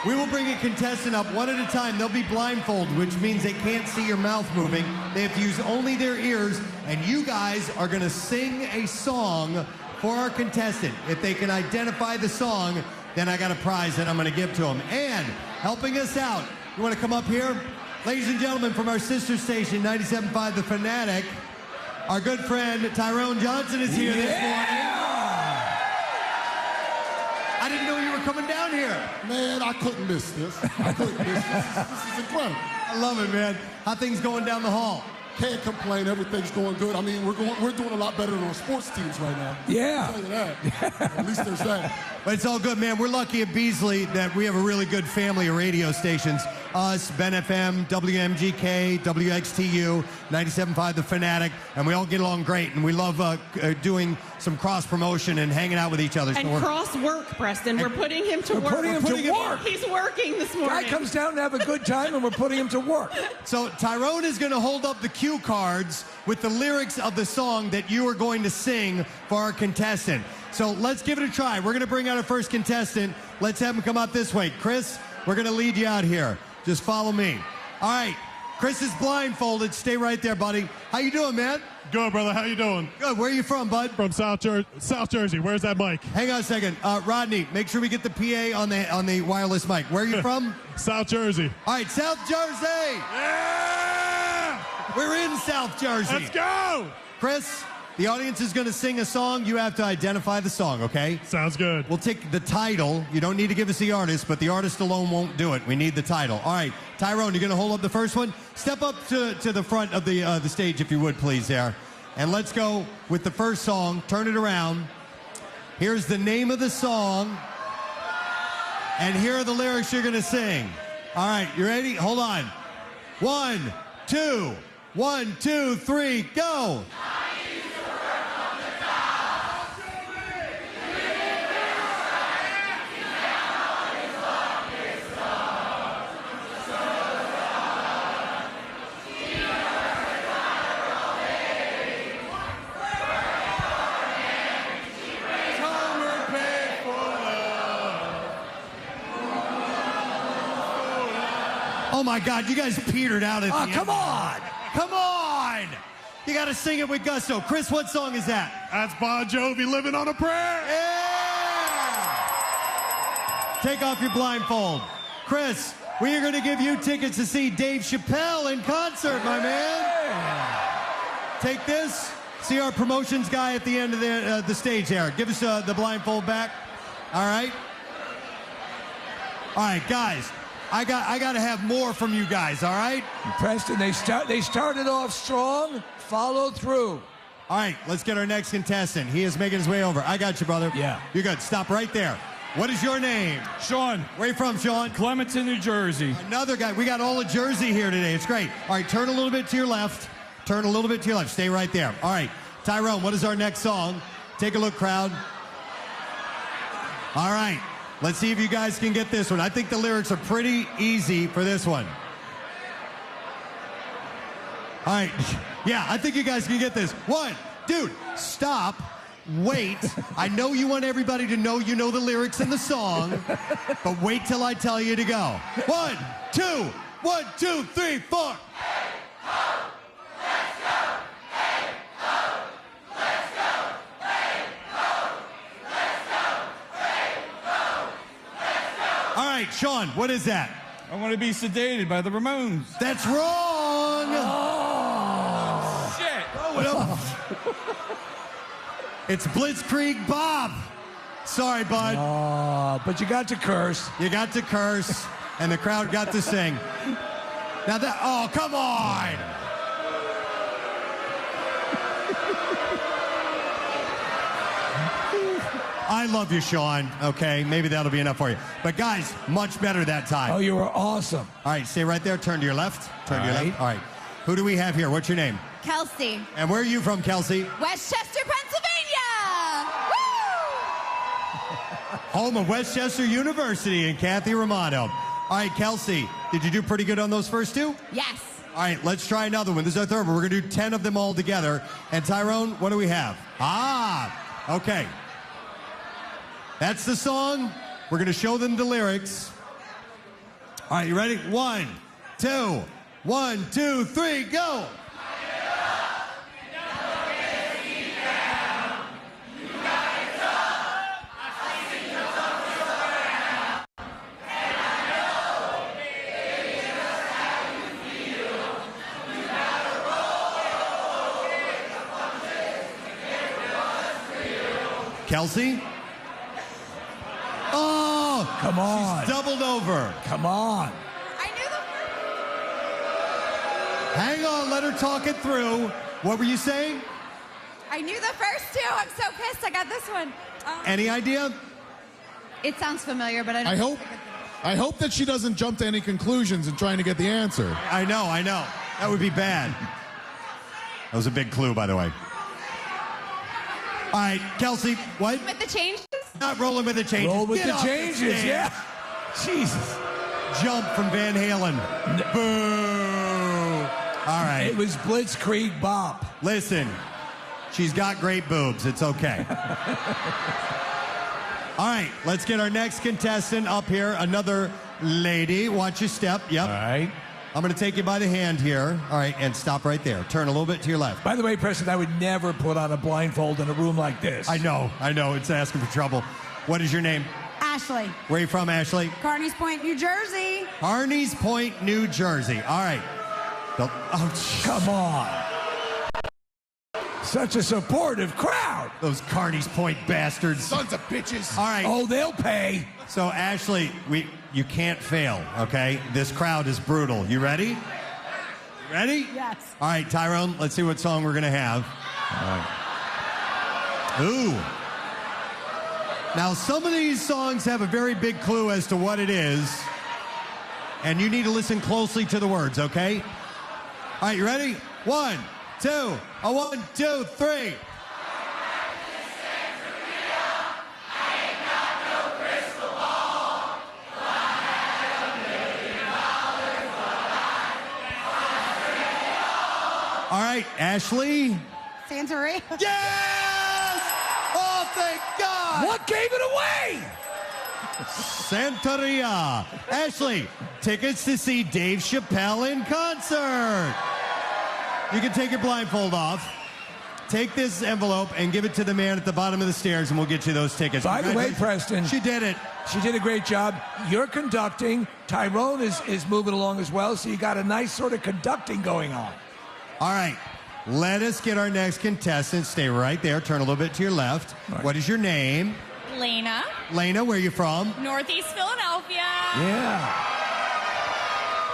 we will bring a contestant up one at a time. They'll be blindfolded, which means they can't see your mouth moving. They have to use only their ears, and you guys are going to sing a song for our contestant. If they can identify the song, then I got a prize that I'm going to give to them. And helping us out, you want to come up here? Ladies and gentlemen, from our sister station, 97.5 The Fanatic, our good friend Tyrone Johnson is here this morning. I didn't know you were coming down here. Man, I couldn't miss this. I couldn't miss this. This is incredible. I love it, man. How things going down the hall? Can't complain. Everything's going good. I mean, we're doing a lot better than our sports teams right now. Yeah. I'll tell you that. At least there's that. But it's all good, man. We're lucky at Beasley that we have a really good family of radio stations. Us, Ben FM, WMGK, WXTU, 97.5 The Fanatic, and we all get along great. And we love doing some cross-promotion and hanging out with each other. And cross-work, Preston. We're putting him to work. We're putting him to work. He's working this morning. Guy comes down to have a good time, and we're putting him to work. So Tyrone is going to hold up the cue cards with the lyrics of the song that you are going to sing for our contestant. So let's give it a try. We're going to bring out our first contestant. Let's have him come out this way. Chris, we're going to lead you out here. Just follow me. All right. Chris is blindfolded. Stay right there, buddy. How you doing, man? Good, brother. How you doing? Good. Where are you from, bud? From South Jersey. Where's that mic? Hang on a second. Rodney, make sure we get the PA on the wireless mic. Where are you from? South Jersey. All right, South Jersey. Yeah! We're in South Jersey. Let's go! Chris, the audience is going to sing a song. You have to identify the song, okay? Sounds good. We'll take the title. You don't need to give us the artist, but the artist alone won't do it. We need the title. All right, Tyrone, you're going to hold up the first one. Step up to the front of the stage, if you would, please, there. And let's go with the first song. Turn it around. Here's the name of the song. And here are the lyrics you're going to sing. All right, you ready? Hold on. 1, 2, 1, 2, 3, go. Oh my God, you guys petered out at the end. Come on! Come on! You got to sing it with gusto. Chris, what song is that? That's Bon Jovi, Living on a Prayer. Yeah! Take off your blindfold. Chris, we are going to give you tickets to see Dave Chappelle in concert, my man. Take this. See our promotions guy at the end of the stage there. Give us the blindfold back. All right? All right, guys. I got to have more from you guys, all right? Preston, they started off strong, followed through. All right, let's get our next contestant. He is making his way over. I got you, brother. Yeah. You're good. Stop right there. What is your name? Sean. Where are you from, Sean? Clementon, New Jersey. Another guy. We got all of Jersey here today. It's great. All right, turn a little bit to your left. Turn a little bit to your left. Stay right there. All right, Tyrone, what is our next song? Take a look, crowd. All right, let's see if you guys can get this one. I think the lyrics are pretty easy for this one. All right, yeah, I think you guys can get this. One, dude, stop. Wait. I know you want everybody to know you know the lyrics in the song, but wait till I tell you to go. 1, 2, 1, 2, 3, 4. All right, Sean, what is that? I want to be sedated by the Ramones. That's wrong. Oh, shit. It's Blitzkrieg Bob. Sorry, bud. Oh, but you got to curse. You got to curse, and the crowd got to sing. Now that, oh, come on. I love you, Sean. Okay, maybe that'll be enough for you. But guys, much better that time. Oh, you were awesome. All right, stay right there. Turn to your left. Turn to your left. All right. Who do we have here? What's your name? Kelsey. And where are you from, Kelsey? Westchester, Pennsylvania. Woo! Home of Westchester University and Kathy Romano. All right, Kelsey, did you do pretty good on those first two? Yes. All right, let's try another one. This is our third one. We're going to do 10 of them all together. And Tyrone, what do we have? Okay. That's the song. We're going to show them the lyrics. All right, you ready? 1, 2, 1, 2, 3, go. Kelsey? Oh, come on. She's doubled over. Come on. Hang on, let her talk it through. What were you saying? I knew the first two. I'm so pissed. I got this one. Any idea? It sounds familiar, but I don't. I hope that she doesn't jump to any conclusions in trying to get the answer. I know. That would be bad. That was a big clue, by the way. All right, Kelsey, what? With the changes? Not rolling with the changes. Roll with Get the off changes, stage. yeah. Jesus. Jump from Van Halen. Boo. All right. It was Blitzkrieg Bop. Listen, she's got great boobs. It's okay. All right, let's get our next contestant up here. Another lady. Watch your step. Yep. All right. I'm going to take you by the hand here. All right, and stop right there. Turn a little bit to your left. By the way, Preston, I would never put on a blindfold in a room like this. I know. It's asking for trouble. What is your name? Ashley. Where are you from, Ashley? Carneys Point, New Jersey. Carneys Point, New Jersey. All right. Oh, come on. Such a supportive crowd. Those Carneys Point bastards. Sons of bitches. All right. Oh, they'll pay. So, Ashley, you can't fail, okay? This crowd is brutal. You ready? You ready? Yes. All right, Tyrone, let's see what song we're going to have. All right. Ooh. Now, some of these songs have a very big clue as to what it is, and you need to listen closely to the words, okay? All right, you ready? 1, 2, 1, 2, 3. All right, Ashley. Santeria. Yes! Oh, thank God! What gave it away? Santeria. Ashley, tickets to see Dave Chappelle in concert. You can take your blindfold off. Take this envelope and give it to the man at the bottom of the stairs, and we'll get you those tickets. By the way, Preston. She did it. She did a great job. You're conducting. Tyrone is moving along as well, so you got a nice sort of conducting going on. All right. Let us get our next contestant. Stay right there. Turn a little bit to your left. Right. What is your name? Lena. Lena, where are you from? Northeast Philadelphia. Yeah.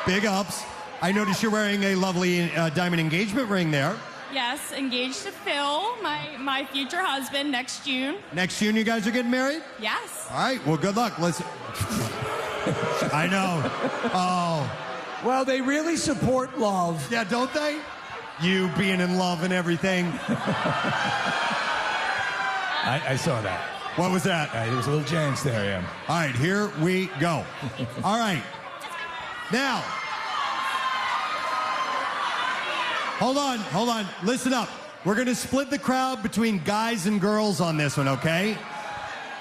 Big ups. I noticed you're wearing a lovely diamond engagement ring there. Yes, engaged to Phil, my future husband, next June. Next June, you guys are getting married? Yes. All right, well, good luck. Let's. I know. Oh. Well, they really support love. Yeah, don't they? You being in love and everything. I saw that. What was that? There was a little chance there, yeah. All right, here we go. All right. Now. Hold on. Listen up. We're going to split the crowd between guys and girls on this one, okay?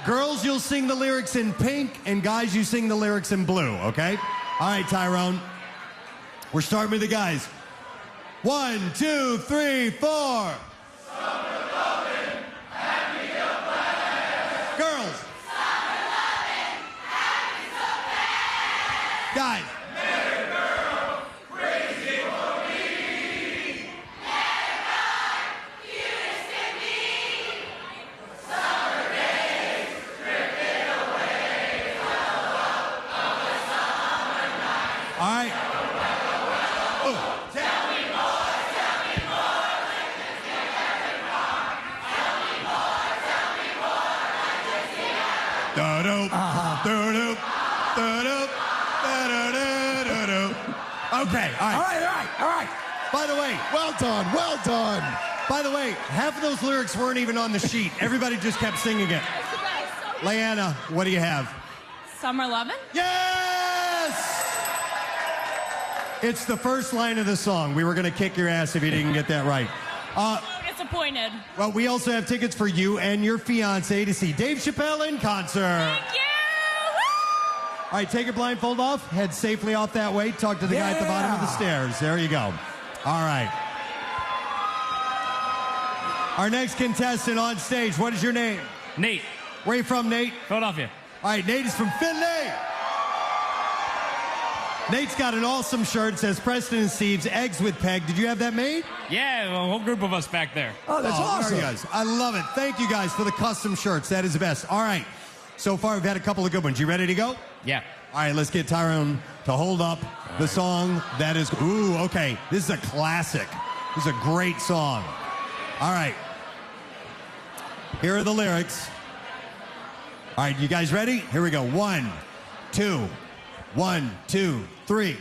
Girls, you'll sing the lyrics in pink, and guys, you sing the lyrics in blue, okay? All right, Tyrone. We're starting with the guys. 1, 2, 3, 4. Girls. Guys. All right. Okay, all right. By the way, well done. By the way, half of those lyrics weren't even on the sheet. Everybody just kept singing it. Leanna, what do you have? Summer Lovin'? Yes! It's the first line of the song. We were going to kick your ass if you didn't get that right. So disappointed. Well, we also have tickets for you and your fiancé to see Dave Chappelle in concert. Thank you! All right, take your blindfold off. Head safely off that way. Talk to the guy at the bottom of the stairs. There you go. All right. Our next contestant on stage, what is your name? Nate. Where are you from, Nate? Philadelphia. All right, Nate is from Philly. Nate's got an awesome shirt. Says Preston and Steve's Eggs with Peg. Did you have that made? Yeah, a whole group of us back there. Oh, that's awesome. There you guys. I love it. Thank you guys for the custom shirts. That is the best. All right. So far, we've had a couple of good ones. You ready to go? Yeah. All right, let's get Tyrone to hold up the song that is... Ooh, okay. This is a classic. This is a great song. All right. Here are the lyrics. All right, you guys ready? Here we go. 1, 2, 1, 2, 3.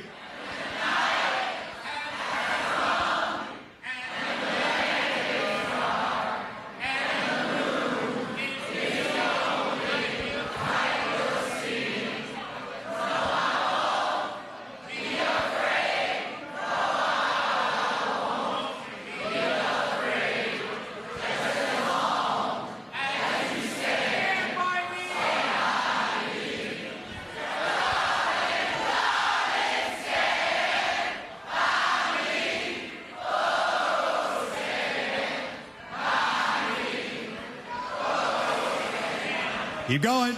Keep going.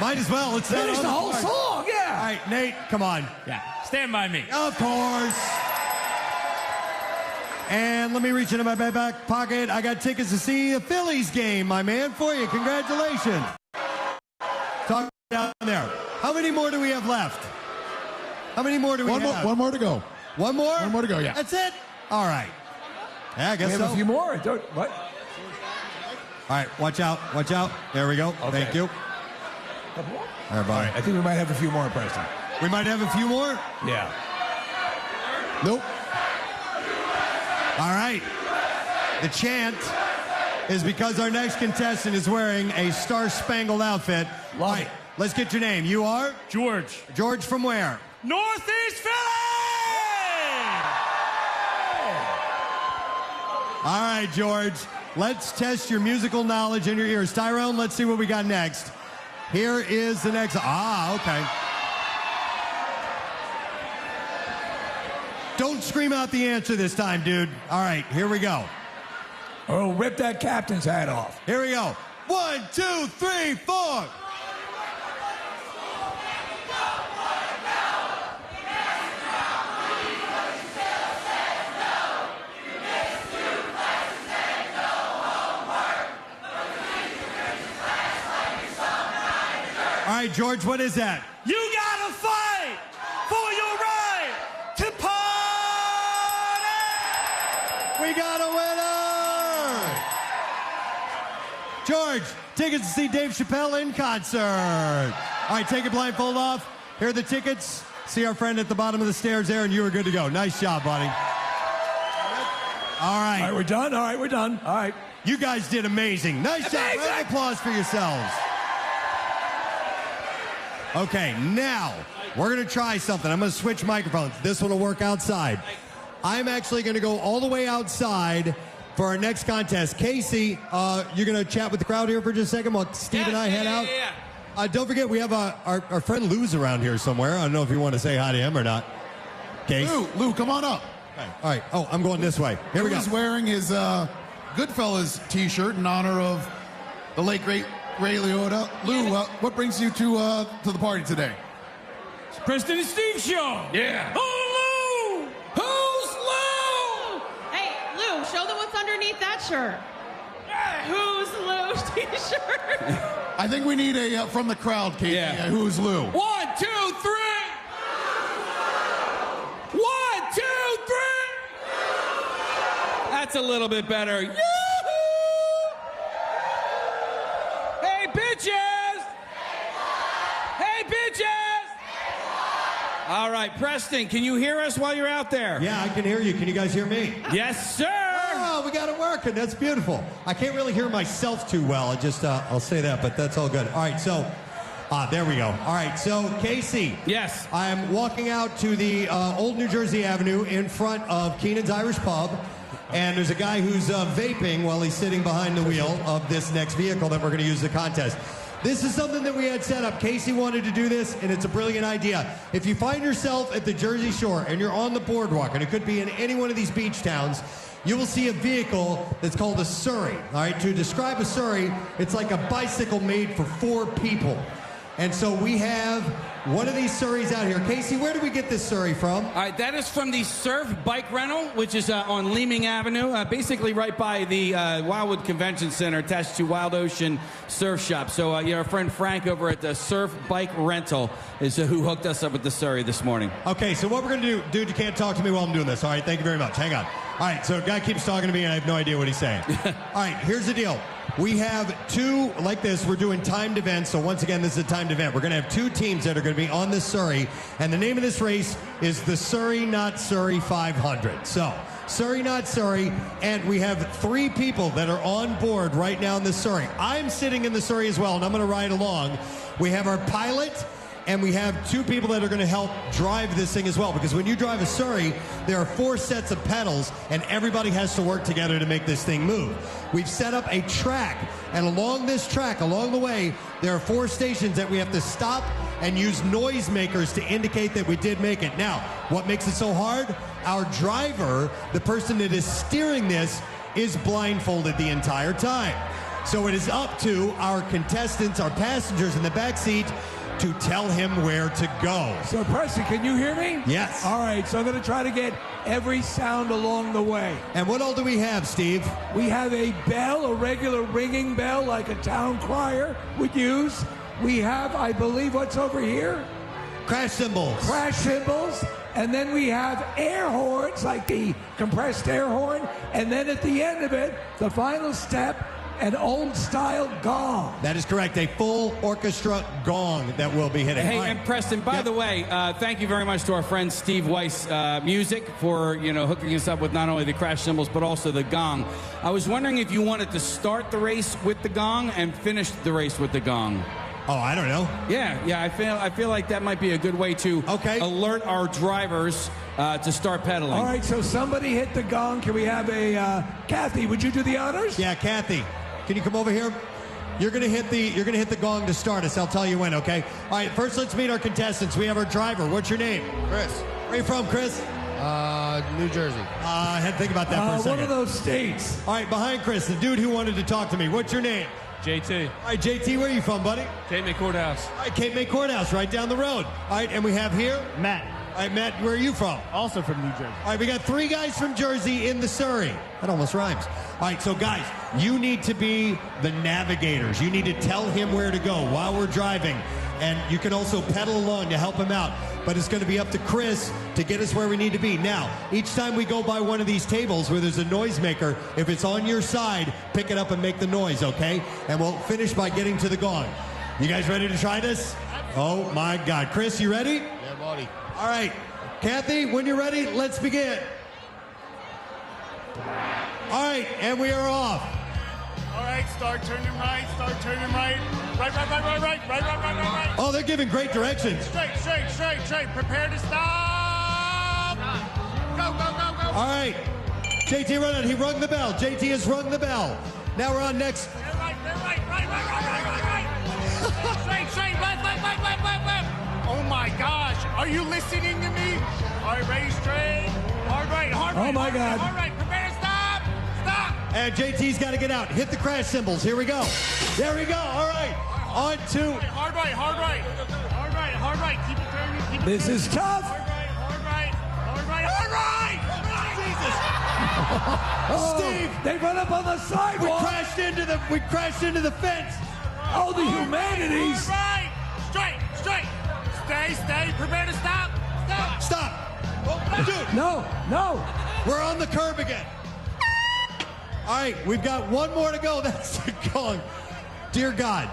Might as well. It's not Finish on the whole card. song, yeah. All right, Nate, come on. Yeah. Stand by me. Of course. And let me reach into my back pocket. I got tickets to see a Phillies game, my man, for you. Congratulations. Talk down there. How many more do we have left? How many more do we have? One more to go. One more? One more to go, yeah. That's it? All right. Yeah, I guess We have so. a few more. What? All right, watch out. Watch out. There we go. Okay. Thank you. Couple more? All right, bye. All right, I think we might have a few more, Preston. We might have a few more? Yeah. Nope. All right. The chant is because our next contestant is wearing a star-spangled outfit. Love All right, it. let's get your name. You are? George. George from where? Northeast Philly! All right, George. Let's test your musical knowledge and your ears. Tyrone, let's see what we got next. Here is the next. Okay. Don't scream out the answer this time, dude. All right, here we go. Or rip that captain's hat off. Here we go. 1, 2, 3, 4. All right, George, what is that? You gotta fight for your right to party! got a winner! George, tickets to see Dave Chappelle in concert. All right, take your blindfold off. Here are the tickets. See our friend at the bottom of the stairs there, and you are good to go. Nice job, buddy. All right. All right, we're done. All right, we're done. All right. You guys did amazing. Nice job. Round of applause for yourselves. Okay, now we're going to try something. I'm going to switch microphones. This one will work outside. I'm actually going to go all the way outside for our next contest. Casey, you're going to chat with the crowd here for just a second while Steve and I head out. Don't forget, we have our friend Lou's around here somewhere. I don't know if you want to say hi to him or not. Case? Lou, come on up. Okay. All right. Oh, I'm going this way. Here we go. He's wearing his Goodfellas T-shirt in honor of the late, great Ray Liotta. Lou, what brings you to the party today? It's Preston and Steve show. Yeah. Oh, Lou! Who's Lou? Hey, Lou, show them what's underneath that shirt. Who's Lou's T-shirt? I think we need a from the crowd, Casey. Yeah. Who's Lou? 1, 2, 3. 1, 2, 3. That's a little bit better. Yoo-hoo! Hey, bitches! Hey, bitches! All right, Preston, can you hear us while you're out there? Yeah, I can hear you. Can you guys hear me? Yes, sir! Oh, we got it working. That's beautiful. I can't really hear myself too well. I'll say that, but that's all good. All right, so, there we go. All right, so, Casey. Yes. I'm walking out to the Old New Jersey Avenue in front of Keenan's Irish Pub, and there's a guy who's vaping while he's sitting behind the wheel of this next vehicle that we're going to use the contest. This is something that we had set up. Casey wanted to do this, and it's a brilliant idea. If you find yourself at the Jersey Shore and you're on the boardwalk, and it could be in any one of these beach towns, you will see a vehicle that's called a Surrey. All right, to describe a Surrey, it's like a bicycle made for 4 people. And so we have one of these Surreys out here. Casey, where did we get this Surrey from? All right, that is from the Surf Bike Rental, which is on Leeming Avenue, basically right by the Wildwood Convention Center, attached to Wild Ocean Surf Shop. So, our friend Frank over at the Surf Bike Rental is who hooked us up with the Surrey this morning. Okay, so what we're going to do, dude, you can't talk to me while I'm doing this. All right, thank you very much. Hang on. All right, so a guy keeps talking to me, and I have no idea what he's saying. All right, here's the deal. We have 2, like this, we're doing timed events. So once again, this is a timed event. We're going to have 2 teams that are going to be on this Surrey. And the name of this race is the Surrey Not Surrey 500. So, Surrey Not Surrey. And we have 3 people that are on board right now in the Surrey. I'm sitting in the Surrey as well, and I'm going to ride along. We have our pilot, and we have 2 people that are going to help drive this thing as well. Because when you drive a Surrey, there are 4 sets of pedals, and everybody has to work together to make this thing move. We've set up a track, and along this track, along the way, there are 4 stations that we have to stop and use noisemakers to indicate that we did make it. Now, what makes it so hard? Our driver, the person that is steering this, is blindfolded the entire time. So it is up to our contestants, our passengers in the back seat, to tell him where to go. So, Preston, can you hear me? Yes. All right, so I'm going to try to get every sound along the way. And what all do we have, Steve? We have a bell, a regular ringing bell like a town crier would use. We have, I believe, what's over here? Crash cymbals. Crash cymbals. And then we have air horns, like the compressed air horn. And then at the end of it, the final step, an old-style gong. That is correct. A full orchestra gong that will be hitting. Hey, and Preston, by the way, thank you very much to our friend Steve Weiss Music for, hooking us up with not only the crash cymbals, but also the gong. I was wondering if you wanted to start the race with the gong and finish the race with the gong. Oh, I don't know. Yeah, I feel like that might be a good way to alert our drivers to start pedaling. All right, so somebody hit the gong. Can we have a Kathy? Would you do the honors? Yeah, Kathy. Can you come over here? You're gonna hit the gong to start us. I'll tell you when, okay? All right, first let's meet our contestants. We have our driver. What's your name? Chris. Where are you from, Chris? New Jersey. I had to think about that for a second. One of those states. All right, behind Chris, the dude who wanted to talk to me. What's your name? JT. All right, JT, where are you from, buddy? Cape May Courthouse. All right, Cape May Courthouse, right down the road. All right, and we have here? Matt. All right, Matt, where are you from? Also from New Jersey. All right, we got 3 guys from Jersey in the Surrey. That almost rhymes. All right, so guys, you need to be the navigators. You need to tell him where to go while we're driving. And you can also pedal along to help him out. But it's going to be up to Chris to get us where we need to be. Now, each time we go by one of these tables where there's a noisemaker, if it's on your side, pick it up and make the noise, okay? And we'll finish by getting to the gong. You guys ready to try this? Oh, my God. Chris, you ready? Yeah, buddy. All right. Kathy, when you're ready, let's begin. All right, and we are off. All right, start turning right, right. Oh, they're giving great directions. Straight. Prepare to stop. Go. All right. JT, run it. He rung the bell. JT has rung the bell. Now we're on next. Right. Straight, left. Oh my gosh, are you listening to me? All right, ready, straight. Hard right. Oh my God. All right, prepare to stop. And JT's got to get out. Hit the crash cymbals. Here we go. There we go. All right. On to. Hard right. Keep it turning. This is tough. Hard right. Oh, Steve, they run up on the sidewalk. We crashed into the fence. Oh, the humanities. Right. Straight. Stay. Prepare to stop. Stop. Oh, dude. No. We're on the curb again. All right, we've got one more to go. That's the gong. Dear God.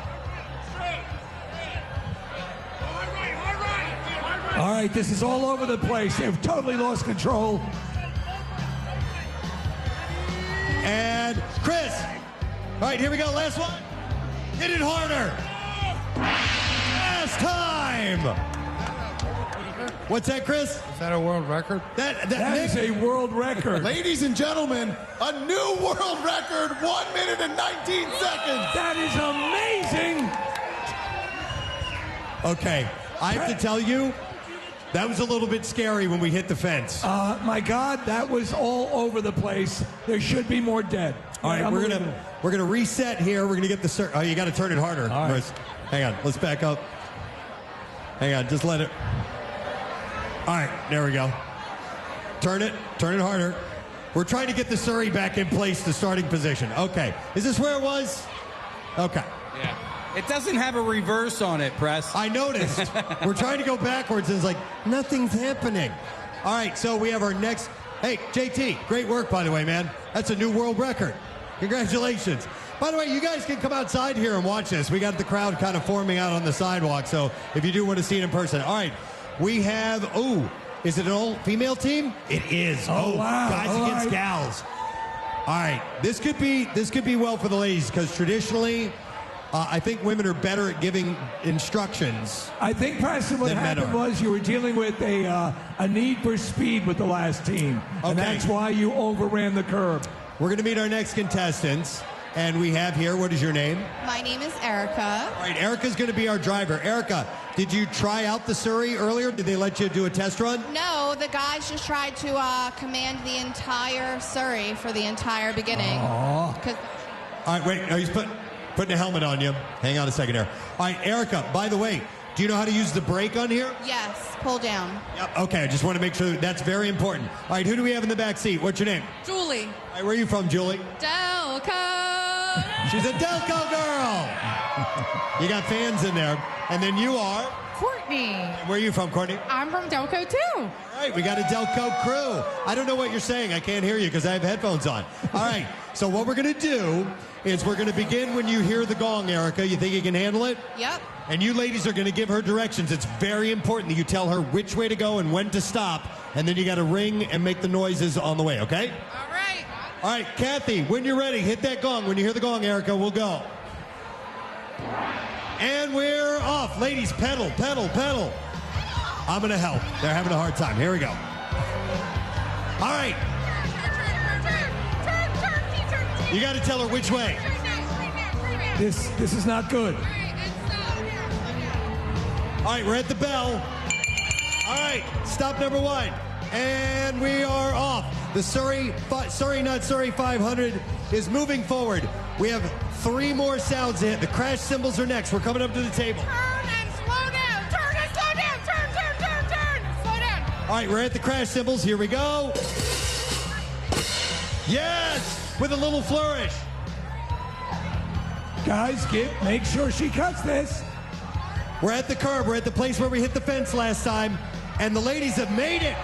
All right, this is all over the place. They've totally lost control. And Chris. All right, here we go. Last one. Hit it harder. Last time. What's that, Chris? Is that a world record? That is a world record. Ladies and gentlemen, a new world record, 1 minute and 19 seconds. That is amazing. Okay, I have to tell you, that was a little bit scary when we hit the fence. My God, that was all over the place. There should be more dead. All right, we're gonna reset here. We're gonna get the oh, you got to turn it harder. All right. Hang on, let's back up. Hang on, just let it. All right, there we go. Turn it harder. We're trying to get the Surrey back in place, the starting position. Okay, is this where it was? Okay. Yeah. It doesn't have a reverse on it, Press. I noticed. We're trying to go backwards, and it's like, nothing's happening. All right, so we have our next. Hey, JT, great work, by the way, man. That's a new world record. Congratulations. By the way, you guys can come outside here and watch this. We got the crowd kind of forming out on the sidewalk, so if you do want to see it in person. All right, we have, is it an all-female team? It is. Oh, wow. Guys all against right. gals. All right, this could be well for the ladies, because traditionally, I think women are better at giving instructions. I think, Preston, what happened was you were dealing with a need for speed with the last team. Okay. And that's why you overran the curb. We're going to meet our next contestants. And we have here, what is your name? My name is Erica. All right, Erica's going to be our driver. Erica, did you try out the Surrey earlier? Did they let you do a test run? No, the guys just tried to command the entire Surrey for the entire beginning. All right, wait, he's putting a helmet on you. Hang on a second here. All right, Erica, by the way, do you know how to use the brake on here? Yes, pull down. Yep. Okay, I just want to make sure that's very important. All right, who do we have in the back seat? What's your name? Julie. All right, where are you from, Julie? Delco. She's a Delco girl. You got fans in there. And then you are? Courtney. Where are you from, Courtney? I'm from Delco, too. All right, we got a Delco crew. I don't know what you're saying. I can't hear you because I have headphones on. All right, so what we're going to do is we're going to begin when you hear the gong, Erica. You think you can handle it? Yep. And you ladies are going to give her directions. It's very important that you tell her which way to go and when to stop. And then you got to ring and make the noises on the way, okay? All right. All right, Kathy, when you're ready, hit that gong. When you hear the gong, Erica, we'll go. And we're off. Ladies, pedal, pedal, pedal. I'm going to help. They're having a hard time. Here we go. All right. You got to tell her which way. This is not good. All right, we're at the bell. All right, stop number one. And we are off. The Surrey 500 is moving forward. We have 3 more sounds to hit. The crash cymbals are next. We're coming up to the table. Turn and slow down. Turn and slow down. Turn. Slow down. All right, we're at the crash cymbals. Here we go. Yes, with a little flourish. Guys, make sure she cuts this. We're at the curb. We're at the place where we hit the fence last time, and the ladies have made it.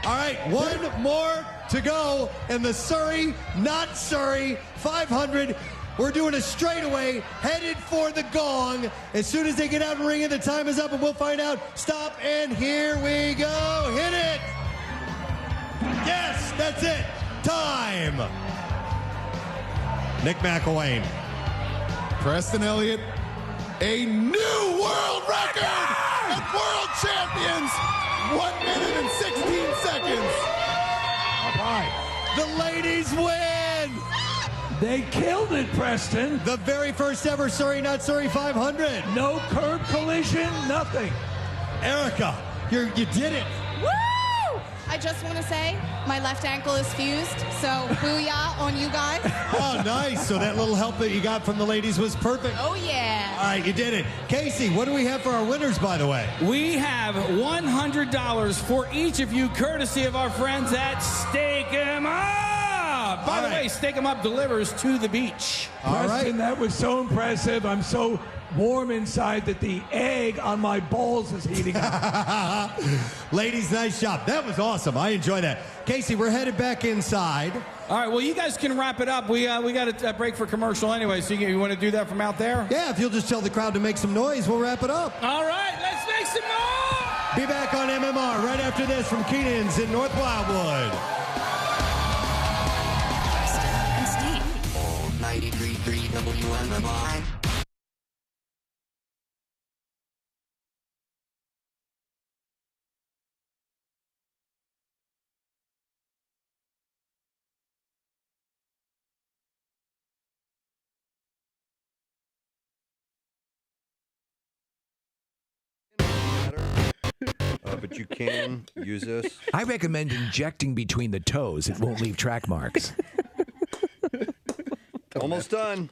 All right, one more to go, and the Surrey, not Surrey, 500. We're doing a straightaway, headed for the gong. As soon as they get out and ring it, the time is up, and we'll find out. Stop, and here we go. Hit it. Yes, that's it. Time. Nick McElwain. Preston Elliott, a new world record and world champions. 1 minute and 16 seconds. All right. The ladies win. They killed it, Preston. The very first ever Surrey, not Surrey 500. No curb collision, nothing. Erica, you did it. Woo! I just want to say my left ankle is fused, so booyah on you guys. Oh, nice. So that little help that you got from the ladies was perfect. Oh, yeah. All right, you did it. Casey, what do we have for our winners, by the way? We have $100 for each of you, courtesy of our friends at Steak 'em Up. By the way, Steak 'em Up delivers to the beach. Preston, that was so impressive. I'm so warm inside that the egg on my balls is heating up. Ladies, nice job. That was awesome. I enjoy that. Casey, we're headed back inside. All right, well, you guys can wrap it up. We got a break for commercial anyway, so you want to do that from out there? Yeah, if you'll just tell the crowd to make some noise, we'll wrap it up. All right, let's make some more! Be back on MMR right after this from Keenan's in North Wildwood. And Steve. 93.3 WMMR. But you can use this. I recommend injecting between the toes. It won't leave track marks. Almost done.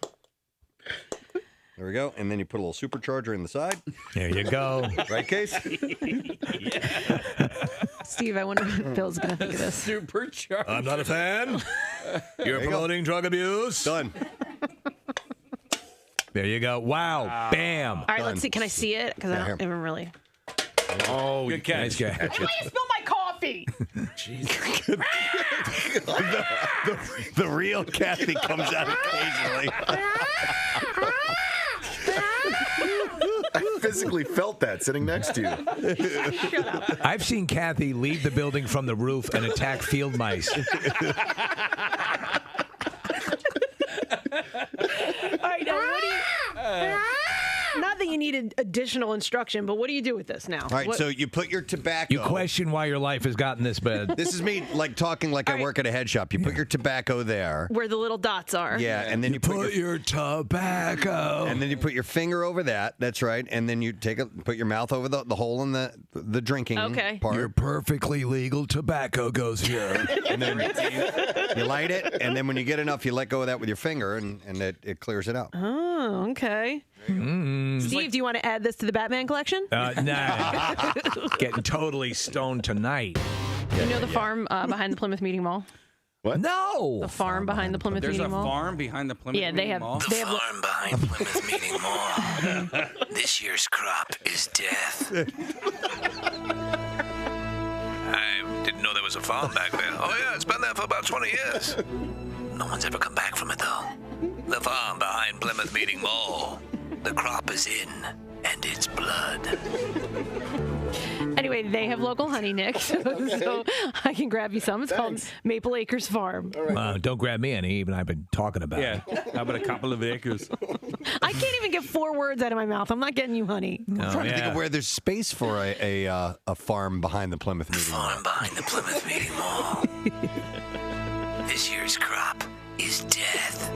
There we go. And then you put a little supercharger in the side. There you go. Right, Case? Steve, I wonder what Bill's going to think of this. Supercharger. I'm not a fan. You're promoting drug abuse. Done. There you go. Wow. Bam. All right, let's see. Can I see it? Because I don't even really. Oh, good catch. Nice catch. Why you spill my coffee? The real Kathy comes out occasionally. I physically felt that sitting next to you. Shut up. I've seen Kathy leave the building from the roof and attack field mice. All right, now what do you... Not that you needed additional instruction, but what do you do with this now? All right, so you put your tobacco. You question why your life has gotten this bad. This is me talking like I work at a head shop. You put your tobacco there. Where the little dots are. Yeah, and then you put your tobacco. And then you put your finger over that. That's right. And then you put your mouth over the hole in the drinking part. Your perfectly legal tobacco goes here. And then you light it, and then when you get enough, you let go of that with your finger, and it clears it out. Oh, okay. Steve, do you want to add this to the Batman collection? Nah. Getting totally stoned tonight. You know the farm behind the Plymouth Meeting Mall? What? No. The farm behind the Plymouth Meeting Mall? There's a farm behind the Plymouth Meeting Mall? The farm behind Plymouth Meeting Mall. This year's crop is death. I didn't know there was a farm back there. Oh, yeah, it's been there for about 20 years. No one's ever come back from it, though. The farm behind Plymouth Meeting Mall. The crop is in, and it's blood. Anyway, they have local honey, Nick, so I can grab you some. It's called Maple Acres Farm. Don't grab me any, even I've been talking about it. How about a couple of acres? I can't even get 4 words out of my mouth. I'm not getting you honey. I'm trying to think of where there's space for a farm behind the Plymouth Meeting Mall. Farm behind the Plymouth Meeting Mall. This year's crop is death.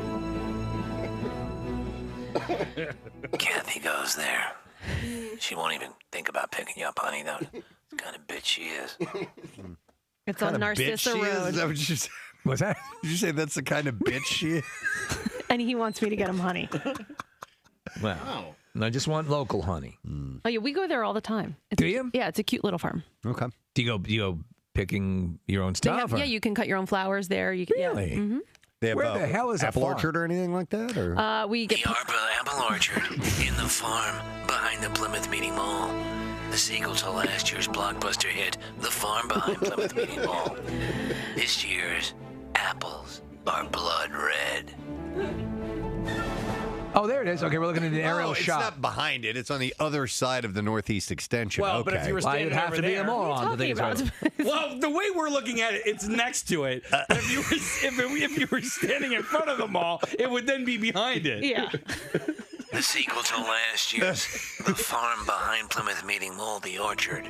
Kathy goes there. She won't even think about picking you up, honey, though. What kind of bitch she is. It's on Narcissa Road. Is that what you said? What's that? Did you say that's the kind of bitch she is? And he wants me to get him honey. Well, I just want local honey. Oh, yeah, we go there all the time. Do you? Yeah, it's a cute little farm. Okay. Do you go picking your own They stuff. have, or- yeah, you can cut your own flowers there. You can, Really? Yeah. Mm-hmm. They have, Where the hell is a apple farm? orchard or anything like that? Or We get The apple orchard in the farm behind the Plymouth Meeting Mall. The sequel to last year's blockbuster hit, The Farm Behind Plymouth Meeting Mall. This year's apples are blood red. Oh, there it is. Okay, we're looking at an aerial it's shot. not behind it. It's on the other side of the northeast extension. Well, okay. but if you were standing you'd have over to be a there, moron to think it's right. well, the way we're looking at it, it's next to it. But if you were standing in front of the mall, it would then be behind it. Yeah. The sequel to last year's The Farm Behind Plymouth Meeting Mall, The Orchard.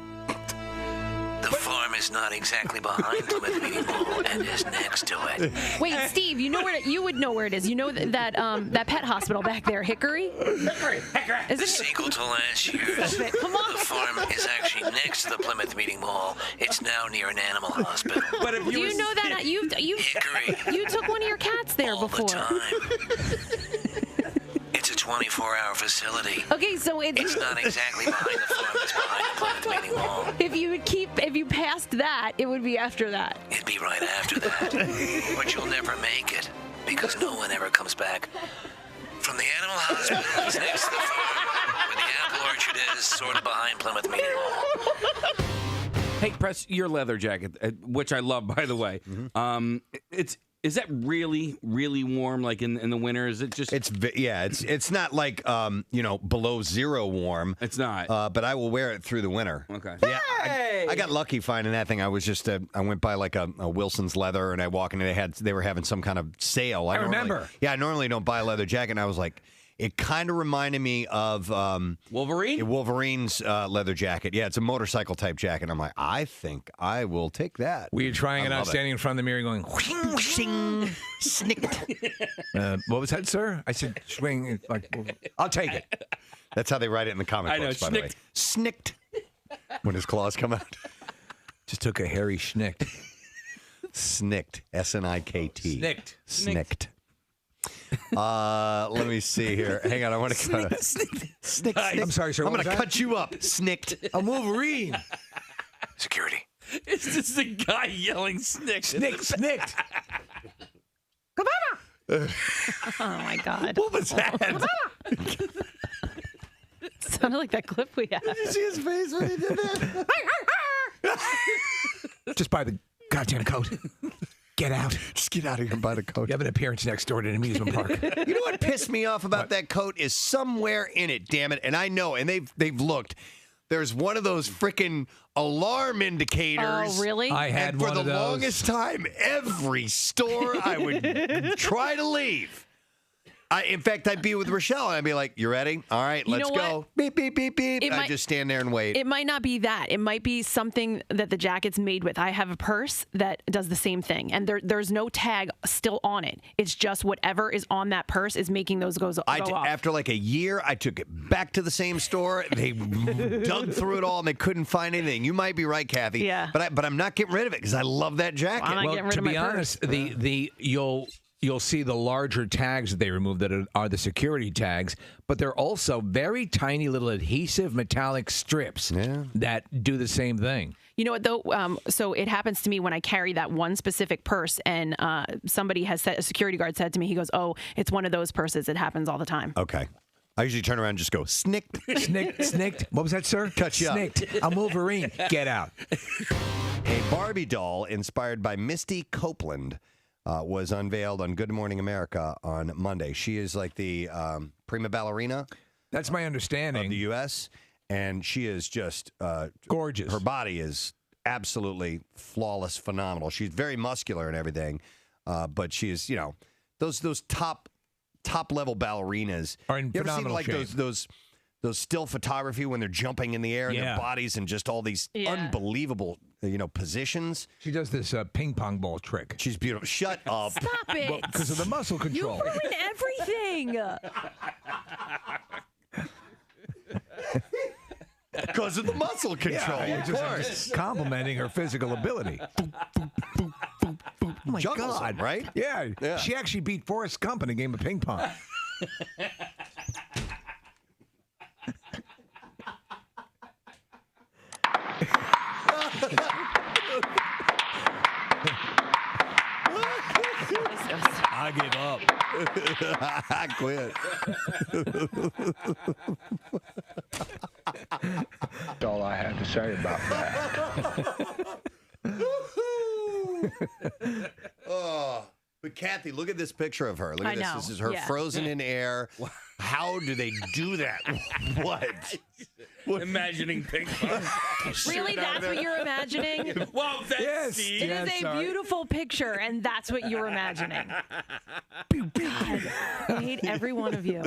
The farm is not exactly behind Plymouth Meeting Mall and is next to it. Wait, Steve, you know where you would know where it is. You know that pet hospital back there, Hickory. The sequel to last year's Come on. The farm is actually next to the Plymouth Meeting Mall. It's now near an animal hospital. But if Do you know that you Hickory. you took one of your cats there all before? the time. It's a 24-hour facility. Okay, so It's not exactly behind the farm. It's behind the Plymouth Meeting Mall. if you passed that, it would be after that. It'd be right after that. But you'll never make it because no one ever comes back from the animal hospital. It's next to the farm where the apple orchard is, sort of behind Plymouth Meeting Mall. Hey, Press, your leather jacket, which I love, by the way. Is that really, really warm, like in the winter? Is it just? It's not like below zero warm. It's not. But I will wear it through the winter. Okay. Yeah, I got lucky finding that thing. I was just I went by like a Wilson's Leather, and I walk in, and they were having some kind of sale. I remember. I normally don't buy a leather jacket, and I was like. It kind of reminded me of Wolverine? Wolverine's leather jacket. Yeah, it's a motorcycle type jacket. I'm like, I think I will take that. Were you trying it I out, love standing in front of the mirror going, Whing, shing, snicked. what was that, sir? I said, swing. I'll take it. That's how they write it in the comic I know, books, by the way. Snicked. When his claws come out. Just took a hairy schnicked. Snicked. S-N-I-K-T. Snicked. Snicked. Let me see here. Hang on, I want to cut it. Snicked. I'm sorry, sir. I'm what going to was cut you up. Snicked. I'm Wolverine. Security. It's just a guy yelling snicked. Snicked. Oh my God. What was that? It sounded like that clip we had. Did you see his face when he did that? Just buy the goddamn coat. Get out. Just get out of here and buy the coat. You have an appearance next door to an amusement park. You know what pissed me off about that coat is somewhere in it, damn it. And I know, and they've looked. There's one of those freaking alarm indicators. Oh, really? I had and for one the of those. longest time, every store I would try to leave. In fact, I'd be with Rochelle, and I'd be like, you ready? All right, You let's know go. what? Beep, beep, beep, beep. It I might- just stand there and wait. It might not be that. It might be something that the jacket's made with. I have a purse that does the same thing, and there's no tag still on it. It's just whatever is on that purse is making those go off. After like a year, I took it back to the same store. They dug through it all, and they couldn't find anything. You might be right, Kathy. Yeah. But I'm not getting rid of it because I love that jacket. I'm not Well, getting rid to of my be purse. honest, you'll see the larger tags that they remove that are the security tags, but they're also very tiny little adhesive metallic strips that do the same thing. You know what, though? So it happens to me when I carry that one specific purse, and somebody has said, a security guard said to me, he goes, oh, it's one of those purses. It happens all the time. Okay. I usually turn around and just go, snicked. Snicked. What was that, sir? Cut you up. Snicked. I'm Wolverine. Get out. A Barbie doll inspired by Misty Copeland was unveiled on Good Morning America on Monday. She is like the prima ballerina. That's my understanding. Of the U.S., and she is just gorgeous. Her body is absolutely flawless, phenomenal. She's very muscular and everything, but she is, those top level ballerinas are in you ever seen phenomenal like shape. those still photography when they're jumping in the air and their bodies and just all these unbelievable positions. She does this ping pong ball trick. She's beautiful. Shut up. Stop it. Because of the muscle control. You ruin everything. Because of the muscle control, Yeah, of I'm course. just complimenting her physical ability. Oh my Juggles God. them, right? Yeah. She actually beat Forrest Gump in a game of ping pong. I give up. I quit. That's all I had to say about that. Oh, but Kathy, look at this picture of her. Look at I this. know. This is her Yeah. frozen in air. How do they do that? What? Imagining pink bum. Really, that's what you're imagining? Well, that's It is a beautiful picture, and that's what you're imagining. God, I hate every one of you.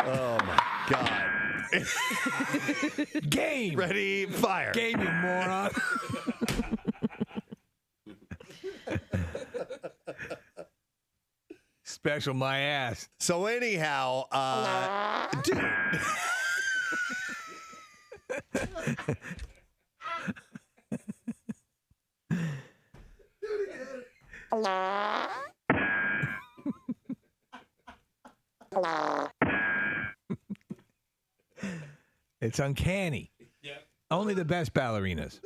Oh my God. Game. Ready, fire. Game, you moron. Special my ass. So anyhow, dude. It's uncanny. Yeah. Only the best ballerinas.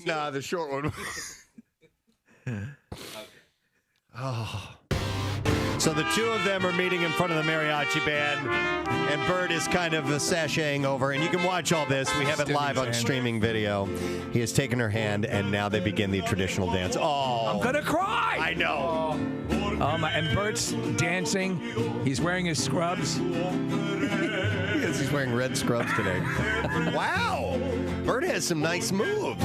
Nah, the short one. Oh. So the two of them are meeting in front of the mariachi band, and Bert is kind of sashaying over, and you can watch all this. We have it live on streaming video. He has taken her hand, and now they begin the traditional dance. Oh, I'm gonna cry. I know. Oh my! And Bert's dancing. He's wearing his scrubs. Yes, he's wearing red scrubs today. Wow, Bert has some nice moves.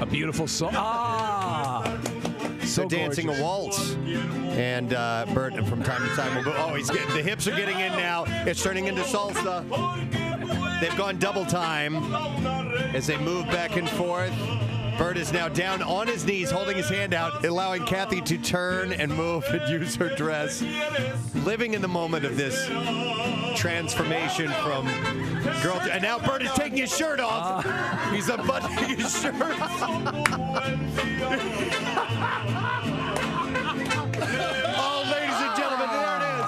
A beautiful song. Ah. So dancing a waltz, and Bert from time to time will go. Oh, he's getting the hips are getting in now. It's turning into salsa. They've gone double time as they move back and forth. Bert is now down on his knees, holding his hand out, allowing Kathy to turn and move and use her dress, living in the moment of this transformation from girl to. And now Bert is taking his shirt off. He's unbuttoning his shirt. Oh, ladies and gentlemen, there it is.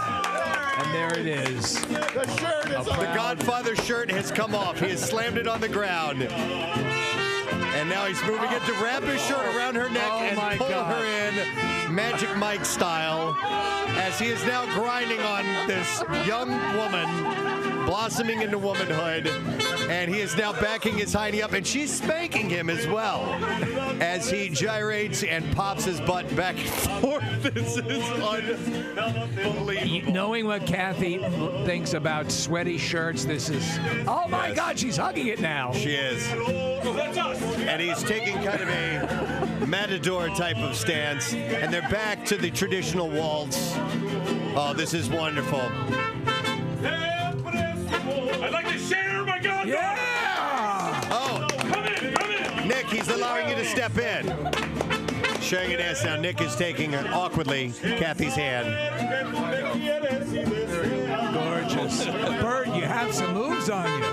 And there it is. The shirt is off. The Godfather shirt has come off. He has slammed it on the ground. And now he's moving it to wrap his shirt around her neck and pull her in, Magic Mike style, as he is now grinding on this young woman, blossoming into womanhood. And he is now backing his hiney up, and she's spanking him as well, as he gyrates and pops his butt back and forth. This is unbelievable. Knowing what Kathy thinks about sweaty shirts, this is. Oh my God, she's hugging it now. She is. And he's taking kind of a matador type of stance, and they're back to the traditional waltz. Oh, this is wonderful. I'd like to share my God. Yeah! Oh, Come in. Nick, he's allowing you to step in. Sharing a dance now. Nick is taking awkwardly Kathy's hand. Gorgeous. Bert, you have some moves on you.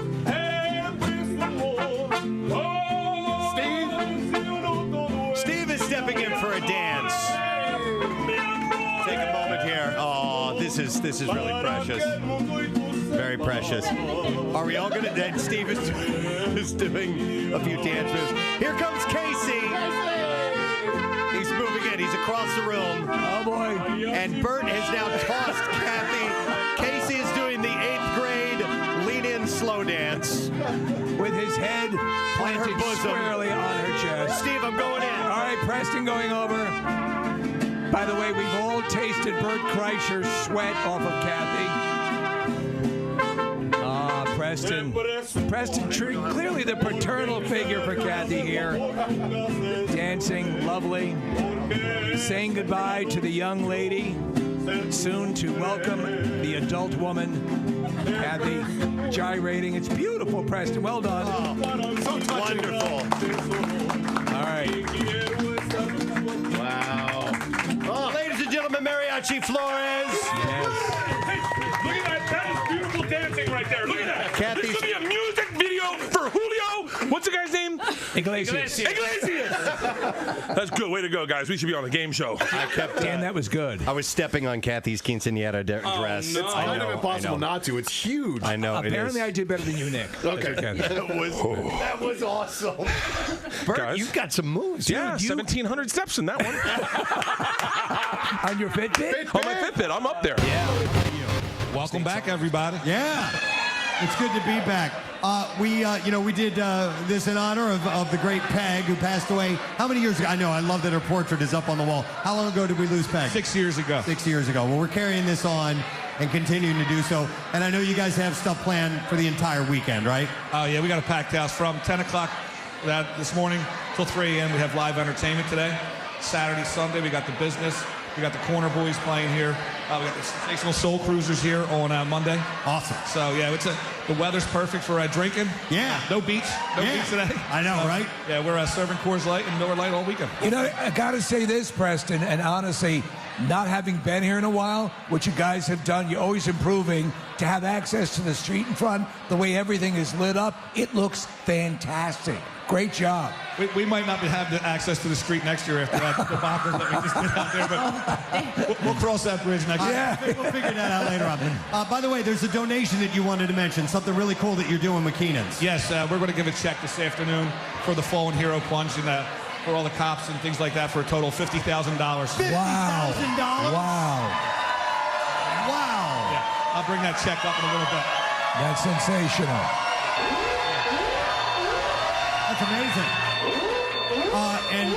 Steve is stepping in for a dance. Take a moment here. Oh, this is really precious. Very precious. Are we all going to... And Steve is doing a few dance moves. Here comes Casey. He's moving in. He's across the room. Oh, boy. And Bert has now tossed Kathy. Casey is doing the 8th grade lean-in slow dance. With his head planted squarely on her chest. Steve, I'm going in. All right, Preston going over. By the way, we've all tasted Bert Kreischer's sweat off of Kathy. Preston. Preston, clearly the paternal figure for Kathy here. Dancing, lovely. Saying goodbye to the young lady. Soon to welcome the adult woman. Kathy gyrating. It's beautiful, Preston. Well done. Oh, so wonderful. All right. Wow. Oh, ladies and gentlemen, Mariachi Flores. Yes. Look at that. That is beautiful dancing right there. Look at that. Kathy's... This is going to be a music video for Julio. What's the guy's name? Iglesias. That's good. Way to go, guys. We should be on a game show. I kept. Dan, that was good. I was stepping on Kathy's quinceañera dress. It's kind of impossible not to. It's huge. I know. Apparently, I did better than you, Nick. Okay. That was awesome. Bert, Guys. you've got some moves. Yeah, dude. 1,700 steps in that one. On your Fitbit? On my Fitbit, I'm up there. Welcome back, everybody. Yeah. It's good to be back. We did this in honor of the great Peg, who passed away. How many years ago? I know. I love that her portrait is up on the wall. How long ago did we lose Peg? 6 years ago. 6 years ago. Well, we're carrying this on and continuing to do so. And I know you guys have stuff planned for the entire weekend, right? Oh, yeah, we got a packed house from 10 o'clock this morning till 3 a.m. We have live entertainment today. Saturday, Sunday, we got the business. We got the Corner Boys playing here. We got the Sensational Soul Cruisers here on Monday. Awesome. So, yeah, the weather's perfect for drinking. Yeah. No beach. No beach today. I know, right? Yeah, we're serving Coors Light and Miller Lite all weekend. You know, I got to say this, Preston, and honestly, not having been here in a while, what you guys have done, you're always improving, to have access to the street in front, the way everything is lit up, it looks fantastic. Great job. We might not have the access to the street next year after that debacle that we just did out there, but we'll cross that bridge next year. We'll figure that out later on. By the way, there's a donation that you wanted to mention, something really cool that you're doing with Keenan's. Yes, we're going to give a check this afternoon for the Fallen Hero Plunge and for all the cops and things like that for a total of $50,000. $50,000? Wow. Yeah, I'll bring that check up in a little bit. That's sensational. That's amazing. And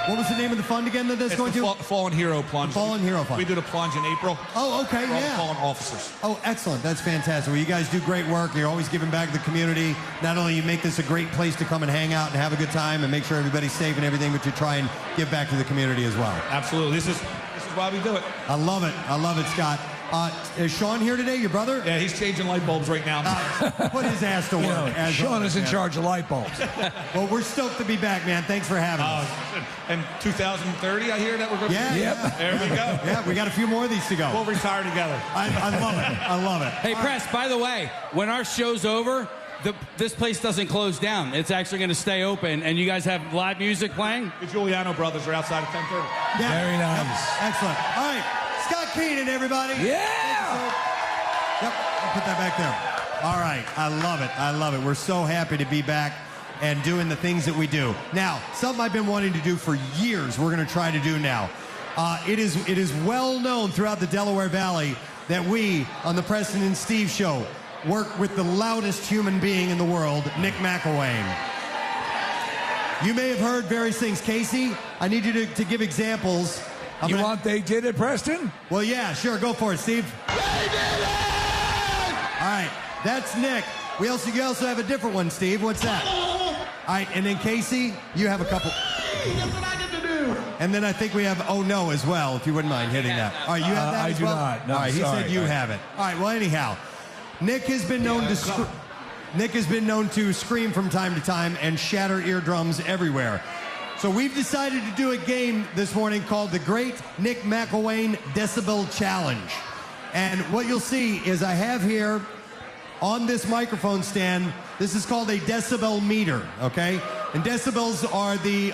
what was the name of the fund again that that's going to? Fallen Hero Plunge. Fallen Hero Fund. We did a plunge in April. Oh, okay, for all yeah. the fallen officers. Oh, excellent. That's fantastic. Well, you guys do great work. You're always giving back to the community. Not only you make this a great place to come and hang out and have a good time and make sure everybody's safe and everything, but you try and give back to the community as well. Absolutely. This is why we do it. I love it. I love it, Scott. Is Sean here today, your brother? Yeah, he's changing light bulbs right now. Put his ass to work. Sean is in charge of light bulbs. Well, we're stoked to be back, man. Thanks for having us. And 2030, I hear that we're going to Yeah. There we go. Yeah, we got a few more of these to go. We'll retire together. I love it. I love it. Hey, Press, by the way, when our show's over, this place doesn't close down. It's actually going to stay open, and you guys have live music playing? The Giuliano brothers are outside at 10:30. Yeah. Very nice. Yep. Excellent. All right. Scott Keenan, everybody. Yeah. Yep. I'll put that back there. All right. I love it. I love it. We're so happy to be back and doing the things that we do. Now, something I've been wanting to do for years, we're going to try to do now. It is well known throughout the Delaware Valley that we, on the Preston and Steve Show, work with the loudest human being in the world, Nick McElwain. You may have heard various things. Casey, I need you to give examples. You want They Did It, Preston? Well, yeah, sure. Go for it, Steve. They did it! All right, that's Nick. You also have a different one, Steve. What's that? All right, and then Casey, you have a couple. That's what I get to do. And then I think we have Oh No as well, if you wouldn't mind hitting that. All right, you have that I as do well? not. No, all right, he sorry. said you have it. All right, well, anyhow, Nick has been known to scream from time to time and shatter eardrums everywhere. So we've decided to do a game this morning called the Great Nick McElwain Decibel Challenge. And what you'll see is I have here on this microphone stand, this is called a decibel meter, okay? And decibels are the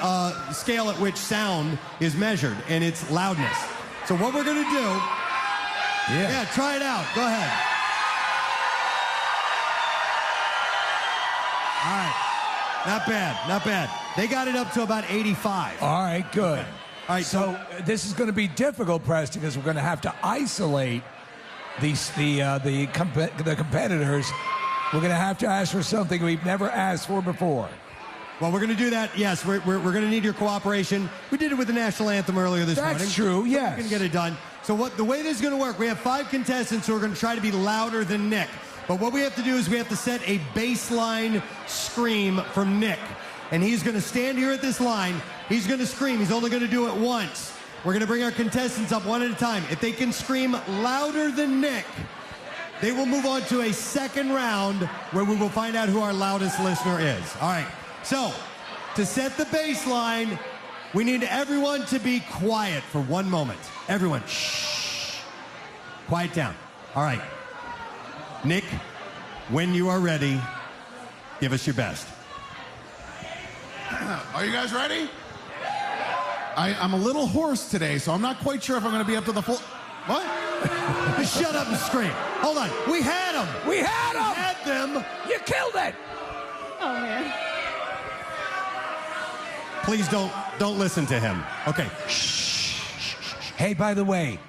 scale at which sound is measured and its loudness. So what we're gonna do, yeah, try it out, go ahead. All right, not bad, not bad. They got it up to about 85. All right, good. Okay. All right, So this is going to be difficult, Preston, because we're going to have to isolate the competitors. We're going to have to ask for something we've never asked for before. Well, we're going to do that. Yes, we're going to need your cooperation. We did it with the national anthem earlier this morning. That's true, yes. We're going to get it done. So the way this is going to work, we have 5 contestants who are going to try to be louder than Nick. But what we have to do is we have to set a baseline scream from Nick. And he's going to stand here at this line. He's going to scream. He's only going to do it once. We're going to bring our contestants up one at a time. If they can scream louder than Nick, they will move on to a second round where we will find out who our loudest listener is. All right. So, to set the baseline, we need everyone to be quiet for one moment. Everyone, shh. Quiet down. All right. Nick, when you are ready, give us your best. Are you guys ready? I'm a little hoarse today, so I'm not quite sure if I'm going to be up to the full... What? Just shut up and scream. Hold on. We had them. We had them. We had them. You killed it. Oh, man. Please don't listen to him. Okay. Hey, by the way,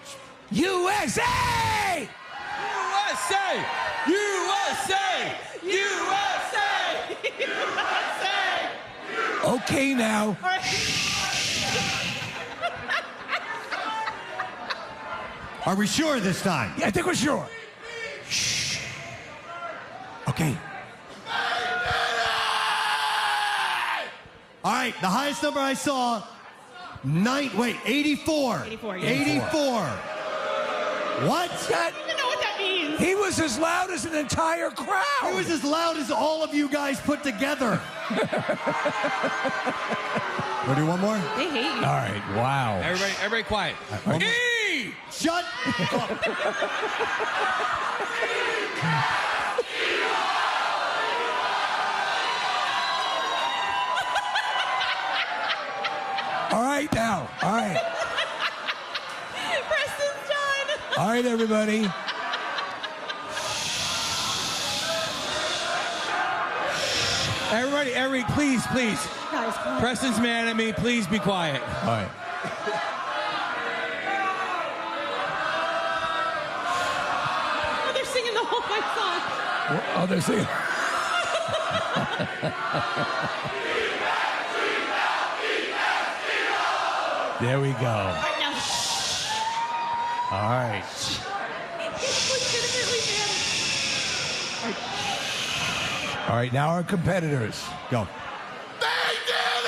USA! USA! USA! USA! USA! Okay, now. Are we sure this time? Yeah, I think we're sure. Shh. Okay. All right, the highest number I saw, 84. 84, yeah. 84. What? I don't even know what that means. He was as loud as an entire crowd. He was as loud as all of you guys put together. We'll do one more? They hate you. All right, wow. Everybody quiet. E! Shut up. All right, now. All right. Preston's done. All right, everybody. Everybody, please. Guys, quiet. Preston's mad at me. Please be quiet. All right. Oh, they're singing the whole fight song. Oh, they're singing. There we go. All right, now. All right. He's legitimately mad. All right, now our competitors. Go. They did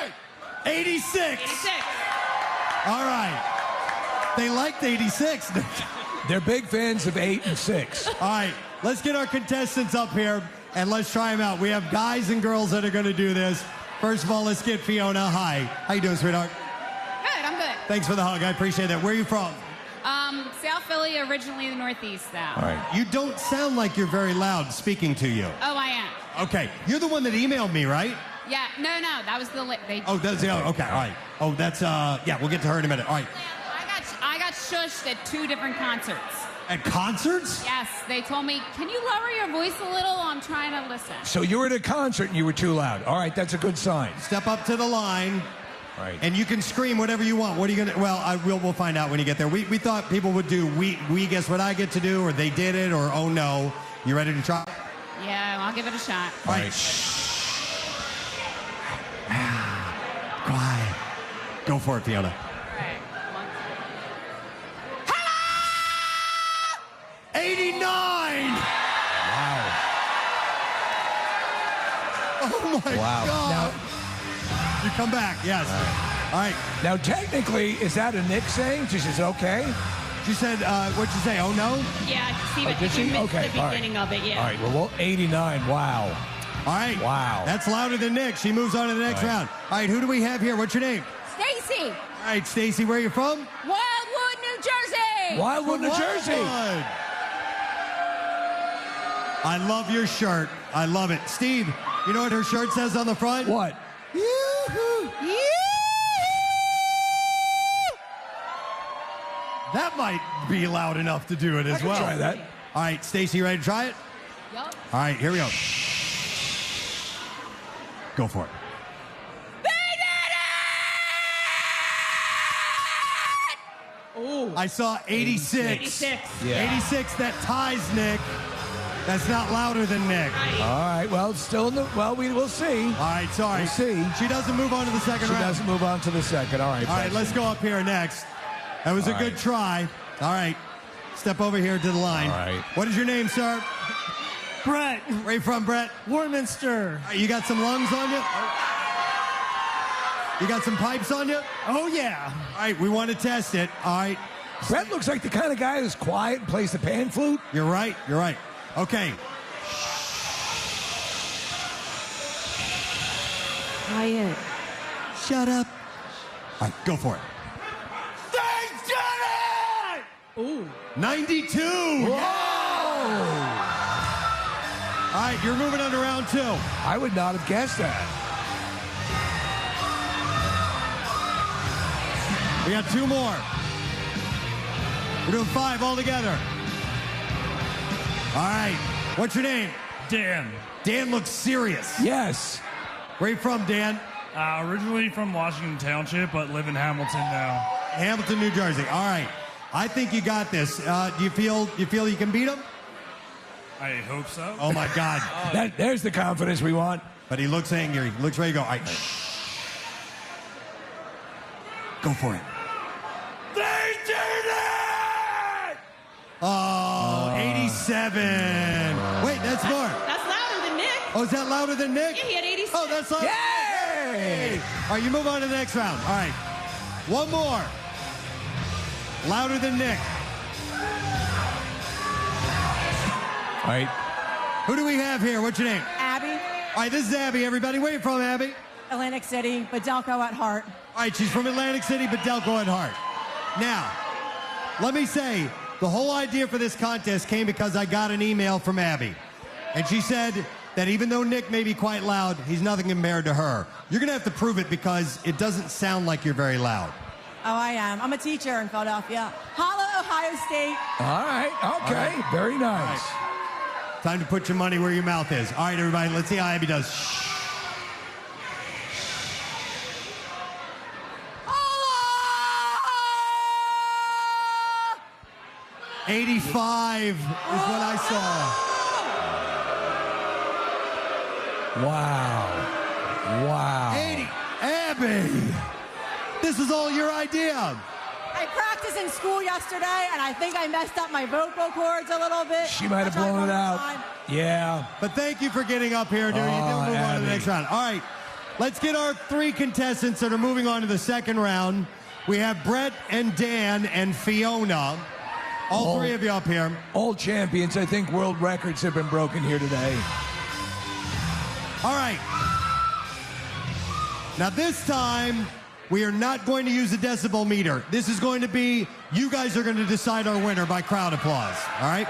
it! 86. 86. All right. They liked 86. They're big fans of 8 and 6. All right, let's get our contestants up here and let's try them out. We have guys and girls that are going to do this. First of all, let's get Fiona. Hi. How you doing, sweetheart? Good, I'm good. Thanks for the hug. I appreciate that. Where are you from? South Philly, originally the Northeast, though. All right. You don't sound like you're very loud speaking to you. Oh, I am. Okay. You're the one that emailed me, right? Yeah, no, that was the... Oh, that's the other. Okay, all right. Oh, that's, yeah, we'll get to her in a minute. All right. I got shushed at 2 different concerts. At concerts? Yes, they told me, can you lower your voice a little? I'm trying to listen. So you were at a concert and you were too loud. All right, that's a good sign. Step up to the line. All right. And you can scream whatever you want. What are you going to... Well, we'll find out when you get there. We thought people would do we guess what I get to do, or they did it, or oh no. You ready to try? Yeah, I'll give it a shot. All right. Quiet. Go for it, Fiona. 89! Wow. Oh my Wow. God. You come back, yes. All right. Now, technically, is that a Nick saying? She says, okay. She said, what'd you say? Oh, no? Yeah, Steve, Oh, I think did you she? missed Okay, the all right. beginning of it, yeah. All right, well, 89. Wow. All right. Wow. That's louder than Nick. She moves on to the next All right. round. All right, who do we have here? What's your name? Stacy! All right, Stacy, where are you from? Wildwood, New Jersey! Wildwood, New Jersey. Wildwood. I love your shirt. I love it. Steve, you know what her shirt says on the front? What? Yoo-hoo. That might be loud enough to do it as well. Try that. All right, Stacy, you ready to try it? Yup. All right, here we go. Go for it. Oh. I saw 86. 86. Yeah. 86, that ties Nick. That's not louder than Nick. All right, well, it's still in the... Well, we'll see. All right, sorry. We'll see. She doesn't move on to the second She round. doesn't move on to the second. All right. All right, let's go up here next. That was a All good right. try. All right. Step over here to the line. All right. What is your name, sir? Brett. Where you from, Brett? Warminster. All right, you got some lungs on you? You got some pipes on you? Oh, yeah. All right, we want to test it. All right. Brett looks like the kind of guy who's quiet and plays the pan flute. You're right. You're right. Okay. Quiet. Shut up. All right, go for it. Ooh. 92. Whoa! All right, you're moving on to round 2. I would not have guessed that. We got 2 more. We're doing 5 all together. All right. What's your name? Dan. Dan looks serious. Yes. Where you from, Dan? Originally from Washington Township, but live in Hamilton now. Hamilton, New Jersey. All right. I think you got this. Do you feel you can beat him? I hope so. Oh, my God. There's the confidence we want. But he looks angry. He looks ready to go. All right. Go for it. They did it! Oh, 87. Wait, that's more. That's louder than Nick. Oh, is that louder than Nick? Yeah, he had 86. Oh, that's louder. Yay! All right, you move on to the next round. All right. One more. Louder than Nick. All right. Who do we have here? What's your name? Abby, All right, this is Abby, everybody. Where are you from, Abby? Atlantic City, but Delco at heart. All right, she's from Atlantic City, but Delco at heart. Now, let me say, the whole idea for this contest came because I got an email from Abby. And she said that even though Nick may be quite loud, he's nothing compared to her. You're going to have to prove it because it doesn't sound like you're very loud. Oh, I am. I'm a teacher in Philadelphia. Holla, Ohio State. All right. Okay. All right. Very nice. All right. Time to put your money where your mouth is. All right, everybody, let's see how Abby does. Shh. 85 is what I saw. Wow. 80. Abby, this is all your idea. I practiced in school yesterday, and I think I messed up my vocal cords a little bit. She might have blown it out. Yeah. But thank you for getting up here, dude. You did move on to the next round. All right, let's get our 3 contestants that are moving on to the second round. We have Brett and Dan and Fiona. All 3 of you up here. All champions. I think world records have been broken here today. All right. Now this time, we are not going to use a decibel meter. This is going to be, you guys are going to decide our winner by crowd applause. All right?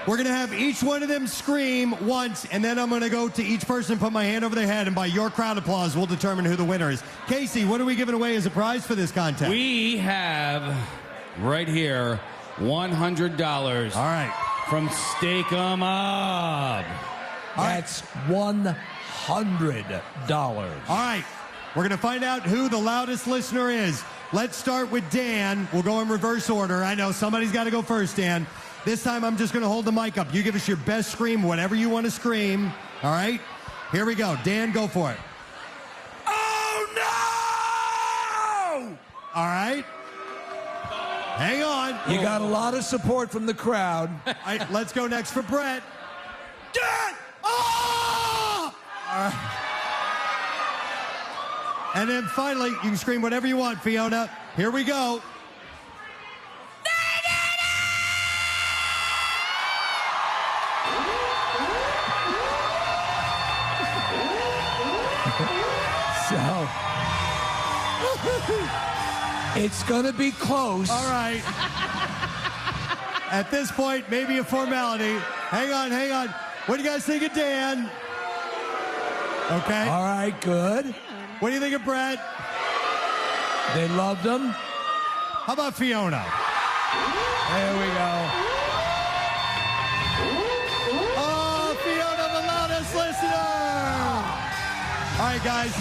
We're going to have each one of them scream once, and then I'm going to go to each person, put my hand over their head, and by your crowd applause, we'll determine who the winner is. Casey, what are we giving away as a prize for this contest? We have right here $100. All right. From Stake 'em Up. That's $100. All right. We're going to find out who the loudest listener is. Let's start with Dan. We'll go in reverse order. I know somebody's got to go first, Dan. This time, I'm just going to hold the mic up. You give us your best scream, whatever you want to scream. All right? Here we go. Dan, go for it. Oh, no! All right. Hang on. You got a lot of support from the crowd. All right, let's go next for Brett. Dan! Oh! All right. And then finally, you can scream whatever you want, Fiona. Here we go. So, it's going to be close. All right. At this point, maybe a formality. Hang on, hang on. What do you guys think of Dan? Okay. All right, good. What do you think of Brett? They loved him. How about Fiona? There we go. Oh, Fiona, the loudest listener. All right, guys,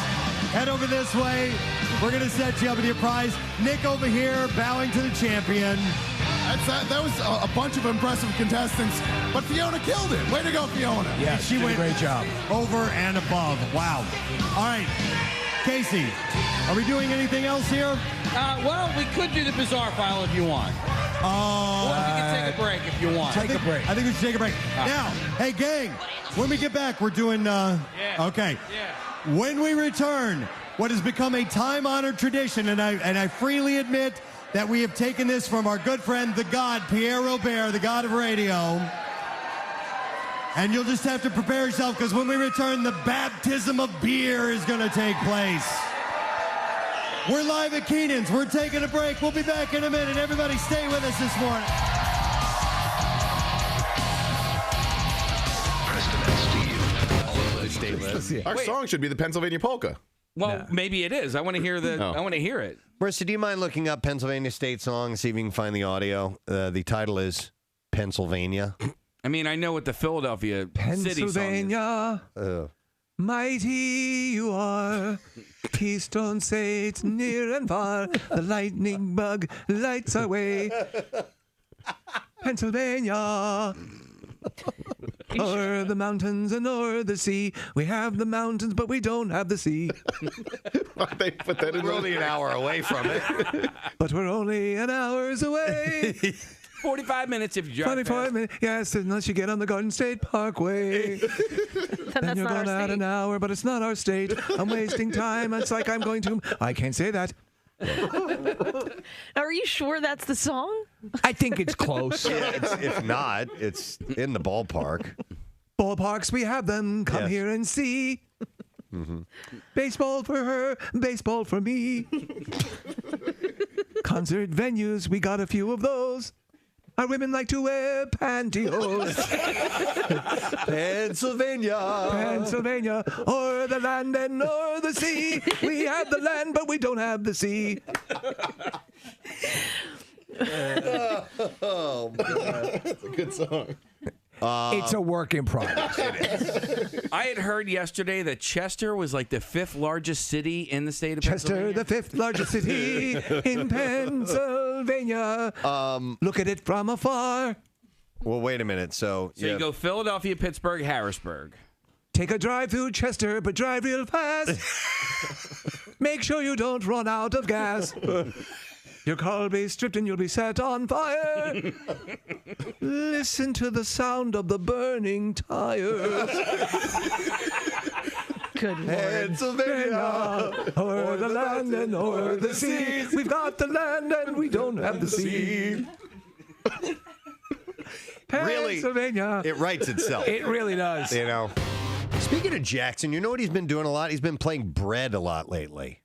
head over this way. We're going to set you up with your prize. Nick over here, bowing to the champion. That was a bunch of impressive contestants, but Fiona killed it. Way to go, Fiona. Yeah, she did a great job. Over and above. Wow. All right, Casey, are we doing anything else here? Well, we could do the bizarre file if you want. Oh. Or we can take a break if you want. I think we should take a break. Now, hey, gang, when we get back, we're doing, okay. Yeah. When we return, what has become a time-honored tradition, and I freely admit that we have taken this from our good friend, the God, Pierre Robert, the God of radio. And you'll just have to prepare yourself, because when we return, the baptism of beer is going to take place. We're live at Keenan's. We're taking a break. We'll be back in a minute. Everybody stay with us this morning. Our song should be the Pennsylvania Polka. Well, maybe it is. I want to hear I want to hear it. Marissa, do you mind looking up Pennsylvania State song, see if you can find the audio? The title is Pennsylvania. I mean, I know what the Philadelphia city song is. Mighty you are, keystone states near and far, the lightning bug lights our way. Pennsylvania. O'er the mountains and o'er the sea. We have the mountains, but we don't have the sea. They put that in. We're only an hour away from it. But we're only an hour's away. 45 minutes if you drive 45 minutes, yes, unless you get on the Garden State Parkway. Then you're going out an hour, but it's not our state. I'm wasting time. It's like I'm going to... I can't say that. Are you sure that's the song? I think it's close. Yeah, if not, it's in the ballpark. Ballparks, we have them. Come here and see. Baseball for her, baseball for me. Concert venues, we got a few of those. Our women like to wear pantyhose. Pennsylvania. Pennsylvania, o'er the land and o'er the sea. We have the land, but we don't have the sea. Oh, man. That's a good song. It's a work in progress. I had heard yesterday that Chester was like the 5th largest city in the state of Chester, Pennsylvania. the 5th largest city in Pennsylvania. Look at it from afar. Well, wait a minute. So you go Philadelphia, Pittsburgh, Harrisburg. Take a drive through Chester, but drive real fast. Make sure you don't run out of gas. Your car will be stripped and you'll be set on fire. Listen to the sound of the burning tires. Good Lord. Pennsylvania, o'er the land and o'er the sea. We've got the land and we don't have the sea. Really, Pennsylvania. it writes itself. It really does. You know. Speaking of Jackson, you know what he's been doing a lot? He's been playing bread a lot lately.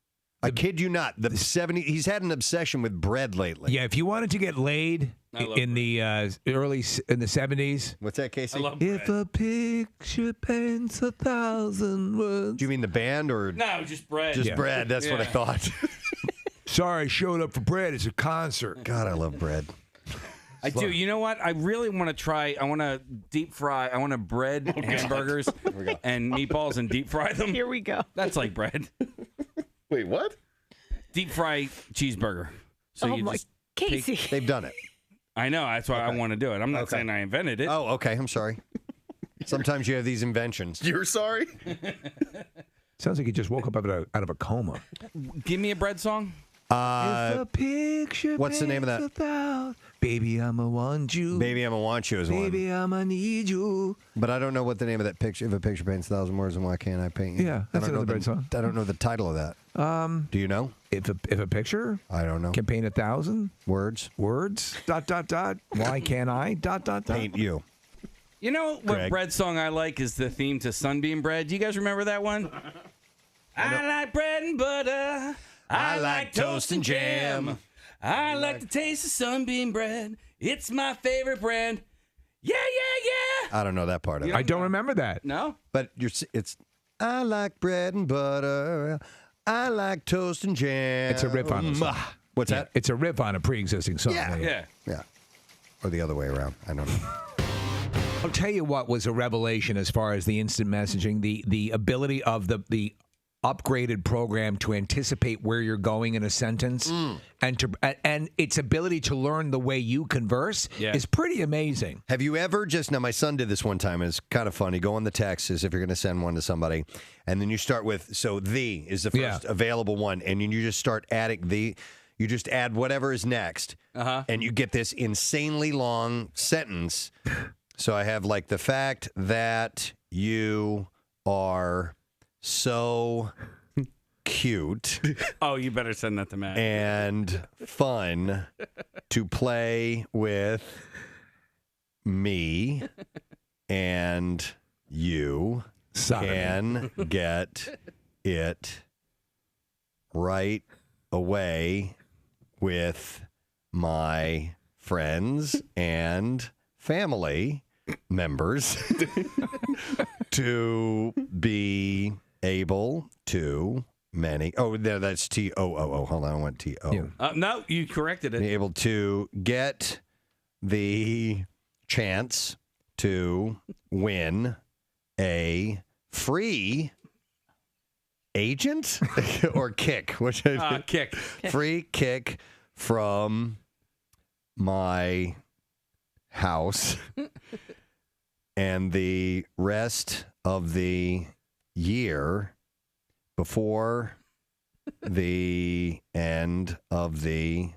I kid you not. He's had an obsession with bread lately. Yeah, if you wanted to get laid in the early in the 70s. What's that, Casey? If a picture paints 1,000 words. Do you mean the band or No, just bread. just bread? That's what I thought. Sorry, I showed up for bread. It's a concert. God, I love bread. I do. You know what? I really want to try. I want to deep fry. I want to bread hamburgers and meatballs and deep fry them. Here we go. That's like bread. Wait, what? Deep fry cheeseburger. So Oh you my- just Casey. They've done it. I know. That's why I want to do it. I'm not saying I invented it. Oh, okay. I'm sorry. Sometimes you have these inventions. You're sorry? Sounds like you just woke up out of a coma. Give me a bread song. If a picture what's the name of that? paints 1,000, baby, I'ma want you. Baby, I'ma want you is one. Baby, I'ma need you. But I don't know what the name of that picture. If a picture paints 1,000 words, and why can't I paint you? Yeah, I that's don't know another bread song. I don't know the title of that. Do you know? If a picture I don't know. can paint 1,000 Words. dot dot dot. Why can't I dot dot dot? Paint you. You know what Greg. bread song I like is the theme to Sunbeam Bread. Do you guys remember that one? I like bread and butter. I like toast and jam. I like the taste of Sunbeam bread. It's my favorite brand. Yeah, yeah, yeah. I don't know that part of it. I don't remember that. No? But it's. I like bread and butter. I like toast and jam. It's a riff on a song. What's that? It's a riff on a pre-existing song. Yeah. Yeah. Or the other way around. I don't know. I'll tell you what was a revelation as far as the instant messaging, the ability of the upgraded program to anticipate where you're going in a sentence and its ability to learn the way you converse is pretty amazing. Have you ever now my son did this one time, and it's kind of funny. Go on the texts as if you're going to send one to somebody, and then you start with, so the is the first available one, and you just start adding you just add whatever is next, and you get this insanely long sentence. So I have like the fact that you are so cute. Oh, you better send that to Matt. And fun to play with me, and you can get it right away with my friends and family members to be able to many. Oh, no, that's T-O-O-O. Hold on, I want T-O. No, you corrected it. Be able to get the chance to win a free agent or kick. Which kick. Free kick from my house and the rest of the year before the end of the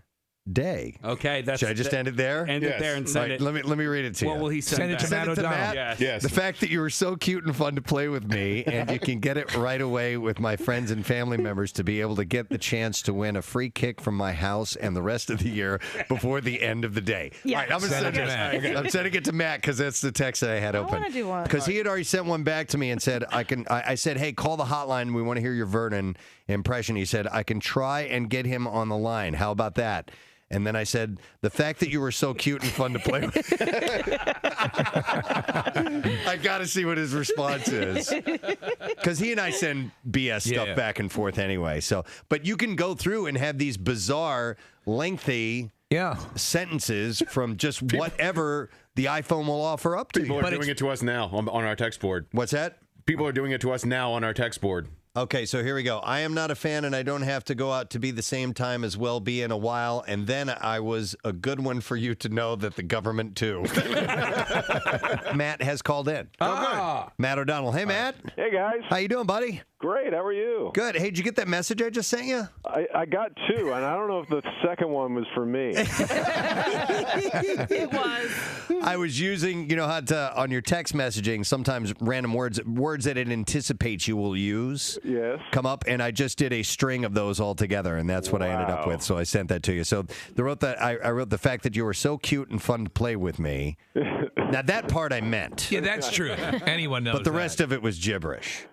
day. Okay, that's. Should I just end it there? End it there and send it. Let me read it to you. What will he send back? Send it to Matt. Yes. The fact that you were so cute and fun to play with me, and you can get it right away with my friends and family members to be able to get the chance to win a free kick from my house and the rest of the year before the end of the day. Yeah. All right, I'm Send it to Matt. Okay. I'm sending it to Matt because that's the text that I had open. wanna do one. Because he had already sent one back to me and said I said, hey, call the hotline. We want to hear your Vernon impression. He said I can try and get him on the line. How about that? And then I said, the fact that you were so cute and fun to play with. I got to see what his response is. Because he and I send BS stuff back and forth anyway. So, but you can go through and have these bizarre, lengthy sentences from just whatever the iPhone will offer up to you. People are doing it to us now on our text board. What's that? People are doing it to us now on our text board. Okay, so here we go. I am not a fan, and I don't have to go out to be the same time as well be in a while. And then I was a good one for you to know that the government, too. Matt has called in. Oh, good. Matt O'Donnell. Hey, Matt. Hey, guys. How you doing, buddy? Great. How are you? Good. Hey, did you get that message I just sent you? I got two, and I don't know if the second one was for me. It was. I was using, you know how on your text messaging, sometimes random words that it anticipates you will use come up, and I just did a string of those all together, and that's what I ended up with, so I sent that to you. So I wrote the fact that you were so cute and fun to play with me. Now, that part I meant. Yeah, that's true. Anyone knows But the rest of it was gibberish.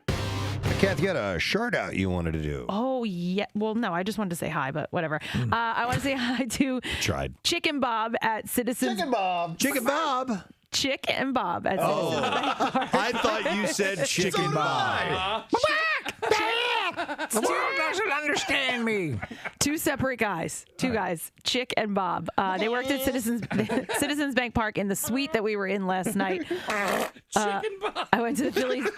Kath, you had a shout out you wanted to do. Oh, yeah. Well, no, I just wanted to say hi, but whatever. I want to say hi to Chicken Bob at Citizens. Chicken Bob. Chicken Bob. Chick and Bob at Citizens Bank Park. I thought you said Chicken Bob. The world doesn't understand me. Two separate guys. Two guys. Chick and Bob. They worked at Citizens Bank Park in the suite that we were in last night. Chicken Bob. I went to the Phillies.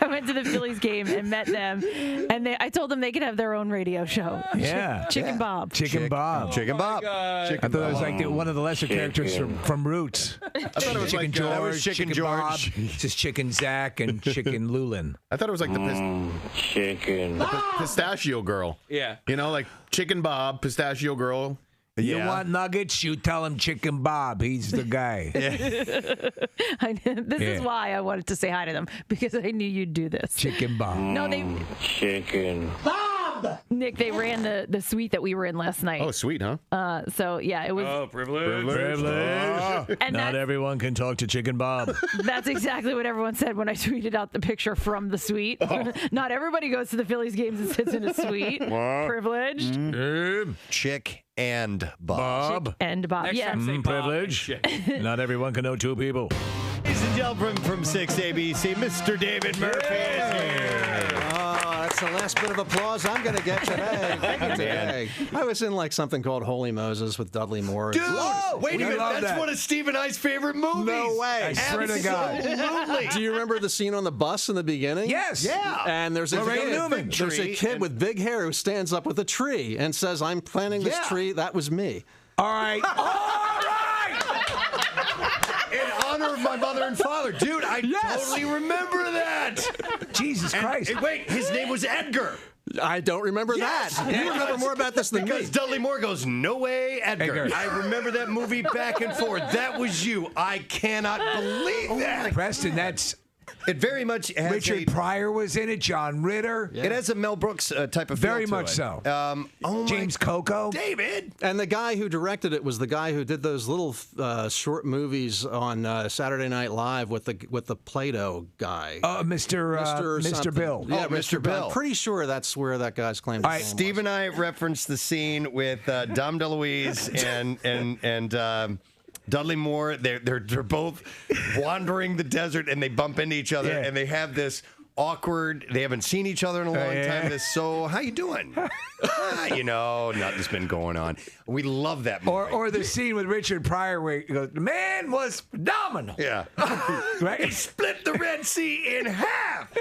I went to the Phillies game and met them, and I told them they could have their own radio show. Yeah. Chicken Bob. Chicken Bob. Chicken Bob. I thought it was like one of the lesser characters from Roots. I thought it was Chicken like George, that was Chicken Bob, George. just Chicken Zach and Chicken Lulin. I thought it was like the pistachio girl. Yeah. You know, like Chicken Bob, pistachio girl. You want nuggets? You tell him Chicken Bob. He's the guy. This is why I wanted to say hi to them, because I knew you'd do this. Chicken Bob. No, they. Chicken Bob! Nick, they ran the suite that we were in last night. Oh, sweet, huh? So, yeah, it was. Oh, privilege. And Not everyone can talk to Chicken Bob. That's exactly what everyone said when I tweeted out the picture from the suite. Not everybody goes to the Phillies games and sits in a suite. Privileged. Chick and Bob. Chick and Bob. Next Yeah. time, say Bob Privilege. Not everyone can know two people. Ladies and gentlemen from 6 ABC, Mr. David Murphy is here. That's the last bit of applause I'm going to get today. Man. I was in like something called Holy Moses with Dudley Moore. Dude, wait a minute. That's one of Steve and I's favorite movies. No way. I swear to God. Absolutely. Do you remember the scene on the bus in the beginning? Yes. Yeah. And there's a kid with big hair who stands up with a tree and says, I'm planting this tree. That was me. All right. In honor of my mother and father. Dude, I totally remember that. Jesus Christ. And wait, his name was Edgar. I don't remember that. You remember more about this than me. Because Dudley Moore goes, no way, Edgar. I remember that movie back and forth. That was you. I cannot believe that. Preston, that's... It very much has Richard Pryor was in it. John Ritter. It has a Mel Brooks type of feel Very to much it. so. James Coco. David. And the guy who directed it was the guy who did those little short movies on Saturday Night Live with the Play-Doh guy. Mr. Bill. Yeah, Mr. Bill. I'm pretty sure that's where that guy's claim to fame was. Steve and I referenced the scene with Dom DeLuise and Dudley Moore. They're both wandering the desert and they bump into each other and they have this awkward. They haven't seen each other in a long time. So, how you doing? Nothing's been going on. We love that movie. Or the scene with Richard Pryor where he goes, the man was phenomenal. Yeah. Right? He split the Red Sea in half.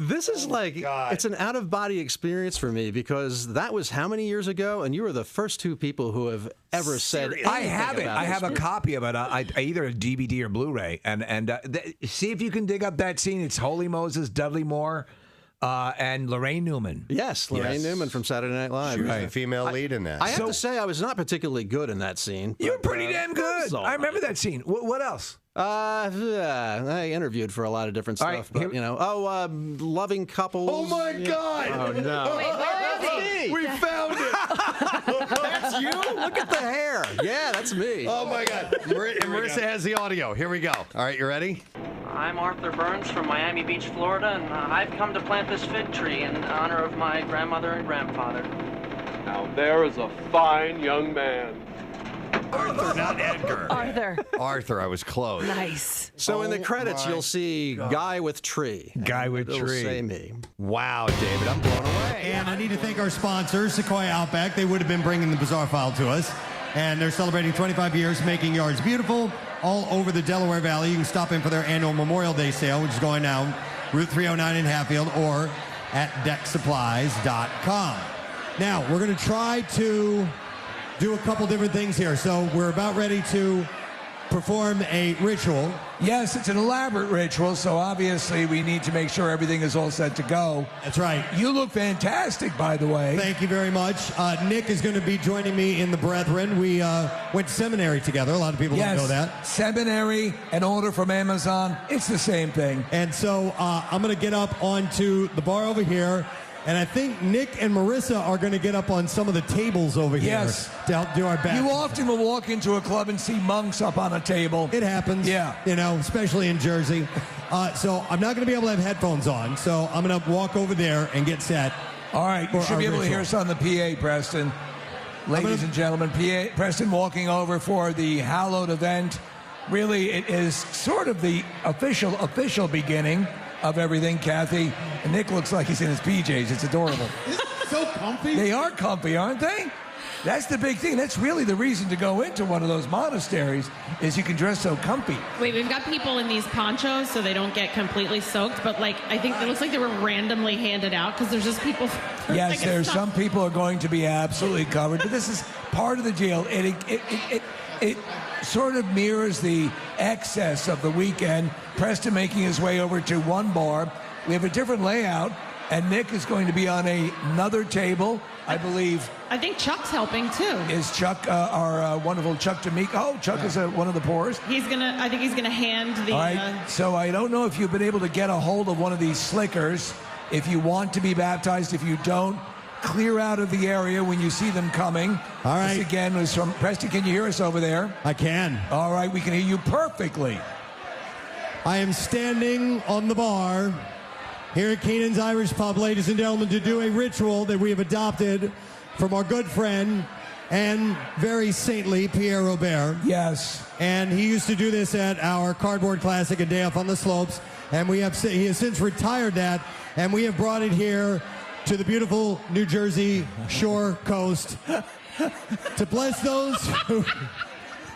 This is it's an out-of-body experience for me because that was how many years ago? And you were the first two people who have ever said anything I have it. about I have a this. copy of it. Either a DVD or Blu-ray. And see if you can dig up that scene. It's Holy Moses, Dudley Moore, and Lorraine Newman. Yes, Lorraine Newman from Saturday Night Live. She was the female lead in that. I have to say, I was not particularly good in that scene. You were pretty damn good. I remember that scene. What else? I interviewed for a lot of different stuff, but loving couples. Oh my God! Oh no! Wait, where is he? We found it. That's you? Look at the hair. Yeah, that's me. Oh my God! Marissa has the audio. Here we go. All right, you ready? I'm Arthur Burns from Miami Beach, Florida, and I've come to plant this fig tree in honor of my grandmother and grandfather. Now there is a fine young man. Arthur, not Edgar. Arthur, I was close. Nice. So in the credits, you'll see Guy with Tree. Guy with It'll Tree. say me. Wow, David, I'm blown away. And I need to thank our sponsors, Sequoia Outback. They would have been bringing the Bizarre File to us. And they're celebrating 25 years making yards beautiful all over the Delaware Valley. You can stop in for their annual Memorial Day sale, which is going down Route 309 in Hatfield or at decksupplies.com. Now, we're going to try to do a couple different things here. So we're about ready to perform a ritual. Yes, it's an elaborate ritual, so obviously we need to make sure everything is all set to go. That's right. You look fantastic, by the way. Thank you very much. Nick is going to be joining me in the Brethren. We went to seminary together. A lot of people don't know that. Seminary, an order from Amazon, it's the same thing. And so I'm going to get up onto the bar over here. And I think Nick and Marissa are going to get up on some of the tables over here to help do our best. You often will walk into a club and see monks up on a table. It happens. Yeah. Especially in Jersey. So I'm not going to be able to have headphones on. So I'm going to walk over there and get set. All right. You should be able to hear us on the PA, Preston. Ladies and gentlemen, Preston walking over for the hallowed event. Really, it is sort of the official beginning of everything, Kathy. And Nick looks like he's in his PJs. It's adorable. So comfy. They are comfy, aren't they? That's the big thing. That's really the reason to go into one of those monasteries is you can dress so comfy. Wait, we've got people in these ponchos so they don't get completely soaked, but I think it looks like they were randomly handed out because there's just people. Yes, there's some people are going to be absolutely covered, but this is part of the deal. It sort of mirrors the excess of the weekend. Preston making his way over to one bar. We have a different layout, and Nick is going to be on another table, I believe. I think Chuck's helping too. Is Chuck our wonderful Chuck D'Amico? Oh, Chuck is one of the pours. I think he's gonna hand the. All right. So I don't know if you've been able to get a hold of one of these slickers. If you want to be baptized, if you don't, clear out of the area when you see them coming. All right. This again was from Preston. Can you hear us over there? I can. All right, we can hear you perfectly. I am standing on the bar here at Keenan's Irish Pub, ladies and gentlemen, to do a ritual that we have adopted from our good friend and very saintly Pierre Robert. Yes. And he used to do this at our Cardboard Classic, A Day Off on the Slopes. And he has since retired that, and we have brought it here to the beautiful New Jersey shore coast to bless those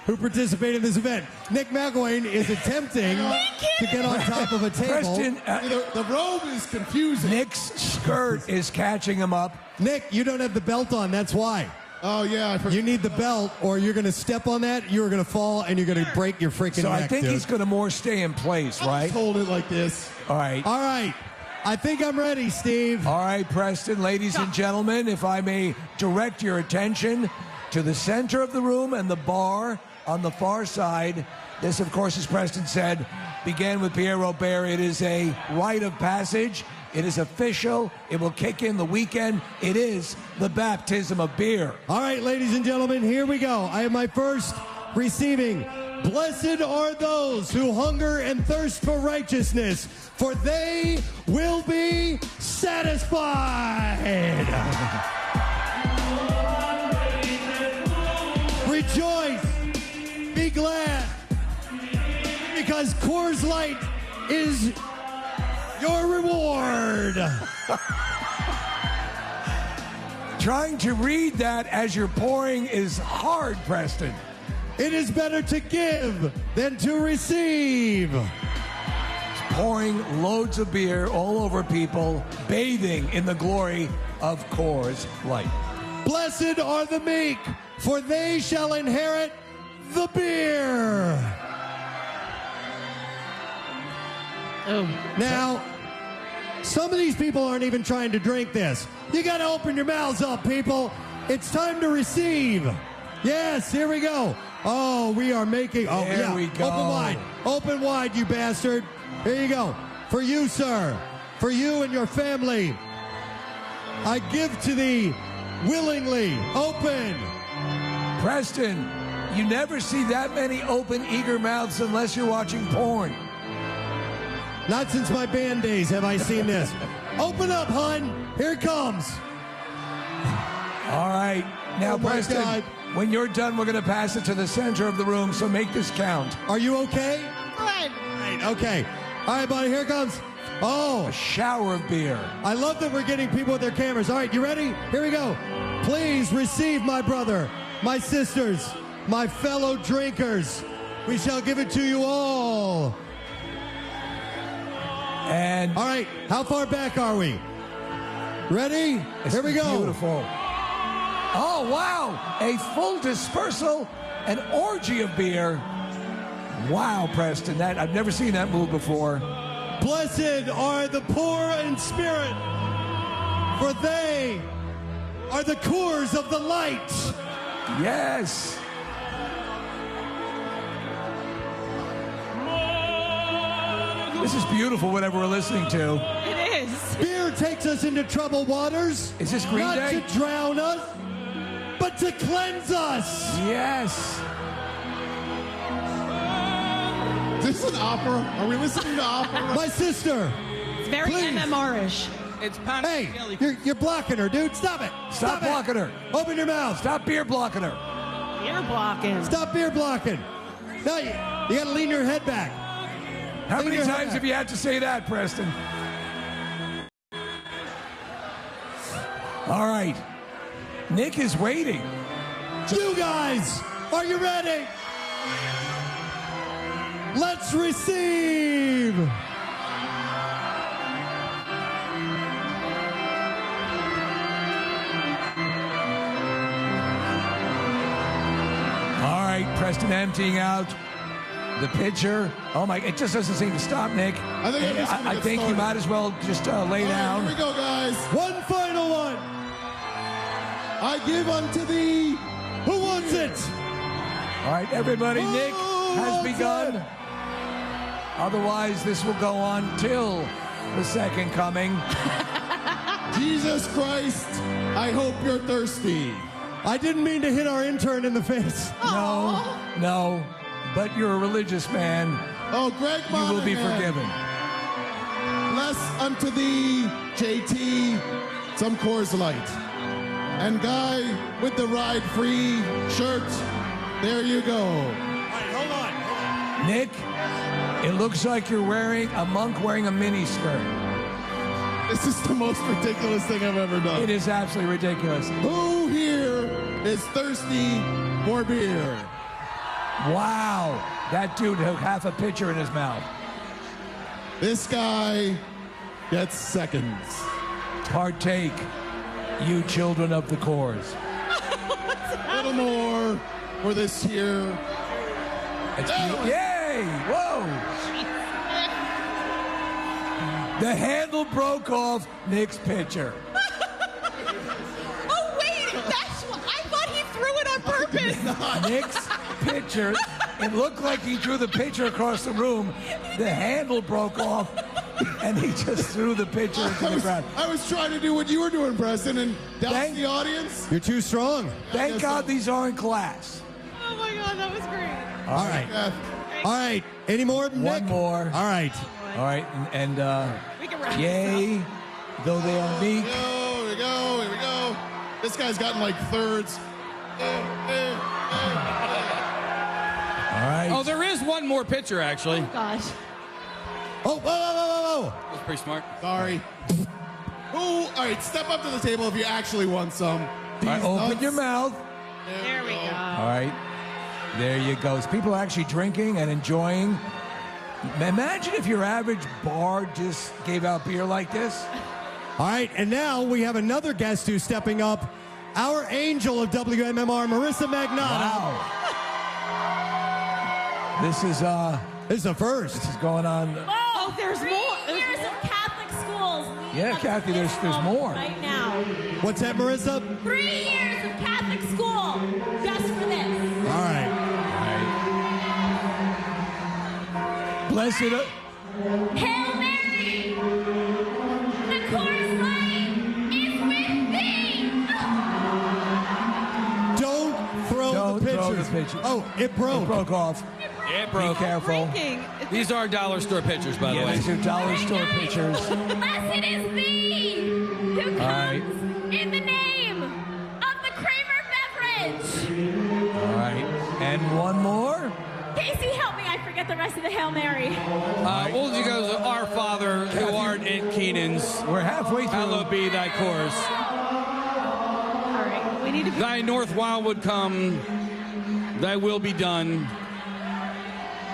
who participate in this event. Nick McElwain is attempting to get on top of a table. Preston, the robe is confusing. Nick's skirt is catching him up. Nick, you don't have the belt on. That's why. Oh, yeah. You need the belt, or you're going to step on that, you're going to fall, and you're going to break your freaking neck, I think dude. he's going to more stay in place, right? Just hold it like this. All right. All right. I think I'm ready, Steve. All right, Preston. Ladies and gentlemen, if I may direct your attention to the center of the room and the bar on the far side. This, of course, as Preston said, began with Pierre Robert. It is a rite of passage. It is official. It will kick in the weekend. It is the baptism of beer. All right, ladies and gentlemen, here we go. I have my first receiving. Blessed are those who hunger and thirst for righteousness, for they will be satisfied. Rejoice, be glad, because Coors Light is your reward. Trying to read that as you're pouring is hard, Preston. It is better to give than to receive. Pouring loads of beer all over people, bathing in the glory of Coors Light. Blessed are the meek, for they shall inherit the beer. Now, some of these people aren't even trying to drink this. You got to open your mouths up, people. It's time to receive. Yes, here we go. Oh, we are making. Oh, There yeah. we go. Open wide. Open wide, you bastard. Here you go. For you, sir. For you and your family. I give to thee willingly. Open. Preston, you never see that many open, eager mouths unless you're watching porn. Not since my band days have I seen this. Open up, hun. Here it comes. All right. Now, Oh, my Preston, God. when you're done, we're going to pass it to the center of the room, so make this count. Are you okay? Good. Right, okay. All right, buddy, here it comes. Oh. A shower of beer. I love that we're getting people with their cameras. All right, you ready? Here we go. Please receive my brother, my sisters, my fellow drinkers. We shall give it to you all. And all right, how far back are we? Ready? Here we go. Beautiful. Oh, wow. A full dispersal, an orgy of beer. Wow, Preston. That I've never seen that move before. Blessed are the poor in spirit, for they are the Coors of the light. Yes. This is beautiful, whatever we're listening to. It is. Beer takes us into troubled waters. Is this Green not Day? to drown us, but to cleanse us. Yes. Is this an opera? Are we listening to opera? My sister. It's very Please. MMR-ish. It's pounding Hey, jelly. you're blocking her, dude. Stop it. Stop blocking her. Open your mouth. Stop beer blocking her. Beer blocking. Stop beer blocking. No, you got to lean your head back. How Lean many your head times back. have you had to say that, Preston? All right. Nick is waiting. You guys, are you ready? Let's receive. All right, Preston emptying out the pitcher. Oh my! It just doesn't seem to stop, Nick. I think I'm just gonna I get think you started. might as well just lay down. Here we go, guys. One final one. I give unto thee. Who wants it? All right, everybody. Nick has wants begun. it? Otherwise, this will go on till the second coming. Jesus Christ, I hope you're thirsty. I didn't mean to hit our intern in the face. No, but you're a religious man. Oh, Greg You will be Monahan. forgiven. Bless unto thee, JT, some Coors Light. And Guy with the ride-free shirt, there you go. Hold on. Nick, it looks like you're wearing a monk wearing a mini skirt. This is the most ridiculous thing I've ever done. It is absolutely ridiculous. Who here is thirsty for beer? Wow, that dude took half a pitcher in his mouth. This guy gets seconds. Partake, you children of the Coors. A little more for this here. It's Yay! Whoa! The handle broke off Nick's pitcher. Oh, wait. That's what I thought he threw it on purpose. Nick's pitcher, it looked like he threw the pitcher across the room. The handle broke off, and he just threw the pitcher into the ground. I was trying to do what you were doing, Preston, and douse the audience. You're too strong. Thank God these are in class. Oh, my God. That was great. All right. All right. Any more, Nick? One more. All right. All right, and We can wrap yay, though they are meek. Here we go. Here we go. This guy's gotten like thirds. All right. Oh, there is one more pitcher, actually. Gosh. Oh, whoa. That was pretty smart. Sorry. Ooh, all right, step up to the table if you actually want some. All right, open your mouth. There we go. All right. There you go. So people are actually drinking and enjoying. Imagine if your average bar just gave out beer like this. All right, and now we have another guest who's stepping up. Our angel of WMMR, Marissa Magnata. Wow. This is a first. This is going on. Oh, there's more. Years of Catholic schools. Yeah, Kathy, there's more. Right now. What's that, Marissa? 3 years of Catholic school just for this. All right. Blessed. Hail Mary! The chorus line is with thee! Don't throw the pitchers. Oh, it broke. It broke off. It broke. Be careful. These are dollar store pitchers, by the way. These are dollar store pitchers. Blessed is thee who comes right. in the name of the Kramer beverage! All right. And one more. Casey, help me. I forget the rest of the Hail Mary. We'll just go to Our Father, who art in Keenan's. We're halfway through. Hallowed be thy course. All right, we need to be. Thy north wildwood come, thy will be done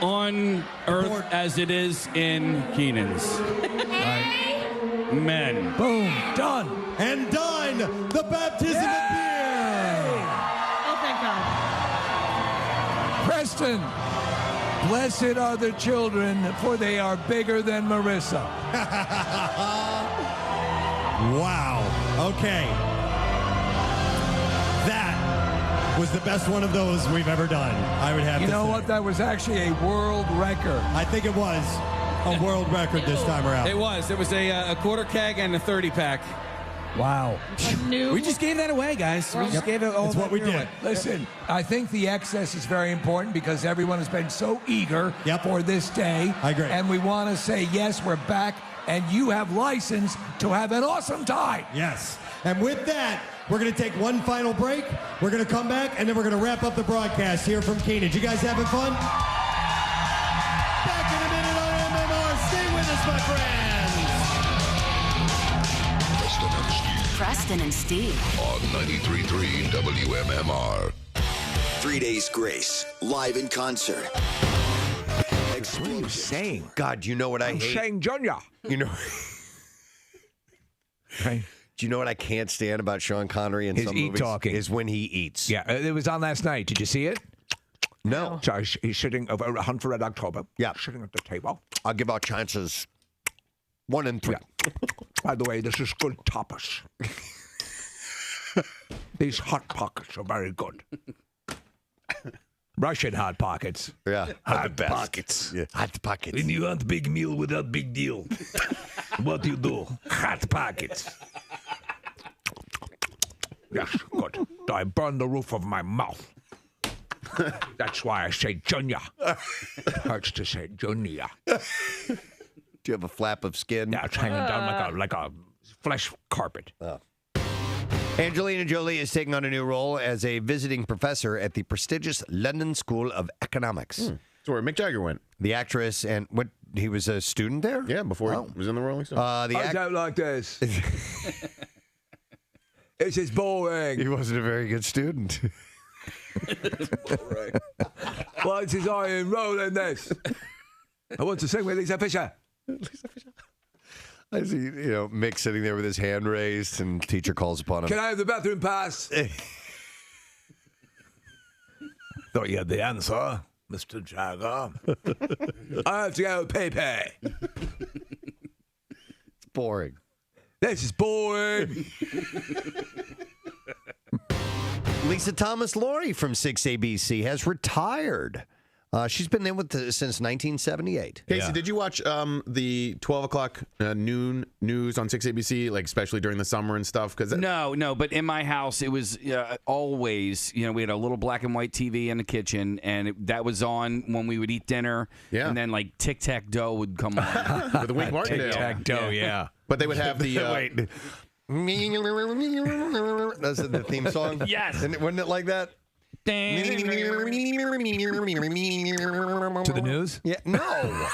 on earth as it is in Keenan's. Amen. Boom. Done. And done. The baptism of beer. Oh, thank God. Preston. Blessed are the children, for they are bigger than Marissa. Wow. Okay. That was the best one of those we've ever done, I would have to say. You know what? That was actually a world record. I think it was a world record this time around. It was. It was a quarter keg and a 30-pack. Wow. We just gave that away, guys. We just gave it all. That's what we did. away. Listen, I think the excess is very important because everyone has been so eager for this day. I agree. And we want to say, yes, we're back, and you have license to have an awesome time. Yes. And with that, we're going to take one final break. We're going to come back, and then we're going to wrap up the broadcast here from Keenan. You guys having fun? Back in a minute on MMR. Stay with us, my friends. Preston and Steve. On 93.3 WMMR. 3 Days Grace, live in concert. What are you saying? God, you know what I I'm hate? saying Junior. You know. Okay. Do you know what I can't stand about Sean Connery in His some eat movies? talking. Is when he eats. Yeah, it was on last night. Did you see it? No. So he's sitting over a Hunt for Red October. Yeah. Sitting at the table. I'll give our chances 1 and 3. Yeah. By the way, this is good tapas. These hot pockets are very good. Russian hot pockets. Yeah. Hot pockets. Yeah. Hot pockets. When you want big meal without big deal, what do you do? Hot pockets. Yes, good. I burn the roof of my mouth. That's why I say Junior. Hurts to say Junior. Do you have a flap of skin? Yeah, it's hanging down like a flesh carpet. Oh. Angelina Jolie is taking on a new role as a visiting professor at the prestigious London School of Economics. That's where Mick Jagger went. The actress and he was a student there? Yeah, before he was in the Rolling Stones. How's that like this? This is boring. He wasn't a very good student. What's his iron rolling this? I want to sing with Lisa Fisher. I see, Mick sitting there with his hand raised, and teacher calls upon him. Can I have the bathroom pass? Thought you had the answer, Mr. Jagger. I have to go pay. It's boring. This is boring. Lisa Thomas Laurie from 6ABC has retired. She's been there since 1978. Casey, did you watch the 12 o'clock noon news on 6ABC, like especially during the summer and stuff? No, but in my house, it was always, we had a little black and white TV in the kitchen, and that was on when we would eat dinner. Yeah. And then, like, Tic-Tac-Toe would come on. With the Wink Martindale. Tic-Tac-Toe, yeah. But they would have the... Wait. That's the theme song? Yes. Wasn't it like that? To the news? Yeah. No.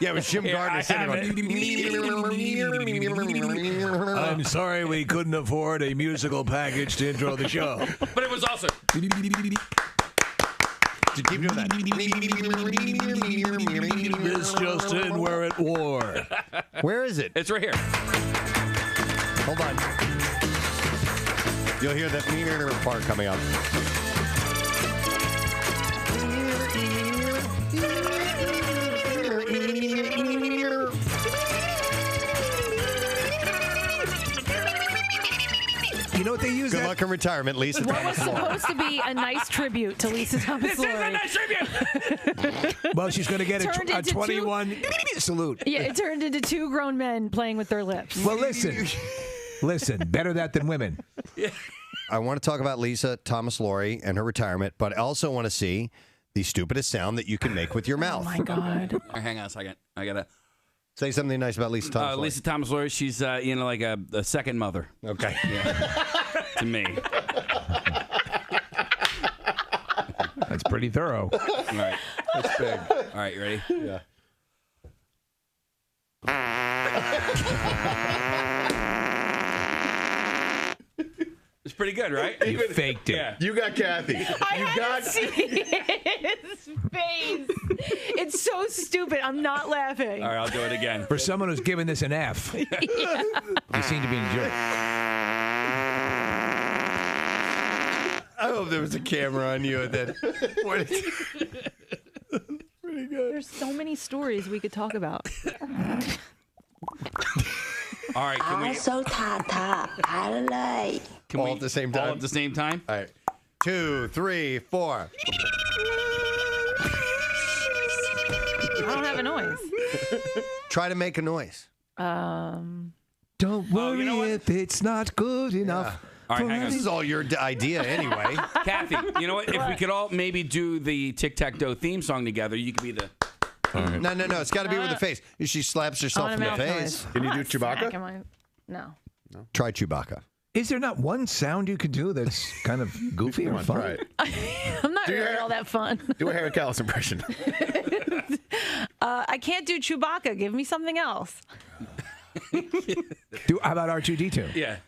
Yeah, it was Jim Gardner sitting I'm sorry we couldn't afford a musical package to intro the show. But it was awesome. Keep doing that. This just in, we're at war. Where is it? It's right here. Hold on. You'll hear that part coming up. You know what they use? Good luck in retirement, Lisa What Thomas was Laurie. supposed to be a nice tribute to Lisa Thomas This is a Laurie. nice tribute. Well, she's going to get Turned a into 21 salute. Yeah, it turned into two grown men playing with their lips. Well, listen, better that than women. I want to talk about Lisa Thomas Laurie and her retirement, but I also want to see the stupidest sound that you can make with your mouth. Oh my God. All right, hang on a second. I gotta say something nice about Lisa Thomas Laurie. Lisa Thomas Laurie. She's like a second mother. Okay. Yeah. To me. That's pretty thorough. All right. That's big. All right, you ready? Yeah. It's pretty good, right? You faked it. Yeah. You got Kathy. I haven't seen his face. It's so stupid. I'm not laughing. All right, I'll do it again. For someone who's giving this an F, you seem to be enjoying. I hope there was a camera on you at that point. Pretty good. There's so many stories we could talk about. All right, can we All at the same time? all at the same time? All right. 2, 3, 4. I don't have a noise. Try to make a noise. Don't worry if it's not good enough. All right, hang on. This is all your idea anyway. Kathy, you know what? If we could all maybe do the tic-tac-toe theme song together, you could be the... No. It's got to be with the face. She slaps herself in the face. Can you do Chewbacca? No. Try Chewbacca. Is there not one sound you could do that's kind of goofy or fun? Right. I'm not really all that fun. Do a Harry Callis impression. I can't do Chewbacca. Give me something else. How about R2-D2? Yeah.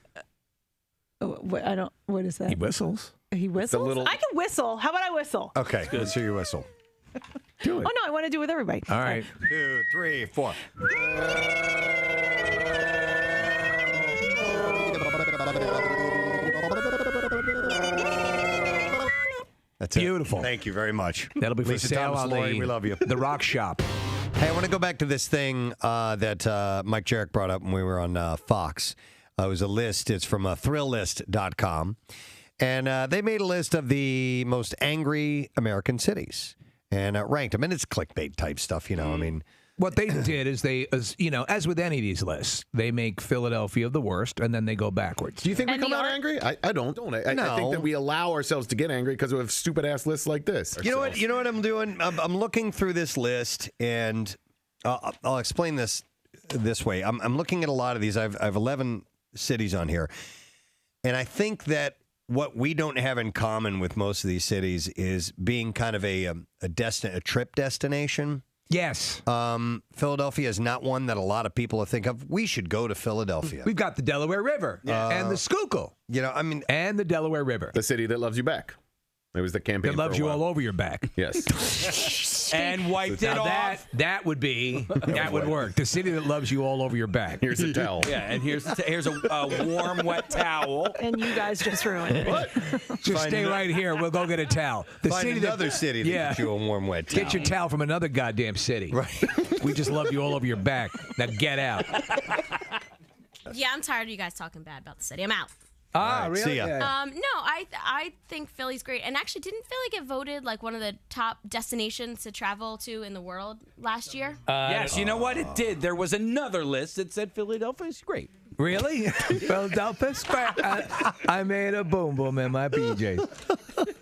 I don't. What is that? He whistles. He whistles. I can whistle. How about I whistle? Okay, let's hear you whistle. Do it. Oh no, I want to do it with everybody. All right. 2, 3, 4. That's Beautiful. It. Thank you very much. That'll be for Lisa sale Thomas on Laurie, we love you. the Rock Shop. Hey, I want to go back to this thing that Mike Jarek brought up when we were on Fox. It was a list. It's from thrillist.com. And they made a list of the most angry American cities and ranked them. And it's clickbait type stuff, you know. I mean, What they did is as with any of these lists, they make Philadelphia the worst, and then they go backwards. Do you think we come out angry? I don't. I think that we allow ourselves to get angry because we have stupid ass lists like this. You know what I'm doing? I'm looking through this list, and I'll explain this way. I'm looking at a lot of these. I have 11 cities on here, and I think that what we don't have in common with most of these cities is being kind of a trip destination. Yes. Philadelphia is not one that a lot of people think of. We should go to Philadelphia. We've got the Delaware River and the Schuylkill. You know, I mean, and the Delaware River. The city that loves you back. It was the campaign that loves for a you while. all over your back. Yes. And wiped it off. That would work. The city that loves you all over your back. Here's a towel. Yeah, and here's a warm, wet towel. And you guys just ruined it. What? Just stay right here. We'll go get a towel. Find another city that gets you a warm, wet towel. Get your towel from another goddamn city. Right. We just love you all over your back. Now get out. Yeah, I'm tired of you guys talking bad about the city. I'm out. Ah, right, really? see ya. Yeah. No, I think Philly's great. And actually, didn't Philly get voted like one of the top destinations to travel to in the world last year? Yes, you know what? It did. There was another list that said Philadelphia's great. Really? Philadelphia? I made a boom boom in my PJs.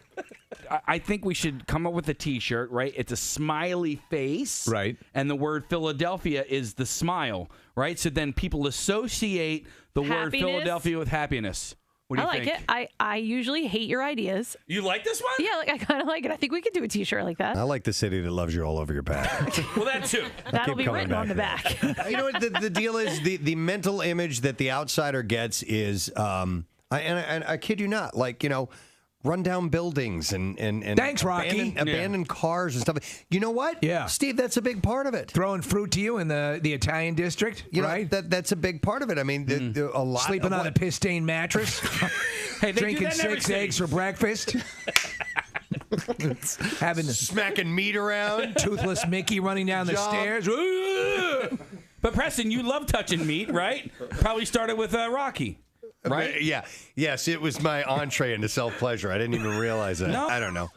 I think we should come up with a T-shirt, right? It's a smiley face. Right. And the word Philadelphia is the smile, right? So then people associate the word Happiness? Philadelphia with happiness. What do I you like think? it. I usually hate your ideas. You like this one? Yeah, I kind of like it. I think we could do a T-shirt like that. I like the city that loves you all over your back. Well, that too. That'll be coming written on the back. You know what the deal is? The mental image that the outsider gets is, I kid you not, like, rundown buildings and Thanks, Rocky. abandoned cars and stuff. You know what? Yeah. Steve, that's a big part of it. Throwing fruit to you in the Italian district, right? That's a big part of it. I mean, a lot. Sleeping on a piss-stained mattress. Hey, they drinking do that in every 6 city. eggs for breakfast. Having smacking meat around. Toothless Mickey running down the stairs. But Preston, you love touching meat, right? Probably started with Rocky. Right? Yeah. Yes, it was my entree into self-pleasure. I didn't even realize that. No. I don't know.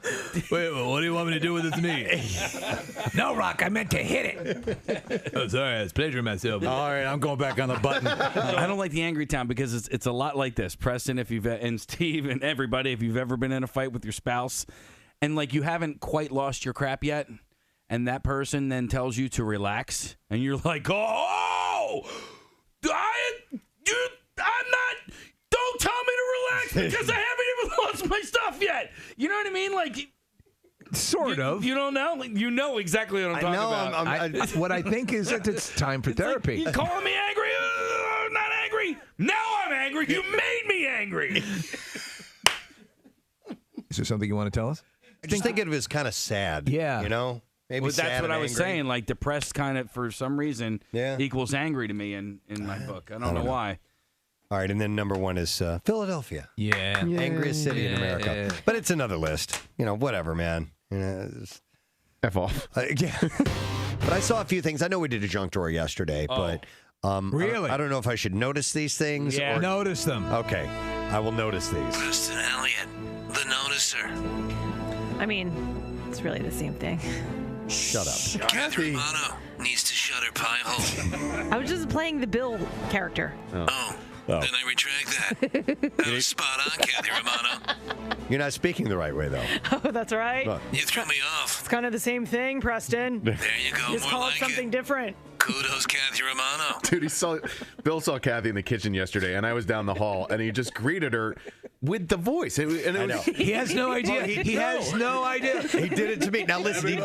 Wait, what do you want me to do with this meat? No, Rock, I meant to hit it. Oh, sorry, I was pleasuring myself. All right, I'm going back on the button. I don't like the Angry Town because it's a lot like this. Preston, if you've and Steve and everybody, if you've ever been in a fight with your spouse and like you haven't quite lost your crap yet, and that person then tells you to relax, and you're like, oh, I'm not. Don't tell me to relax because I haven't even lost my stuff yet. You know what I mean? Like, sort of. You don't know? You know exactly what I'm talking about. What I think is that it's time for therapy. You calling me angry? I'm not angry. Now I'm angry. You made me angry. Is there something you want to tell us? I just think of it as kind of sad. Yeah. Maybe Well, sad that's what and I was angry. saying. Like, depressed kind of, for some reason, equals angry to me in my book. I don't know why. All right, and then number one is Philadelphia. Yeah. Angriest city in America. But it's another list. Whatever, man. F off. Yeah. But I saw a few things. I know we did a junk drawer yesterday, but really? I don't know if I should notice these things. Yeah. Or... Notice them. Okay. I will notice these. Preston Elliott, the noticer. I mean, it's really the same thing. Shut up. Kathy Romano needs to shut her pie hole. I was just playing the Bill character. Oh. Then I retract that. That was spot on, Kathy Romano. You're not speaking the right way, though. Oh, that's right. Look. You threw me off. It's kind of the same thing, Preston. There you go. Just More call like it something different. Kudos, Kathy Romano. Dude, Bill saw Kathy in the kitchen yesterday, and I was down the hall, and he just greeted her with the voice. And it I know. was, He has no idea. Well, he has no idea. He did it to me. Now listen, he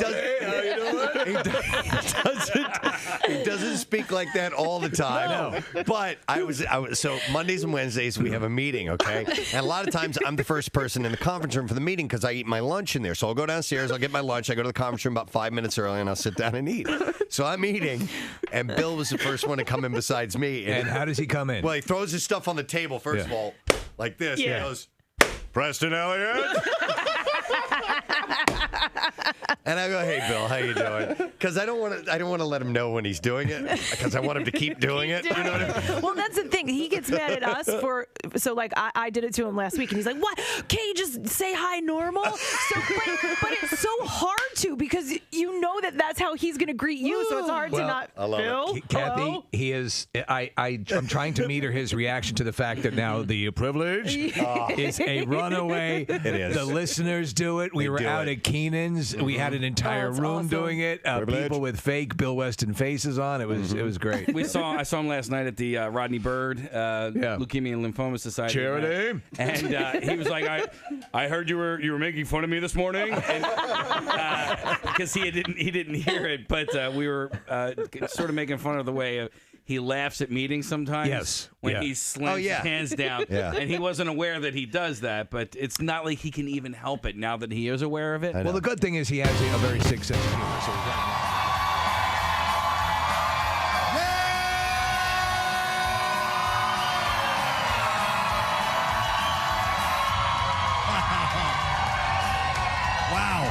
doesn't speak like that all the time. No. But I was so Mondays and Wednesdays we have a meeting, okay? And a lot of times I'm the first person in the conference room for the meeting because I eat my lunch in there. So I'll go downstairs, I'll get my lunch, I go to the conference room about 5 minutes early, and I'll sit down and eat. So I'm eating, and Bill was the first one to come in besides me. And how does he come in? Well, he throws his stuff on the table first of all, like this. Yeah. He goes, Preston Elliott. And I go, hey, Bill, how you doing? Because I don't want to let him know when he's doing it because I want him to keep doing it. You know what I mean? Well, that's the thing. He gets mad at us like I did it to him last week, and he's like, "What? Can't you just say hi normal?" So, but it's so hard to because you know that's how he's going to greet you. So it's hard to not. I love Bill, it. Kathy, hello? he is. I'm trying to meter his reaction to the fact that now the privilege is a runaway. It is. The listeners do it. We were out at Keenan's. We had an entire room awesome. doing it. People with fake Bill Weston faces on. It was great. I saw him last night at the Rodney Byrd Leukemia and Lymphoma Society charity, and he was like, "I heard you were making fun of me this morning," because he didn't hear it, but we were sort of making fun of the way he laughs at meetings sometimes. When he slams his hands down, and he wasn't aware that he does that, but it's not like he can even help it now that he is aware of it. Well, the good thing is he has a very sick sense of humor. So Wow.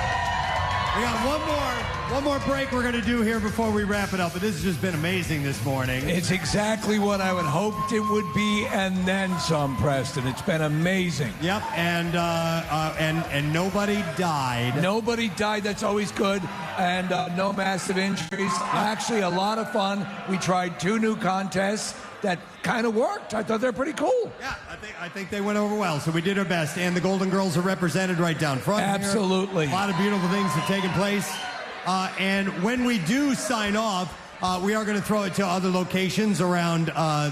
We got one more break we're going to do here before we wrap it up. But this has just been amazing this morning. It's exactly what I would hoped it would be, and then some, Preston. It's been amazing. Yep, and nobody died. Nobody died. That's always good. And no massive injuries. Actually, a lot of fun. We tried 2 new contests that kind of worked. I thought they're pretty cool. Yeah, I think they went over well. So we did our best, and the Golden Girls are represented right down front. Absolutely. Here. A lot of beautiful things have taken place. And when we do sign off, we are going to throw it to other locations around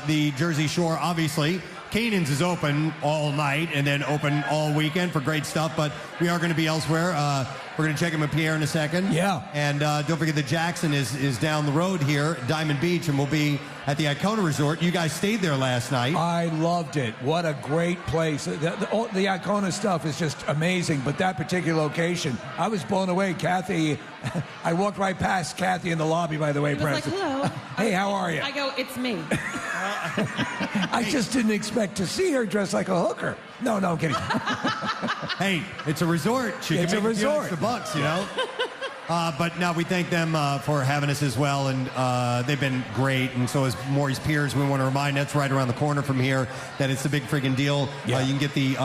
the Jersey Shore, obviously. Keenan's is open all night and then open all weekend for great stuff, but we are going to be elsewhere. We're going to check in with Pierre in a second. Yeah. And don't forget that Jackson is down the road here, Diamond Beach, and we'll be at the Icona Resort. You guys stayed there last night. I loved it. What a great place. The Icona stuff is just amazing, but that particular location, I was blown away. Kathy, I walked right past Kathy in the lobby, by the way, He was like, Preston. hello. Hey, how are you? I go, it's me. I just didn't expect to see her dressed like a hooker. No, I'm kidding. Hey, it's a resort. She It's can a make few resort. extra bucks, you know? But no, we thank them for having us as well, and they've been great. And so is Maury's Piers. We want to remind that's right around the corner from here that it's a big freaking deal. Yeah. You can get the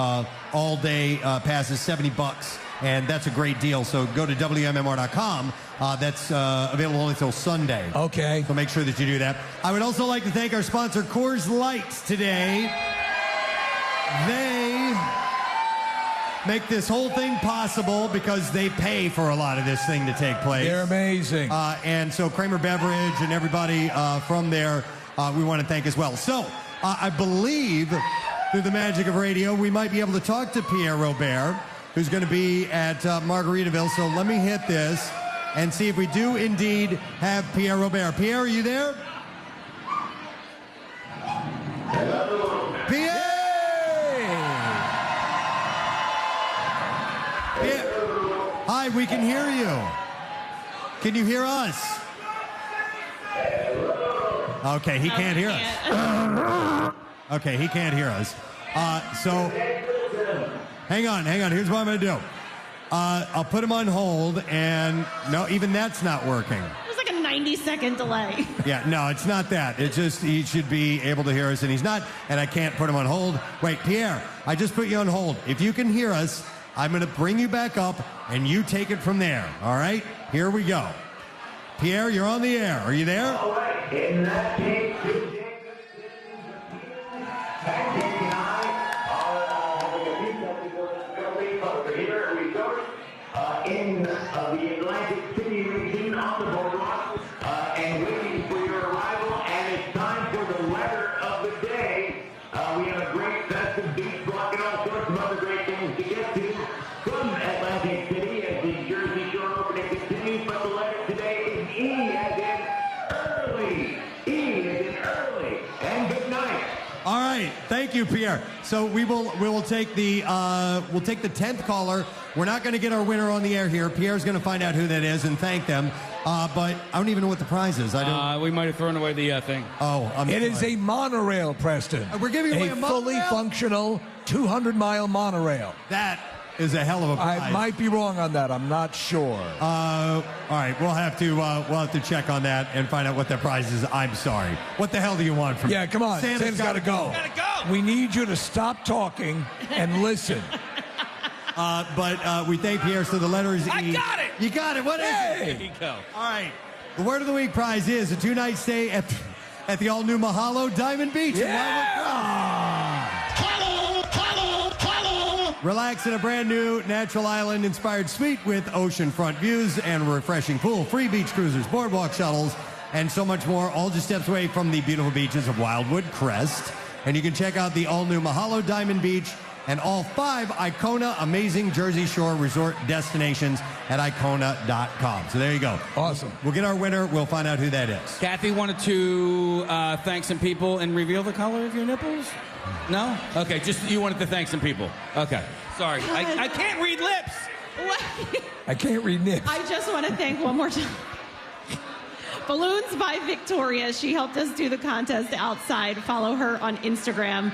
all-day passes, $70, and that's a great deal. So go to WMMR.com. That's available only until Sunday. Okay. So make sure that you do that. I would also like to thank our sponsor, Coors Light, today. They make this whole thing possible because they pay for a lot of this thing to take place. They're amazing. And so Kramer Beverage and everybody from there, we want to thank as well. So I believe through the magic of radio, we might be able to talk to Pierre Robert, who's going to be at Margaritaville. So let me hit this and see if we do indeed have Pierre Robert. Pierre, are you there? Pierre! Hi, we can hear you. Can you hear us? Okay, he can't hear us. Okay, he can't hear us. So, hang on. Here's what I'm going to do. I'll put him on hold, and no, even that's not working. There's like a 90-second delay. Yeah, no, it's not that. It's just he should be able to hear us, and he's not, and I can't put him on hold. Wait, Pierre, I just put you on hold. If you can hear us, I'm going to bring you back up, and you take it from there, all right? Here we go. Pierre, you're on the air. Are you there? All right. In that case, in the Atlantic City region on the boardwalk, and waiting for your arrival, and it's time for the weather of the day. We have a great festive beach block and all sorts of other great things to get to from Atlantic City as the Jersey Shore opening continues, but the letter today is E as in early. E as in early. And good night. All right, thank you, Pierre. So we will take the 10th caller. We're not going to get our winner on the air here. Pierre's going to find out who that is and thank them. But I don't even know what the prize is. I don't. We might have thrown away the thing. Oh, It is a monorail, Preston. We're giving away a fully monorail? functional 200-mile monorail. That is a hell of a prize. I might be wrong on that. I'm not sure. All right, we'll have to check on that and find out what that prize is. I'm sorry. What the hell do you want from me? Yeah, come on. Santa's got to go. We need you to stop talking and listen. But we thank Pierre. So the letter is E. I got it. You got it. What is it? There you go. All right. The word of the week prize is a 2-night stay at the all-new Mahalo Diamond Beach. Relax in a brand new natural island inspired suite with oceanfront views and a refreshing pool, free beach cruisers, boardwalk shuttles, and so much more, all just steps away from the beautiful beaches of Wildwood Crest. And you can check out the all-new Mahalo Diamond Beach and all 5 Icona amazing Jersey Shore resort destinations at Icona.com. So there you go. Awesome. We'll get our winner. We'll find out who that is. Kathy wanted to thank some people and reveal the color of your nipples? No? Okay, just you wanted to thank some people. Okay. Sorry. I can't read lips. I can't read nips. I just want to thank one more time. Balloons by Victoria. She helped us do the contest outside. Follow her on Instagram.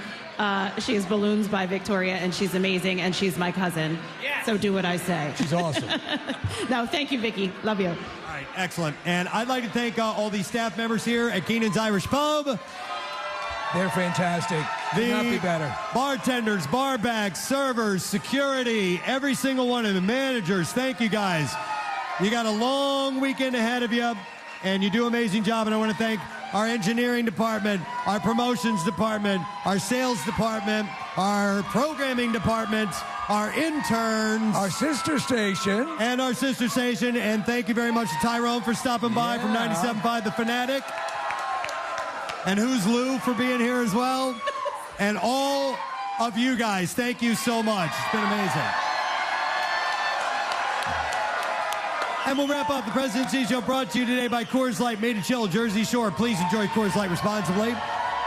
She is Balloons by Victoria, and she's amazing, and she's my cousin. Yes. So do what I say. She's awesome. No, thank you, Vicky. Love you. All right, excellent. And I'd like to thank all the staff members here at Keenan's Irish Pub. They're fantastic. Could not be better. Bartenders, barbacks, servers, security, every single one of the managers. Thank you, guys. You got a long weekend ahead of you, and you do an amazing job. And I want to thank our engineering department, our promotions department, our sales department, our programming department, our interns, our sister station, and our sister station. And thank you very much to Tyrone for stopping by from 97.5 The Fanatic. And who's Lou for being here as well? And all of you guys, thank you so much. It's been amazing. And we'll wrap up the Presidency Show brought to you today by Coors Light, made to chill, Jersey Shore. Please enjoy Coors Light responsibly.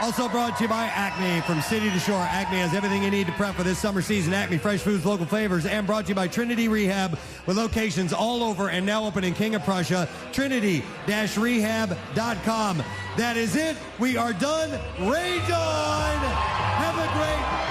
Also brought to you by Acme, from city to shore. Acme has everything you need to prep for this summer season. Acme, fresh foods, local flavors. And brought to you by Trinity Rehab, with locations all over and now open in King of Prussia. Trinity-rehab.com. That is it. We are done. Rage on. Have a great